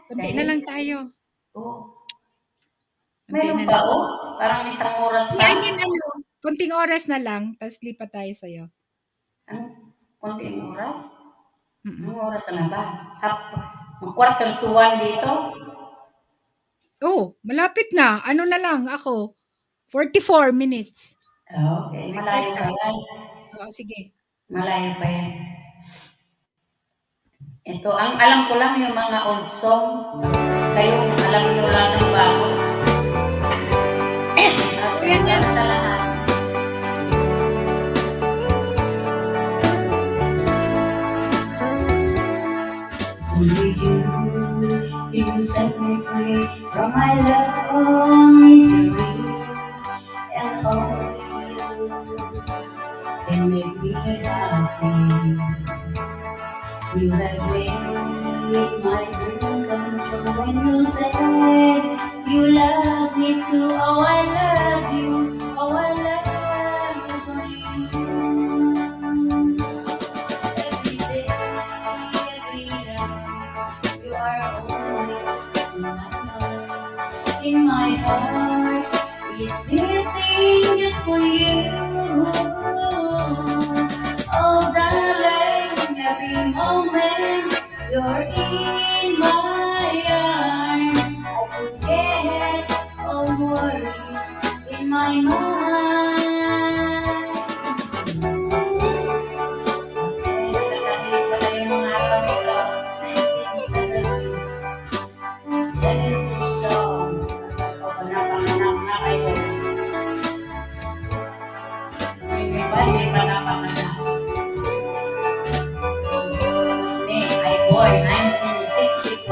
Kunti na lang tayo. Oh. Kunti Meron na ba lang. oh? Parang isang oras pa. I mean, ano, kunting oras na lang, tapos lipat tayo sa'yo. Ano? Konting oras? Mm-mm. Anong oras na ba? Quarter to 1 dito? Oh, malapit na. Ano na lang ako? 44 minutes. Okay, malayo pa yan. Oo, sige. Malayo pa yan. Ito, ang alam ko lang yung mga old song. Tapos kayo, alam nyo lang ng bago. Okay, Yan, yan. sa lahat. Only you can set me free from my long misery. And only you can make me happy. You have made my dream come true when you said you love me too. Oh, I love you. Oh, I love you, buddy. Every day, every night, you are always in my mind. In my heart, is beating just for you. Oh, darling, every moment you're in my arms, I forget all worries in my mind. Okay, nagkakali pala yung araw nito, 1970s. 70s song. O, napanganak na kayo. Yung iba, hindi pa napanganak. Was me, I born 1964.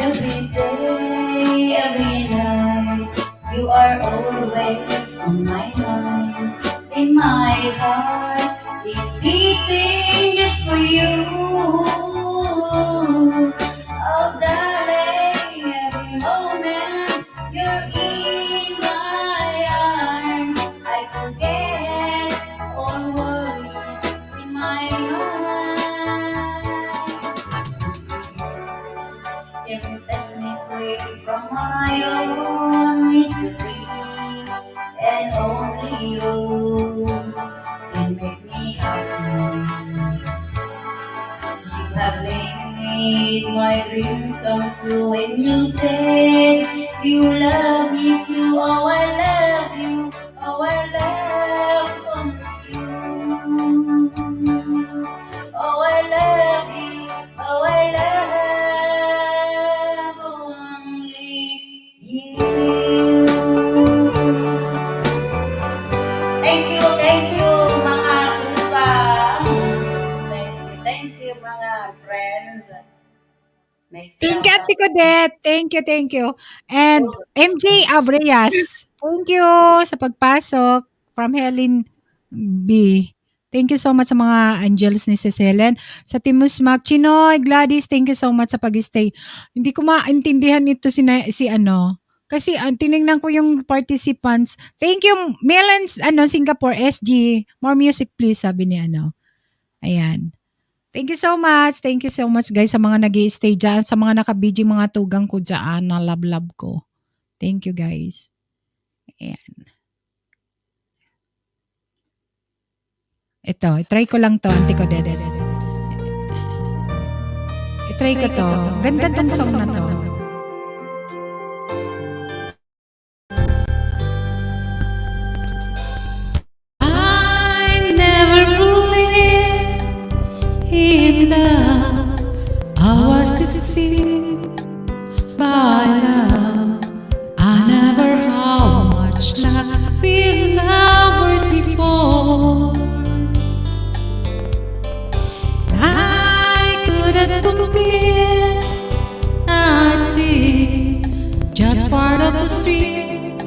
Every day, every night, you are always on my mind. In my heart is beating just for you. Oh, darling, every moment you're in my arms, I forget all worries in my mind. You can set me free from my own misery, and only you can make me happy. You have made my dreams come true when you said you love me too. Oh, I love you. Oh, I love you. Oh, I love you. Oh, I love only you. Thank you, mga tukang. Thank you, mga friend. Next Thank you, Ate Codet. Thank you. And MJ Abreas, thank you sa pagpasok from Helen B. Thank you so much sa mga angels ni Sis Helen. Sa Timus Mac, Chinoy, Gladys, thank you so much sa pag-stay. Hindi ko maintindihan ito si ano. Kasi tinignan ko yung participants. Thank you, Melans, Singapore, SG. More music please, sabi ni ano. Ayan. Thank you so much. Thank you so much guys sa mga nag-i-stay dyan, sa mga nakabidyo mga tugang ko dyan na love ko. Thank you guys. Ayan. Ito, try ko lang to, Auntie ko. I-try ko to. Ganda tong song na to. I never believed in love. I was deceived by love. I never how much luck with lovers before. I couldn't compare. I see just part of the street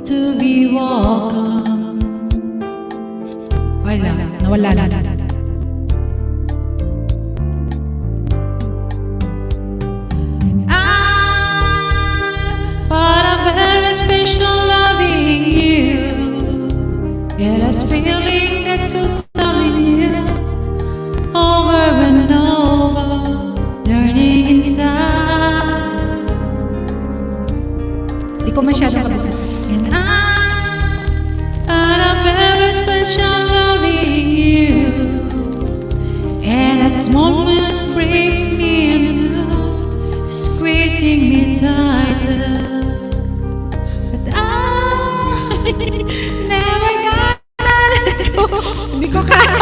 to be walked on. Nawala na. And I, but I'm very special loving you. Yeah, that's feeling that's so telling you over and over, yearning inside. Di ko masyado kabisa. And I'm very special loving you. And that moment breaks me into squeezing me tighter. But I never gonna let go. Hindi ko kaya.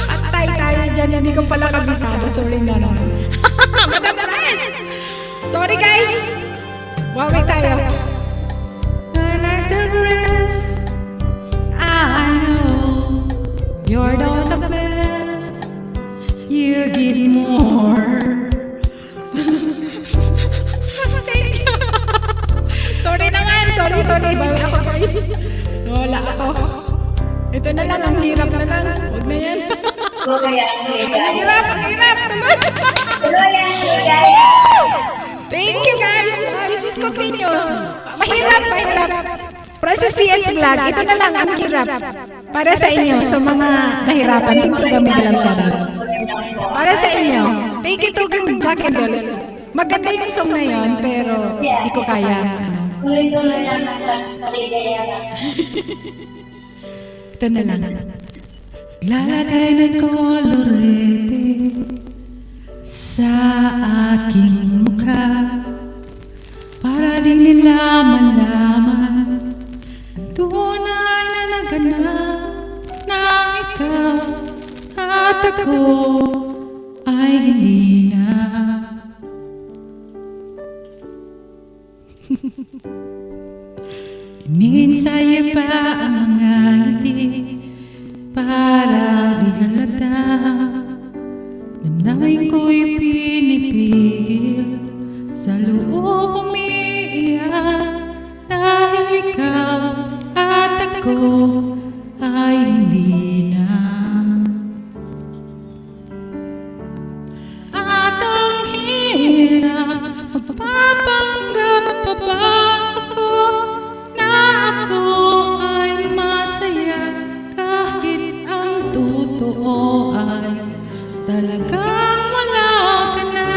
Atay tayo dyan. Hindi ko pala kabisado. Sorry na naman. Madam Price! Sorry guys! Wawi tayo. I like the grass. I know you're the best. You give more. Thank you. Sorry naman. Sorry. Bawi ako guys. Wala ako. Ito na lang. Ang hirap na lang. Huwag na yan. Ang hirap. Thank you guys. This is continue. Mahirap. Princess PH Vlog. Ito na lang ang hirap. Para sa inyo. Sa mga nahirapan. Ito gamit lang siya. Para sa inyo. Thank you to Jack and Dallas. Maganda yung song na yon pero di ko kaya. Tuloy-tuloy lang ang kaligayahan. Ito na lang. Lalagay ng kolorete sa aking mukha para di nila malaman ang tunay na naganap na ikaw at ako ay hindi na. Iniinsayo pa ang mga ngiti para di halata. Damdamin ko'y pinipigil sa loob umiiyak dahil ikaw at ako ay hindi na. At ang hirap, magpapanggap pa ba ako na ako ay masaya kahit ang totoo ay talagang wala ka na.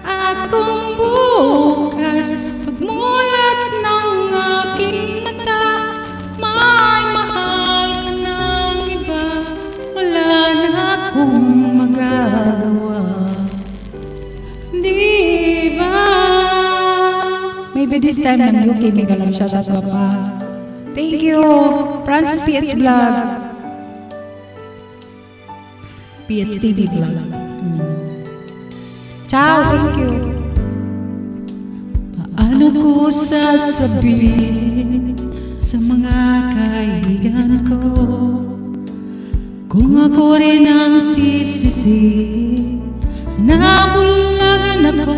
At kung bukas pagmulat ng aking mata may mahal ka ng iba, wala na akong magagawa. Di ba? Maybe this time ng UK, may galang siya sa pa. Thank you, Francis PH Vlog. PH TV Vlog. Ciao, thank you. Paano ko sasabihin sa mga kaibigan ko kung ako rin ang sisisi? Nabulagan ako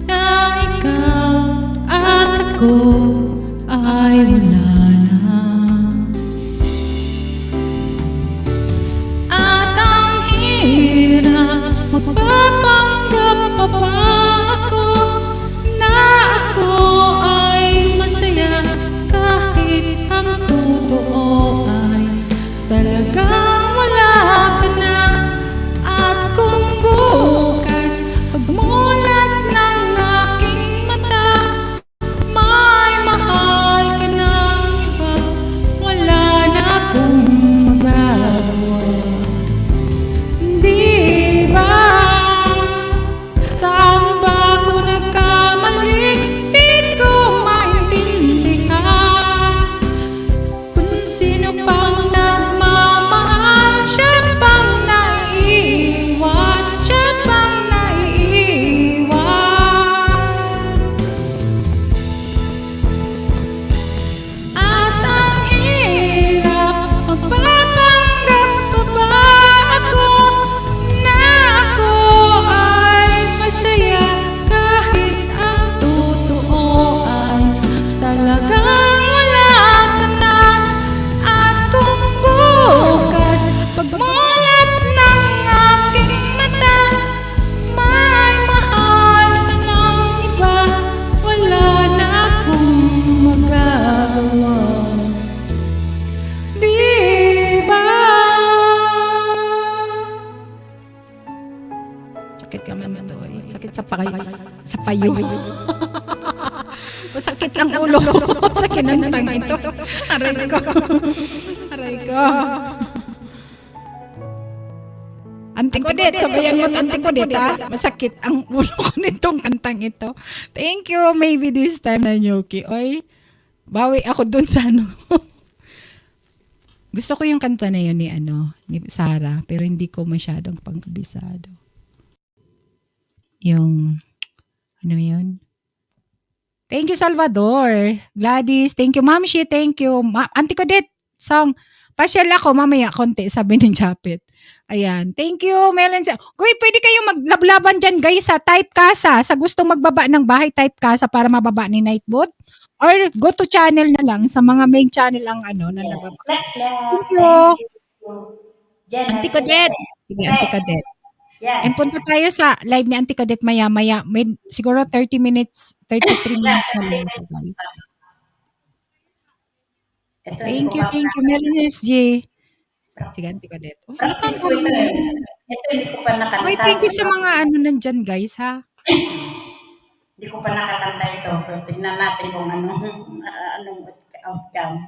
na ikaw at ako ay wala na. At ang hirap, magpapanggap pa ba ako na ako ay masaya kahit ang totoo ay talagang wala ka na. At kung bukas pagmulat ng aking mata may mahal ka ng iba, wala na akong magagawa. Di ba? Saan ba ako nagkamali? Di ko maintindihan. Kung sino pang nagmamahal, siya pang naiiwan, siya pang naiiwan. At ang hirap, magpapanggap pa ba ako na ako ay masaya kahit ang totoo ay talagang wala ka na. At kung bukas pagmulat ng aking mata may mahal ka ng iba, wala na akong magagawa. Di ba? Sakit ka man to eh. Sakit sa payo. Masakit ang ulo ko sa kinantang ito. Aray ko. Aray ko. Antikodet, kabayan mo antikodet ha. Masakit ang ulo ko nitong kantang ito. Thank you. Maybe this time na Nyuki. Oy, bawi ako dun sa ano. Gusto ko yung kanta na yun ni Sarah, pero hindi ko masyadong pangkabisado. Yung, ano yun? Thank you, Salvador. Gladys, thank you. Ma'am Shi, thank you. Auntie Codet, song. Pasyal ako, mamaya konti, sabi ni Chapit. Ayan. Thank you, Melon. Goy, pwede kayong maglablaban dyan, guys, sa type kasa. Sa gustong magbaba ng bahay, type kasa para mababa ni Nightbot. Or go to channel na lang. Sa mga main channel ang na nababa. Thank you. Auntie Codet. Sige, Auntie Codet. Yes. And punta tayo sa live ni Auntie Cadet maya-maya. May siguro 30 minutes, 33 minutes na lang ito, guys. Thank you, Melon SJ. Sige, Auntie Cadet. Oh, Practice ko ito eh. Ito hindi ko pa nakakanta. okay, thank you sa mga nandyan, guys, ha? Hindi ko pa nakakanta ito. So, tignan natin kung anong outcome.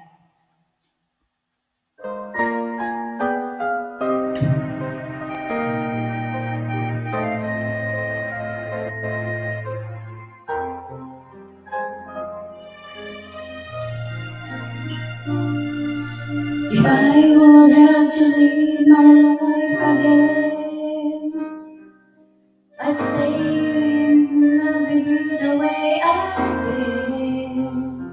If I would have to live my life again, I'd stay in love with you the way I've been.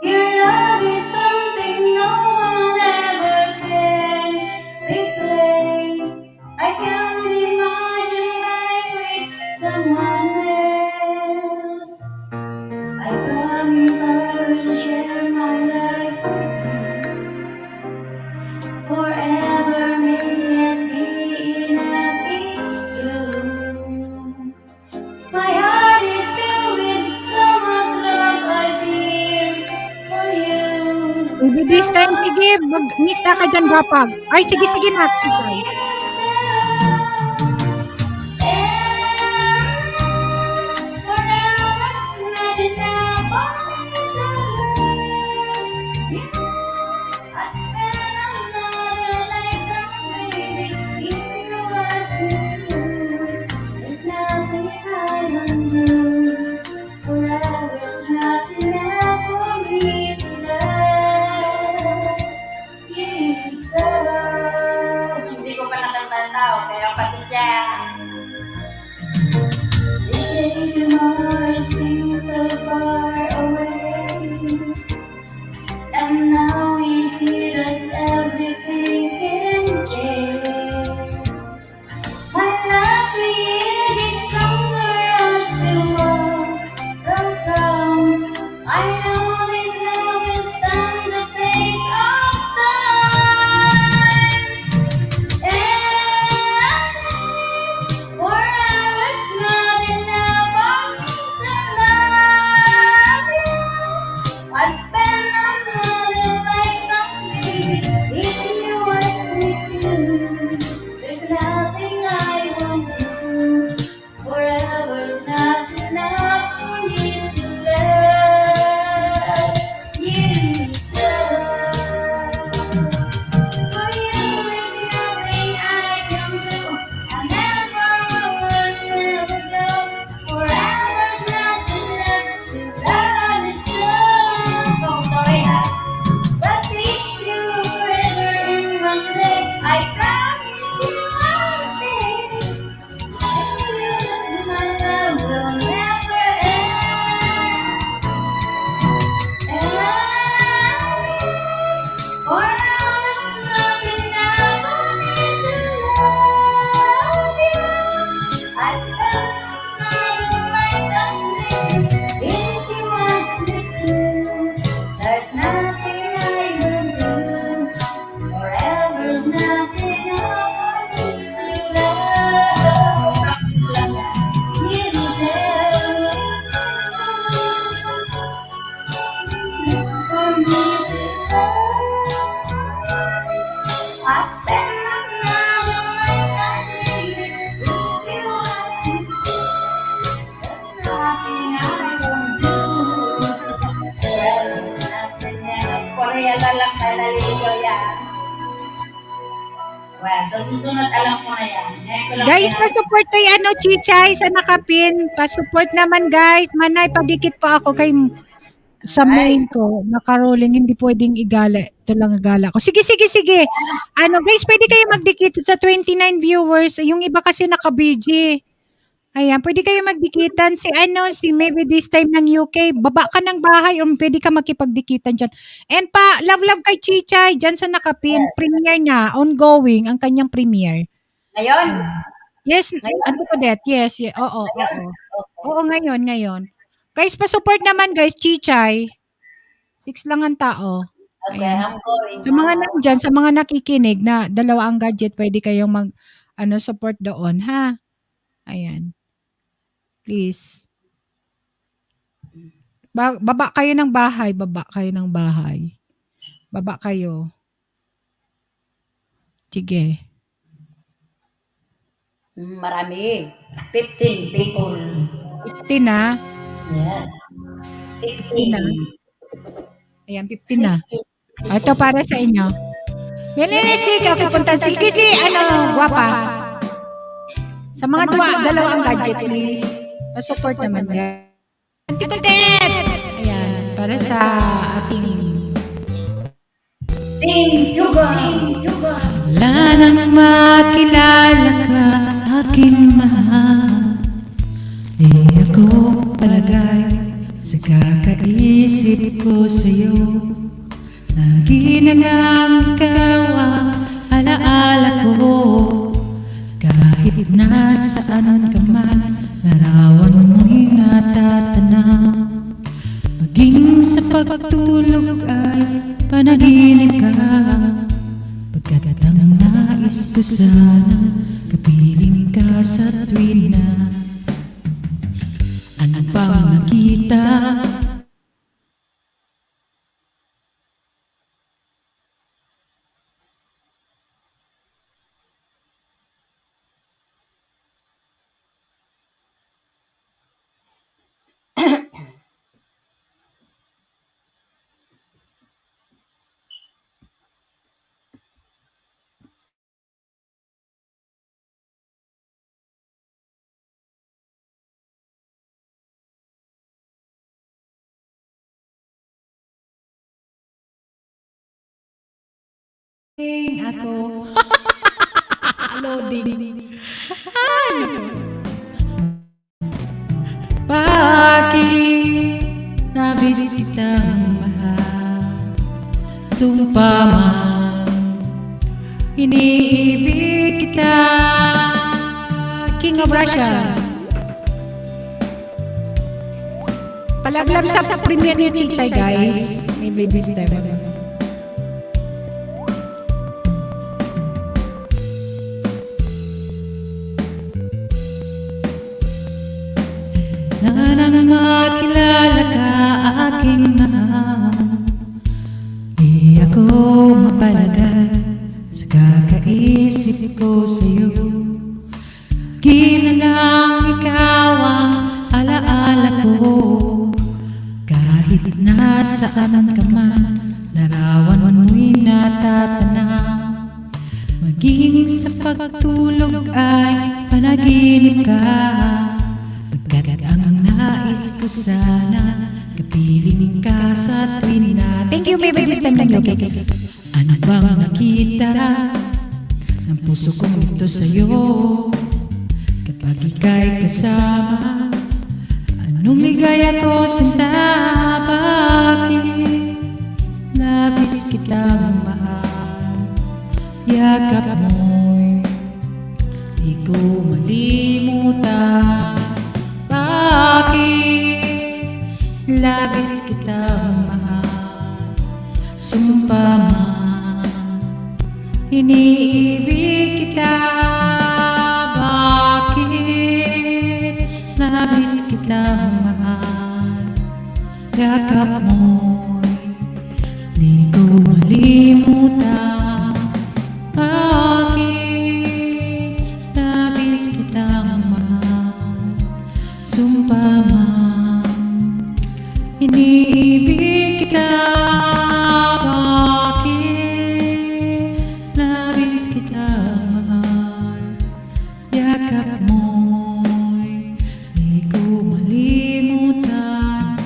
Your love is something no one ever can replace. I can't imagine life with someone else. Maybe this time, sige, mag-mista ka dyan, Gapag. Ay, sige, sige na, Chichay. Hindi ko pa nakakanta, kaya pasensya. Tomorrow seems so far away, and now we see that everything can change. My love for you gets stronger as the world comes. I know this love will stand the test of time. And forever's not enough for me to love you. I spend another lifetime living if you ask me to. There's nothing I won't do. Forever's not enough for me to love you so. For you is nothing I can do. I never would never go. Forever's not enough to love you so. Oh, sorry, but if you ever in one day, I promise you one thing. My love will never end. Forever's not enough for me to love you. I spend another lifetime living if you ask me to. There's nothing I will do. Forever's not enough for me to love you. For me to love, I spend another lifetime living if you ask me to. There's nothing I won't do. Forever's not enough. Korea na lang tayo naliligaw yan. Well, sa susunod alam ko na yan. Ngayon ko lang Guys, yan. pa-support kay Chichay sa nakapin. Pa-support naman, guys. Manay, padikit po ako kay sa main ko. Naka-rolling, hindi pwedeng igala. Ito lang igala ko. Sige, sige, sige. Guys, pwede kayo magdikit sa 29 viewers. Yung iba kasi naka-BG. Ayan, pwede kayo magdikitan. Si maybe this time ng UK. Baba ka ng bahay or pwede ka makipagdikitan dyan. And love kay Chichay dyan sa nakapin. Premiere na, ongoing, ang kanyang premiere. Ngayon? Yes, Ngayon? ano po that? Yes, oo, Ngayon? oo. Okay. Oo, ngayon. Guys, pa-support naman guys, Chichay. 6 lang ang tao. Okay, Ayan. I'm going. Sa mga nandyan, sa mga nakikinig na dalawa ang gadget, pwede kayong support doon, ha? Ayan. Please. Baba kayo ng bahay. Baba kayo. Sige. Marami. 15 people. 15 na. Yes. 15 na. 15. Ayan, 15 na. Ito para sa inyo. Realistic ako punta sige guwapa. Sa mga dalawang gadget, please. Pa-support naman, guys. Anti-content! Ayan, para sa ating Team Juba! Wala nang makilala ka, aking mahal. Di ako palagay sa kakaisip ko sa'yo. Lagi na lang ikaw ang alaala ko. Kahit nasaan ka man, larawan mo'y natatanaw. Maging sa pagtulog ay panaginip ka. Pagkat ang nais ko sana, kapiling ka sa tuwina. Ano pang nakita ako. Loading. Bakit nabis kitang mahal? Sumpa man, iniibig kita. King of Russia. Palablab sa premiere ni Chichay, guys. Maybe this time. Na nang makilala ka aking mahal, di ako mapalagay sa kakaisip ko sa'yo. Ginalang ikaw ang alaala ko, kahit nasaan ka man, larawan mo'y natatanaw. Maging sa pagtulog ay panaginip ka, pagkat ang nais ko sana, kapiling ka sa tuwin na. Thank you, baby. This time lang yun. Ano bang nakita ng puso kong ito sa'yo? Kapag ika'y kasama, anong ligaya ko sinta? Bakit labis kitang mahal? Yakap mo'y di ko malimutan. Bakit labis kitang mahal? Sumpa man, iniibig kita. Bakit labis kitang mahal? Yakap mo'y di ko malimutan. Bakit labis kitang mahal? Sumpa man, iniibig kita. Bakit labis kitang mahal? Yakap mo'y di ko malimutan.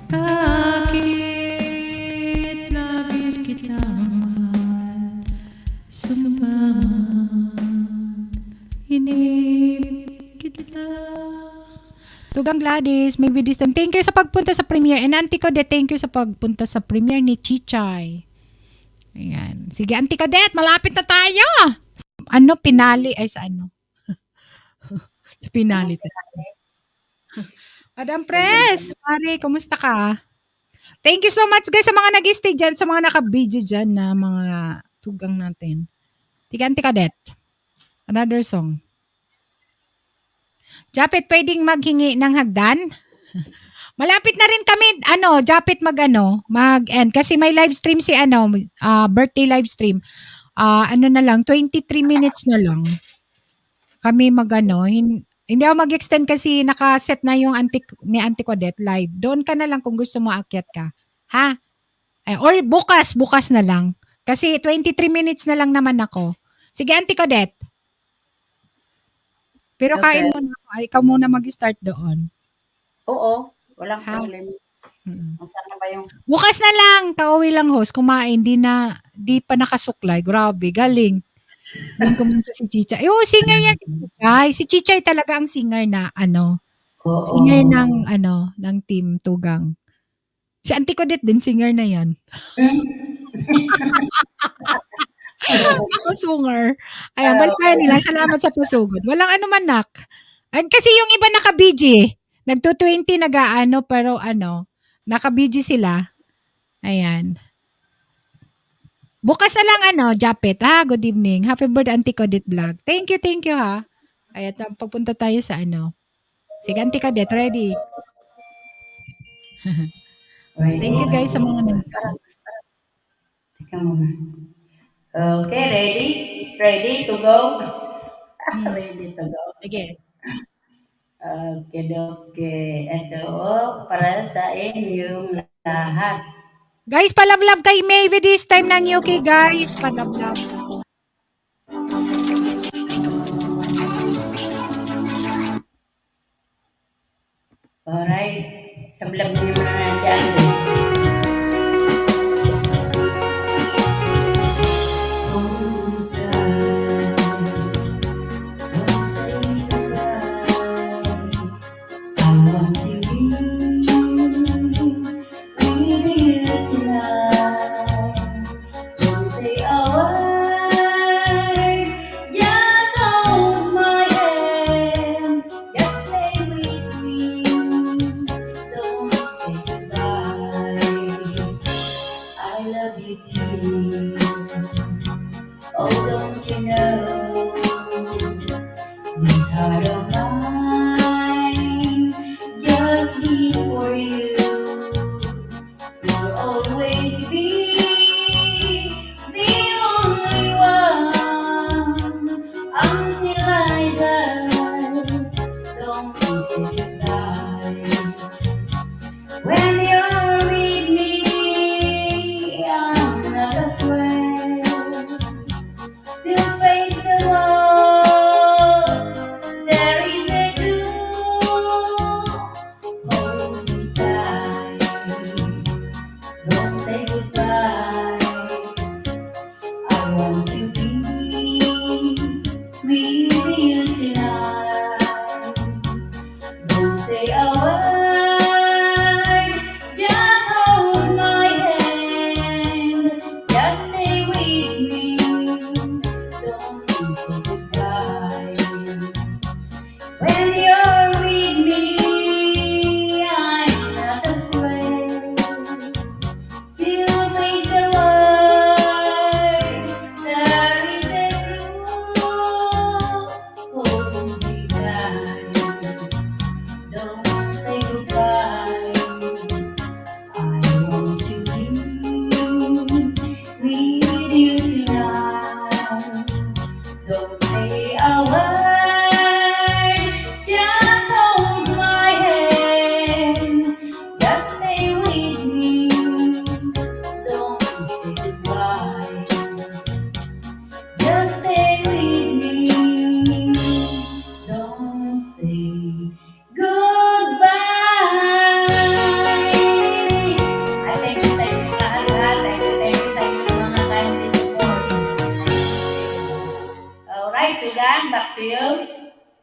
Bakit labis kitang mahal? Sumpa man, iniibig kita. Tugang Gladys, maybe this time. Thank you sa pagpunta sa premiere. And Auntie Codette, thank you sa pagpunta sa premiere ni Chichay. Ayan. Sige, Auntie Codette, malapit na tayo. Ano, pinali? Ay, sa ano? Sa pinali. Madam Press, pare, kumusta ka? Thank you so much, guys, sa mga nag-stay dyan, sa mga naka-video dyan na mga tugang natin. Sige, Auntie Codette. Another song. Japet, pwedeng maghingi ng hagdan? Malapit na rin kami, Japet mag-end. Kasi may live stream si birthday live stream. Na lang, 23 minutes na lang. Kami hindi ako mag-extend kasi nakaset na yung ni Auntie Codette live. Doon ka na lang kung gusto mo aakyat ka. Ha? Or bukas na lang. Kasi 23 minutes na lang naman ako. Sige, Auntie Codette. Pero Okay. kain mo na ako. Ikaw muna mag-start doon. Oo, walang Ha? problem. Saan na ba yung... Bukas na lang, kauwi lang host, kumain, di pa nakasuklay. Grabe, galing. Doon kumunsa si Chichay. Singer yan si Chichay. Si Chichay talaga ang singer na Oo. singer ng Team Tugang. Si Auntie Codette din, singer na yan. Ako singer. Ayan, balik tayo nila. Salamat sa pasugod. Walang anuman, nak. Kasi yung iba naka-BG. Nagto-20 pero naka-BG sila. Ayan. Bukas na lang Japet. Good evening. Happy birthday, Auntie Codette Vlog. Thank you ha. Ayan, pagpunta tayo sa Sige, Auntie Codette, ready? Thank you guys sa mga nandito. Teka muna. Okay, ready? Ready to go? Ready to go. Sige. Okay. Ito para sa inyong lahat. Guys, palablab kay Maybe this time ng UK, guys. Palablab. Alright. Tablab niyo na dyan. want to be with you tonight. Don't say a word, just hold my hand, just stay with me. Don't say goodbye. I love you dear. Oh, don't you know this heart of mine just beat for you. You'll always be the only one until I die. Don't say goodbye. When you're with me, I'm not afraid to face the world. There is a door. Hold me tight. Don't say goodbye. I want to be with you tonight. Don't say a word, just hold my hand, just stay with me. Don't say goodbye. When you're with me, I'm not afraid to face the world. There is a rule, hold me tight. Don't say goodbye. I want to be with you tonight. Don't say a word, just hold my hand, just stay with me. Don't say goodbye, just stay with me. Don't say goodbye. I thank you sa inyo lahat. Thank you sa inyo mga kindly support. Alright, Tugan, back to you.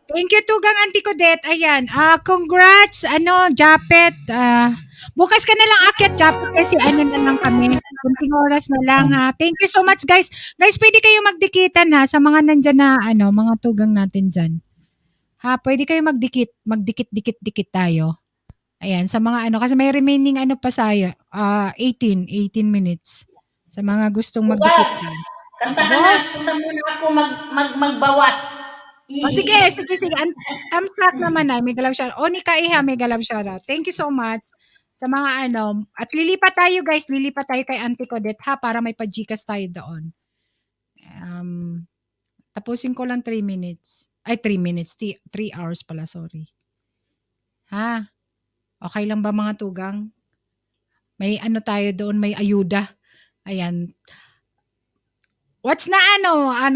Thank you, Tugang Auntie Codet. Ayan. Congrats, Japet. Bukas ka na lang akyat, Japet, kasi na lang kami. Kunting oras na lang, ha. Thank you so much, guys. Guys, pwede kayo magdikitan, ha, sa mga nandyan na, mga tugang natin dyan. Ha, pwede kayo magdikit-dikit-dikit tayo. Ayan, sa mga kasi may remaining pa sayo, 18 minutes. Sa mga gustong magdikit dyan. Kanta ka na, punta muna ako magbawas. Sige. Thumbs up naman na. May galaw shoutout. Onika Iha, may galaw shoutout. Thank you so much sa mga At lilipat tayo, guys. Lilipat tayo kay Auntie Codet, ha, para may pa-Gcash tayo doon. Tapusin ko lang 3 minutes. Ay, 3 minutes. 3 hours pala, sorry. Ha? Okay lang ba, mga tugang? May tayo doon, may ayuda. Ayan. What's na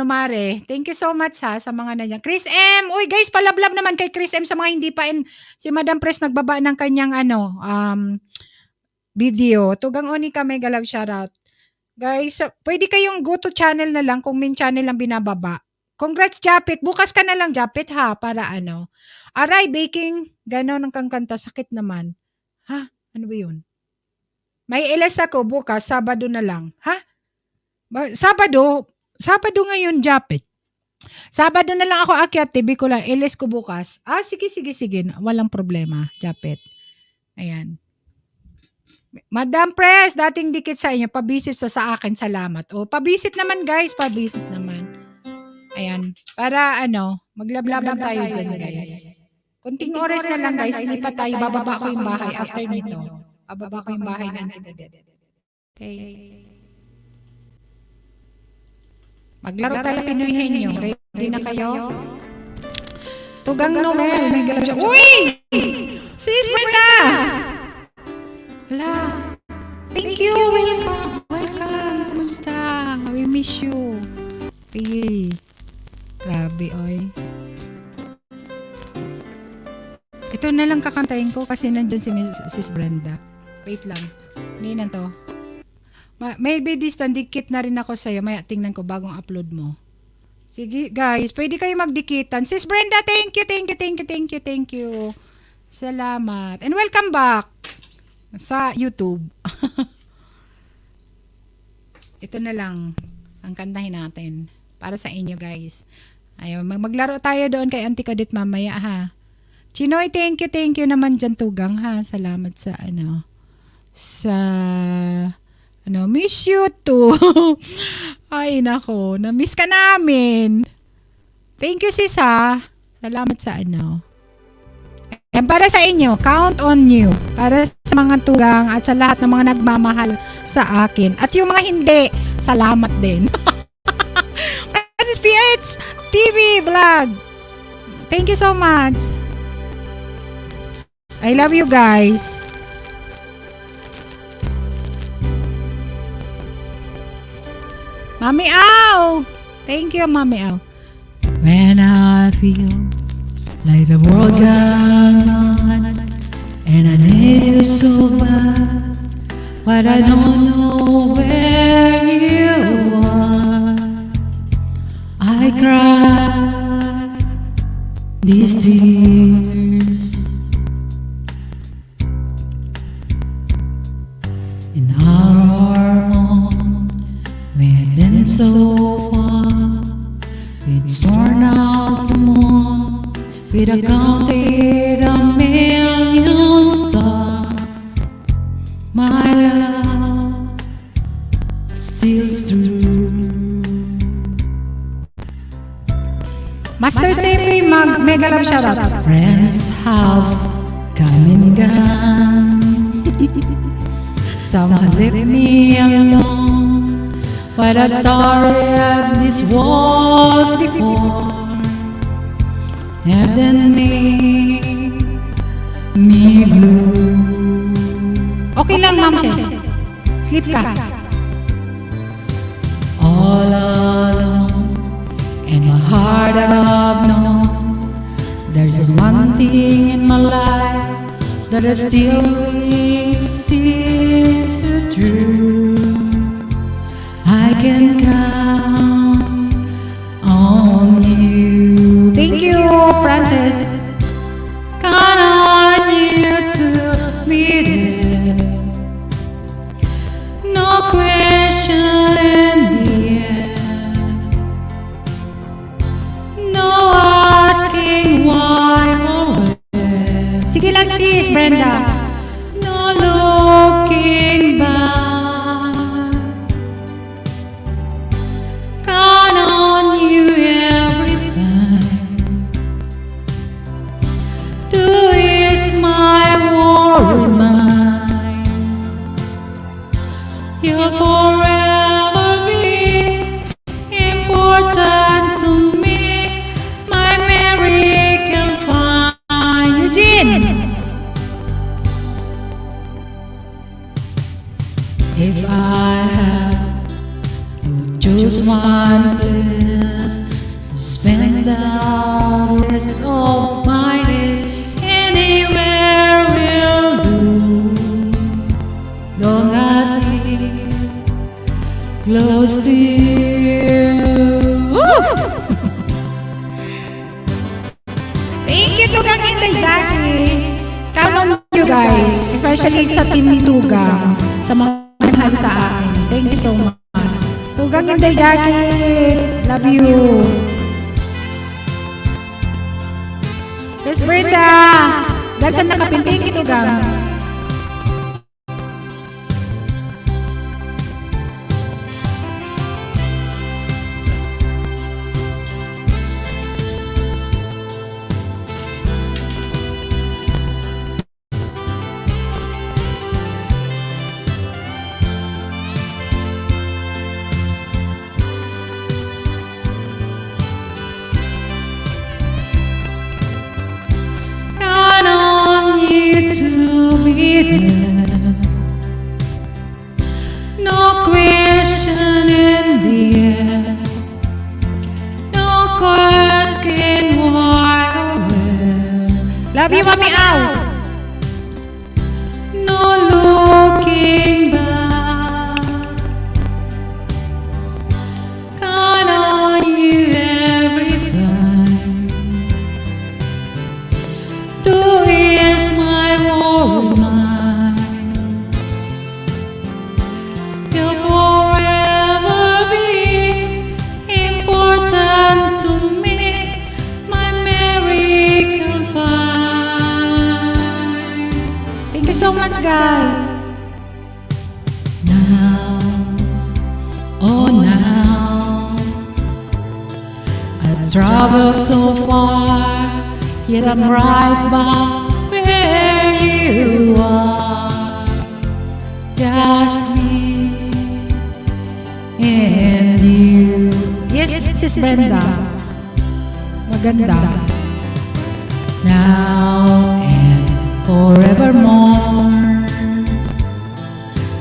Mare? Thank you so much, ha, sa mga nandiyan. Chris M! Uy, guys, palablab naman kay Chris M sa mga hindi pa si Madam Press nagbaba ng kanyang video. Tugang Onika, may galaw shoutout. Guys, pwede kayong go to channel na lang kung main channel lang binababa. Congrats, Japit. Bukas ka na lang, Japit, ha, para Aray, baking. Ganon ang kangkanta. Sakit naman. Ha? Ano ba yun? May LS ako bukas, Sabado na lang. Ha? Sabado ngayon, Japet. Sabado na lang ako akyat, TV ko lang, LS ko bukas. Sige. Walang problema, Japet. Ayan. Madam Press, dating dikit sa inyo, pabisit sa akin, salamat. Pabisit naman, guys, pabisit naman. Ayan. Para maglablaban tayo dyan, guys. Kunting oras na lang, guys, hindi pa tayo, bababa ko yung bahay after nito. Bababa ko yung bahay ng Tigadet. Okay. Maglaro tayo Pinoy Henyo. Ready na kayo? Tugang Noel. May galaw siya. Uy! Sis Brenda! Hala. Thank you. Welcome. Kumusta? We miss you. Okay. Grabe, oy. Ito na lang kakantayin ko kasi nandyan si Sis Brenda. Wait lang. Hindi na to. Maybe dikit na rin ako sa'yo. Maya tingnan ko bagong upload mo. Sige guys, pwede kayo magdikitan. Sis Brenda, thank you. Salamat. And welcome back sa YouTube. Ito na lang ang kantahin natin para sa inyo guys. Ay, maglaro tayo doon kay Auntie Kadit mamaya ha. Chinoy, thank you naman dyan Tugang ha. Salamat sa miss you too. Ay nako, na-miss ka namin. Thank you sis ha. Salamat sa And para sa inyo, count on you. Para sa mga tugang at sa lahat ng mga nagmamahal sa akin. At yung mga hindi, salamat din. Francis PH TV Vlog. Thank you so much. I love you guys. Mami Au! Thank you, Mami Au. When I feel like the world gone on and I need you so bad, but I don't know where you are. I cry these tears in our own. We've been so far. It's worn out the moon. We'd have counted a million stars. My love still true. Master Safety mega love shoutout. Friends have come and gone. Some have left me alone, but I've started these walls before. And then made me blue. Okay lang, Ma'am Shell. Sleep ka. All alone, and my heart I've known. There's one thing in my life that I still seems so true. I can count on you. Thank you, Francis. Count on you to be there. No question in the air. No asking why or where. Sige lang sis, Brenda. No looking back. Count on you every time. To ease my worried mind. You'll forever be important to me. My Mary can find Eugene. If I had to choose one place to spend the rest of my days, anywhere will do. Long as it's close to you. Thank you, Tugang Inday Jackie. Count on you guys, especially sa Team Tugang, sa mga mahal sa akin. Thank you so much. Tugang Inday Jackie, love you. Yes, Brenda. Dahil saan nakapin, thank you, Tugang. Count on you to you so much, guys. Now, oh now, I've traveled so far, yet I'm right back where you are. Just me and you. Yes, this is Brenda. Maganda. Now and forevermore.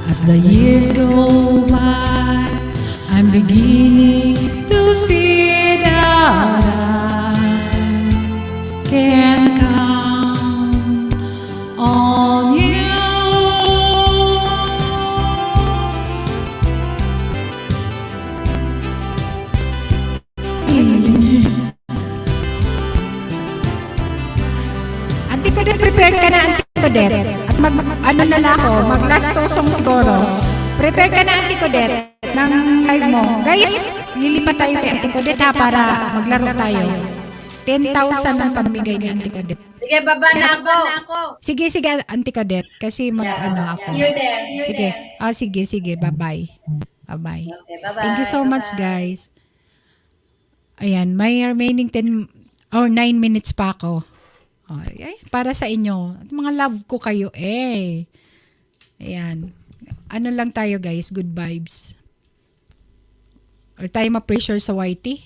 As the years go by, I'm beginning to see that I can count on you. Auntie Codet, prepare ka na, Auntie Codet. At ano na lang ako, mag last two song siguro. Prepare ka na, Auntie Codet, ng live mo. Guys, lilipat tayo kay Auntie Codet ha, para maglaro tayo. 10,000 ang pamigay ni Auntie Codet. Sige, baba na ako. Sige, Auntie Codet, kasi mag-ano ako. You're there. Sige. Sige. Bye-bye. Bye-bye. Okay, bye-bye. Thank you so much, guys. Ayan, may remaining 10 or 9 minutes pa ako. Ay, para sa inyo. Mga love ko kayo Ayan. Ano lang tayo, guys, good vibes. Or tayo ma-pressure sa YT.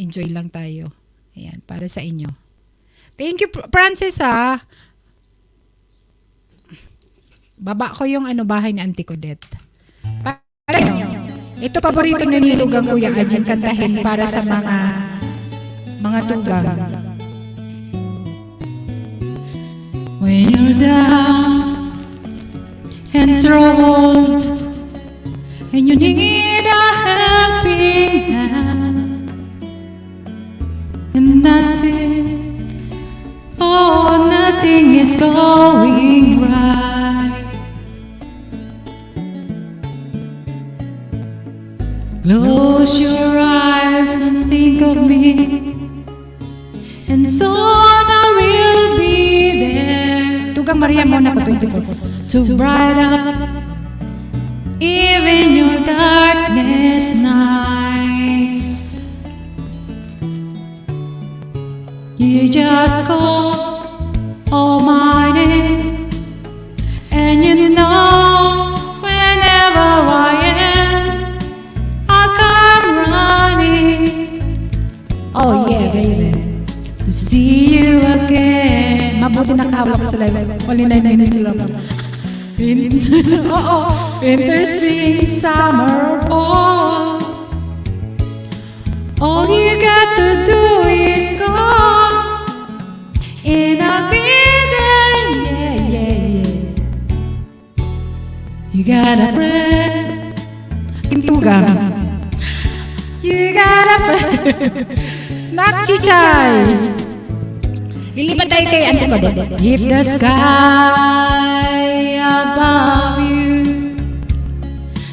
Enjoy lang tayo. Ayan, para sa inyo. Thank you, Francis, ha. Baba ko yung bahay ni Auntie Codet. Para inyo. Ito paborito na nilugang Kuya Ajing kantahin para sa mga tugang. When you're down and troubled and you need a helping hand, and nothing is going right. Close your eyes and think of me, and soon I will be there Tugang Maria Mona ko 24. to bright up even your darkness nights. You just call my name, and you know whenever I am, I'll come running. Oh yeah, baby. To see you again. Mabuti nakahawak sa live. Only 9 minutes lang. Winter, spring, summer, fall. All you got to do is call, and I'll be there. Yeah. You got a friend. Tintugang. You got a friend. Nakchichay. Lilipat tayo kay Auntie Codet. If the sky above you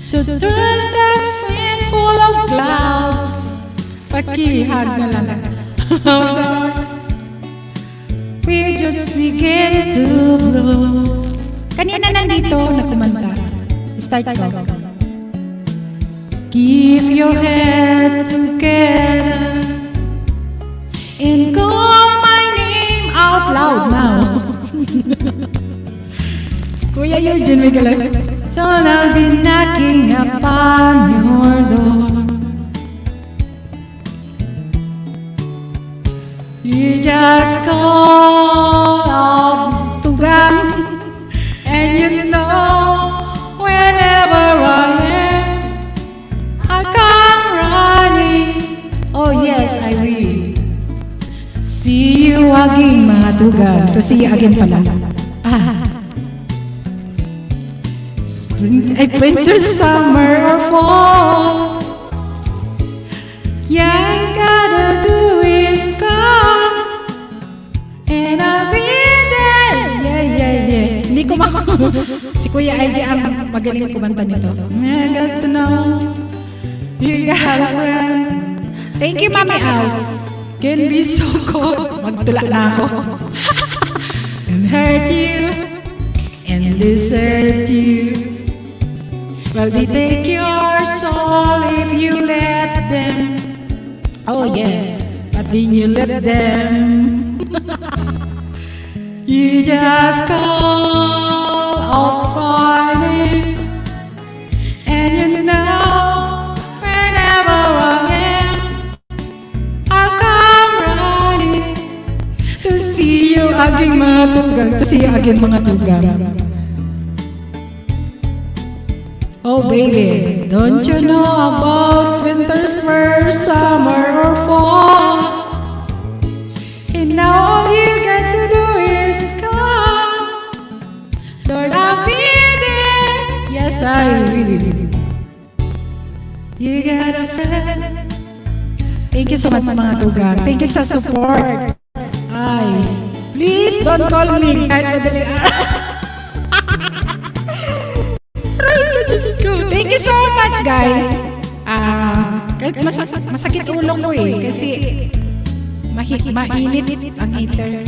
should turn that wind full of clouds, Pakihag na lang. we just begin to blow. Kanina nandito na kumanta. Start ko. Keep your head together and call my name out loud now. Kuya Eugene, may galas. Soon I'll be knocking upon your door. You just call out tugang, and you know whenever I am, I'll come running. Oh yes, I will. See you again, mga tugang. To see you again pala. Winter, summer, or fall. Yeah, all you gotta do is come, and I'll be there. Yeah. Hindi ko Si Kuya IJ ang magaling kumanta nito. I got to know you got a friend. Thank you, Mami Au. Can be so cold Magtula na ako. and hurt you, and and desert you. Well, they take your soul if you let them. Oh yeah, but then you let them. You just call out my name, and you know whenever I am, I'll come running to see you aking mga tugang, to see you aking mga tugang. Oh baby, don't you know about winter, spring, summer or fall? And now all you got to do is come. Lord, I'll be there. Yes, I will. You got a friend. Thank you so much mga tugang. Thank you sa support. Ay, please don't call me kahit madali araw. Thank you so much, guys. Kahit masakit ulo ko kasi mainit ang heater.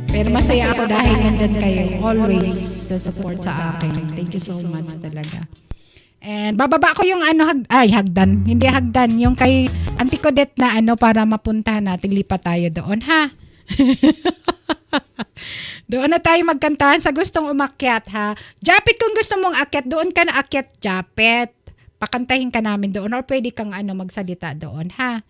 Pero masaya ako dahil nandyan kayo always sa support sa akin. Thank you so much talaga. And bababa ko yung hagdan. Hindi hagdan. Yung kay Auntie Codette na para mapuntahan natin. Lipat tayo doon, ha? Doon na tayo magkantahan sa gustong umakyat, ha? Japet, kung gusto mong akyat, doon ka na akyat, Japet. Pakantahin ka namin doon or pwede kang magsalita doon, ha?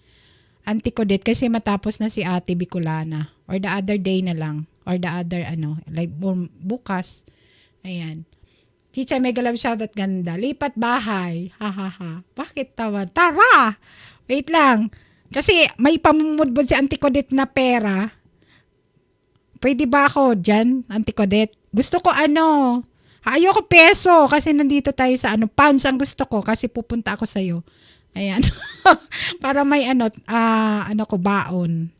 Auntie Codette, kasi matapos na si Ate Bicolana or the other day na lang or the other like bukas. Ayan. Chicha, mega love shoutout, ganda. Lipat bahay. Ha ha ha. Bakit tawa? Tara! Wait lang. Kasi may pamumudbod si Auntie Codette na pera. Pwede ba ako dyan, Auntie Codette? Gusto ko ayoko peso kasi nandito tayo sa pounds ang gusto ko kasi pupunta ako sa'yo. Ayan. Para may ko baon.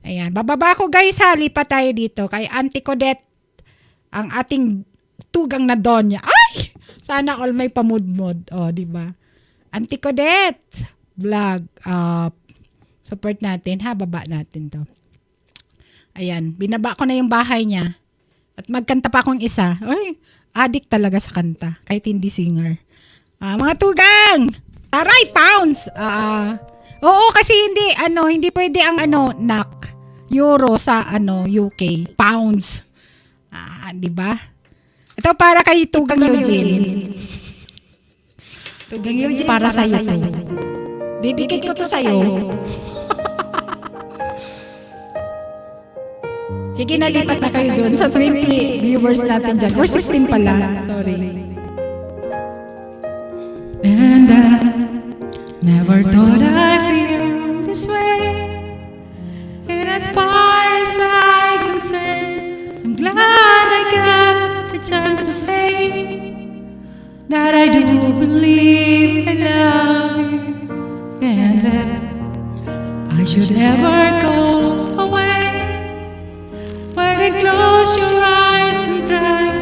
Ayan. Bababa ko, guys, ha. Lipat tayo dito kay Auntie Codette, ang ating tugang na donya. Ay! Sana all may pamudmod. O, di ba? Auntie Codette vlog. Support natin, ha. Baba natin to. Ayan, binaba ko na yung bahay niya. At magkanta pa akong isa. Ay, addict talaga sa kanta. Kahit hindi singer. Mga tugang! Taray, pounds! Oo, kasi hindi pwede ang NAK. Euro sa UK. Pounds. Di ba? Ito para kay Tugang Eugene. Tugang Eugene, para sa'yo to. Didikit ko to sa'yo. Sige, nalipat na kayo doon sa 20 viewers natin dyan. Or 16 pala. Sorry. And I never thought I'd feel this way. And as far as I'm concerned, I'm glad I got the chance to say that I do believe I love you. And that I should never go away. Close your eyes and try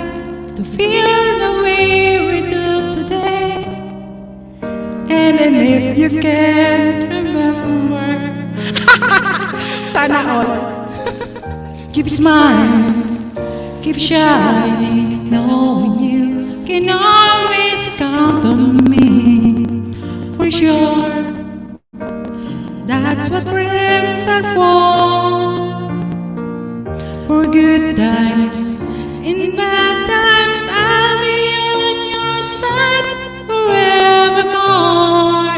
to feel the way we do today. And then if you can remember, sana all. Keep smiling, keep shining, knowing you can always count on me. For sure, that's what friends are for. For good times, in bad times, I'll be on your side forevermore.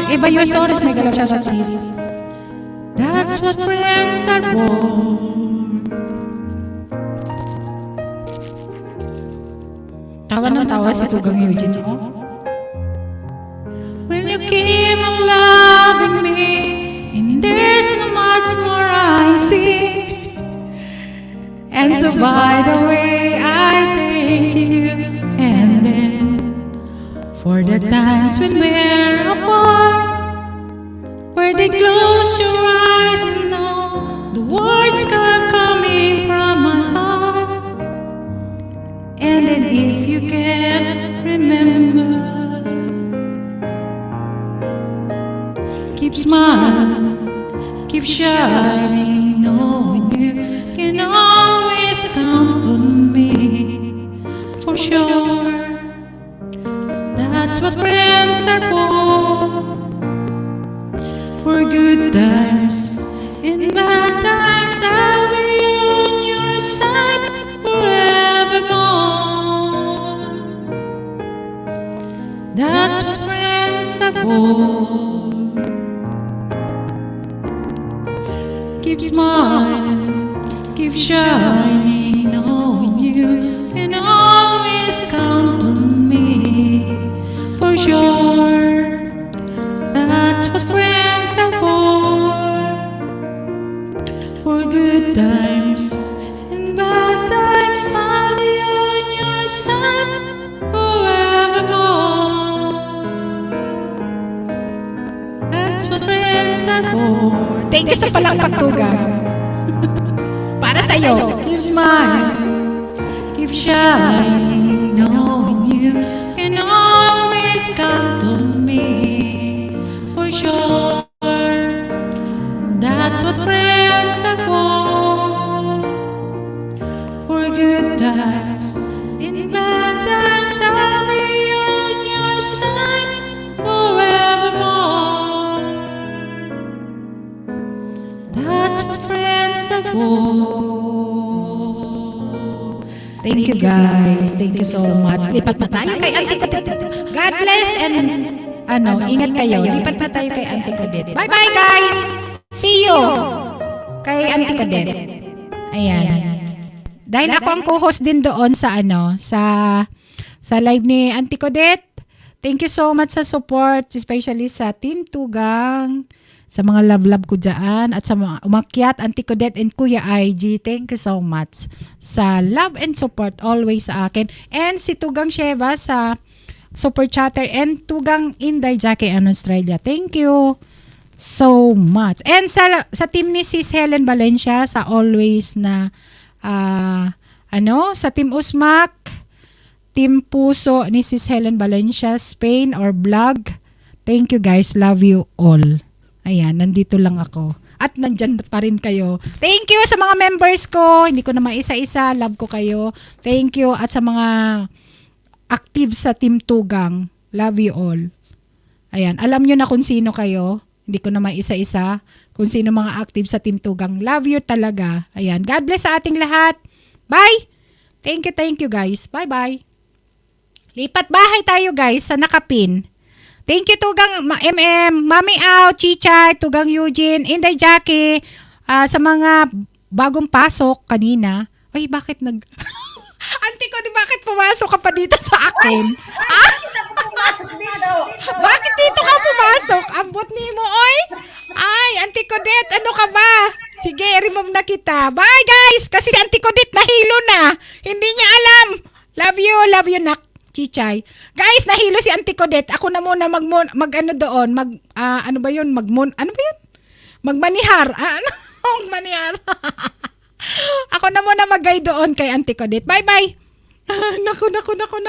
Iba yung source, may galap siya, sis. That's what friends are for. Tawa ng tawa si Tugang Eugene. When you keep on loving me, and there's no much more I see. And so by the way, I thank you. And then for the times when we're apart, where they close your eyes and know the words are coming from my heart. And then if you can remember, keep smiling, keep shining, knowing you can always count on me. for sure. That's what friends are for good times. In bad times, I'll be on your side forevermore. That's what friends are for. Keep smiling, keep shining, knowing you can always count on me for sure. That's what friends are for good times and bad times. I'll be on your side forevermore. That's what friends are for. Thank you sa palakpak tugang. Para sa'yo. Keep smiling, keep shining, knowing you can always count on me for sure. That's what friends are for good times. In bad times, I'll be on your side forevermore. That's what friends are for. Thank you guys. Thank you so much. Lipat na tayo kay Auntie Codet. God bless and ingat kayo. Lipat na tayo kay Auntie Codet. Bye-bye guys! See you kay Auntie Codet. Ayan. Dahil ako ang co-host din doon sa sa live ni Auntie Codet. Thank you so much sa support, especially sa Team Tugang, sa mga love ko dyan, at sa mga umakyat, Auntie Codet and Kuya IG. Thank you so much sa love and support always sa akin. And si Tugang Sheva sa Super Chatter and Tugang Inday Jackie in Australia. Thank you so much. And sa team ni Sis Helen Valencia sa always na sa Team Usmak, Team Puso ni Sis Helen Valencia, Spain or Vlog. Thank you guys. Love you all. Ayan, nandito lang ako. At nandyan pa rin kayo. Thank you sa mga members ko. Hindi ko na maisa-isa. Love ko kayo. Thank you. At sa mga active sa Team Tugang. Love you all. Ayan, alam nyo na kung sino kayo. Hindi ko na maisa-isa. Kung sino mga active sa Team Tugang. Love you talaga. Ayan, God bless sa ating lahat. Bye! Thank you guys. Bye-bye. Lipat bahay tayo guys sa nakapin. Thank you Tugang Mami Au, Chichay, Tugang Eugene, Inday Jackie, sa mga bagong pasok kanina. Ay, bakit Auntie ko, bakit pumasok ka pa dito sa akin? Bakit dito ka pumasok? Ambot ni mo, oy. Ay, Auntie Codet, ano ka ba? Sige, remove na kita. Bye guys, kasi si Auntie Codet nahilo na. Hindi niya alam. Love you nak. Chichay. Guys, nahilo si Auntie Codet. Ako na muna magmanihar. Magmanihar. Ako na muna mag-guide doon kay Auntie Codet. Bye-bye. Naku.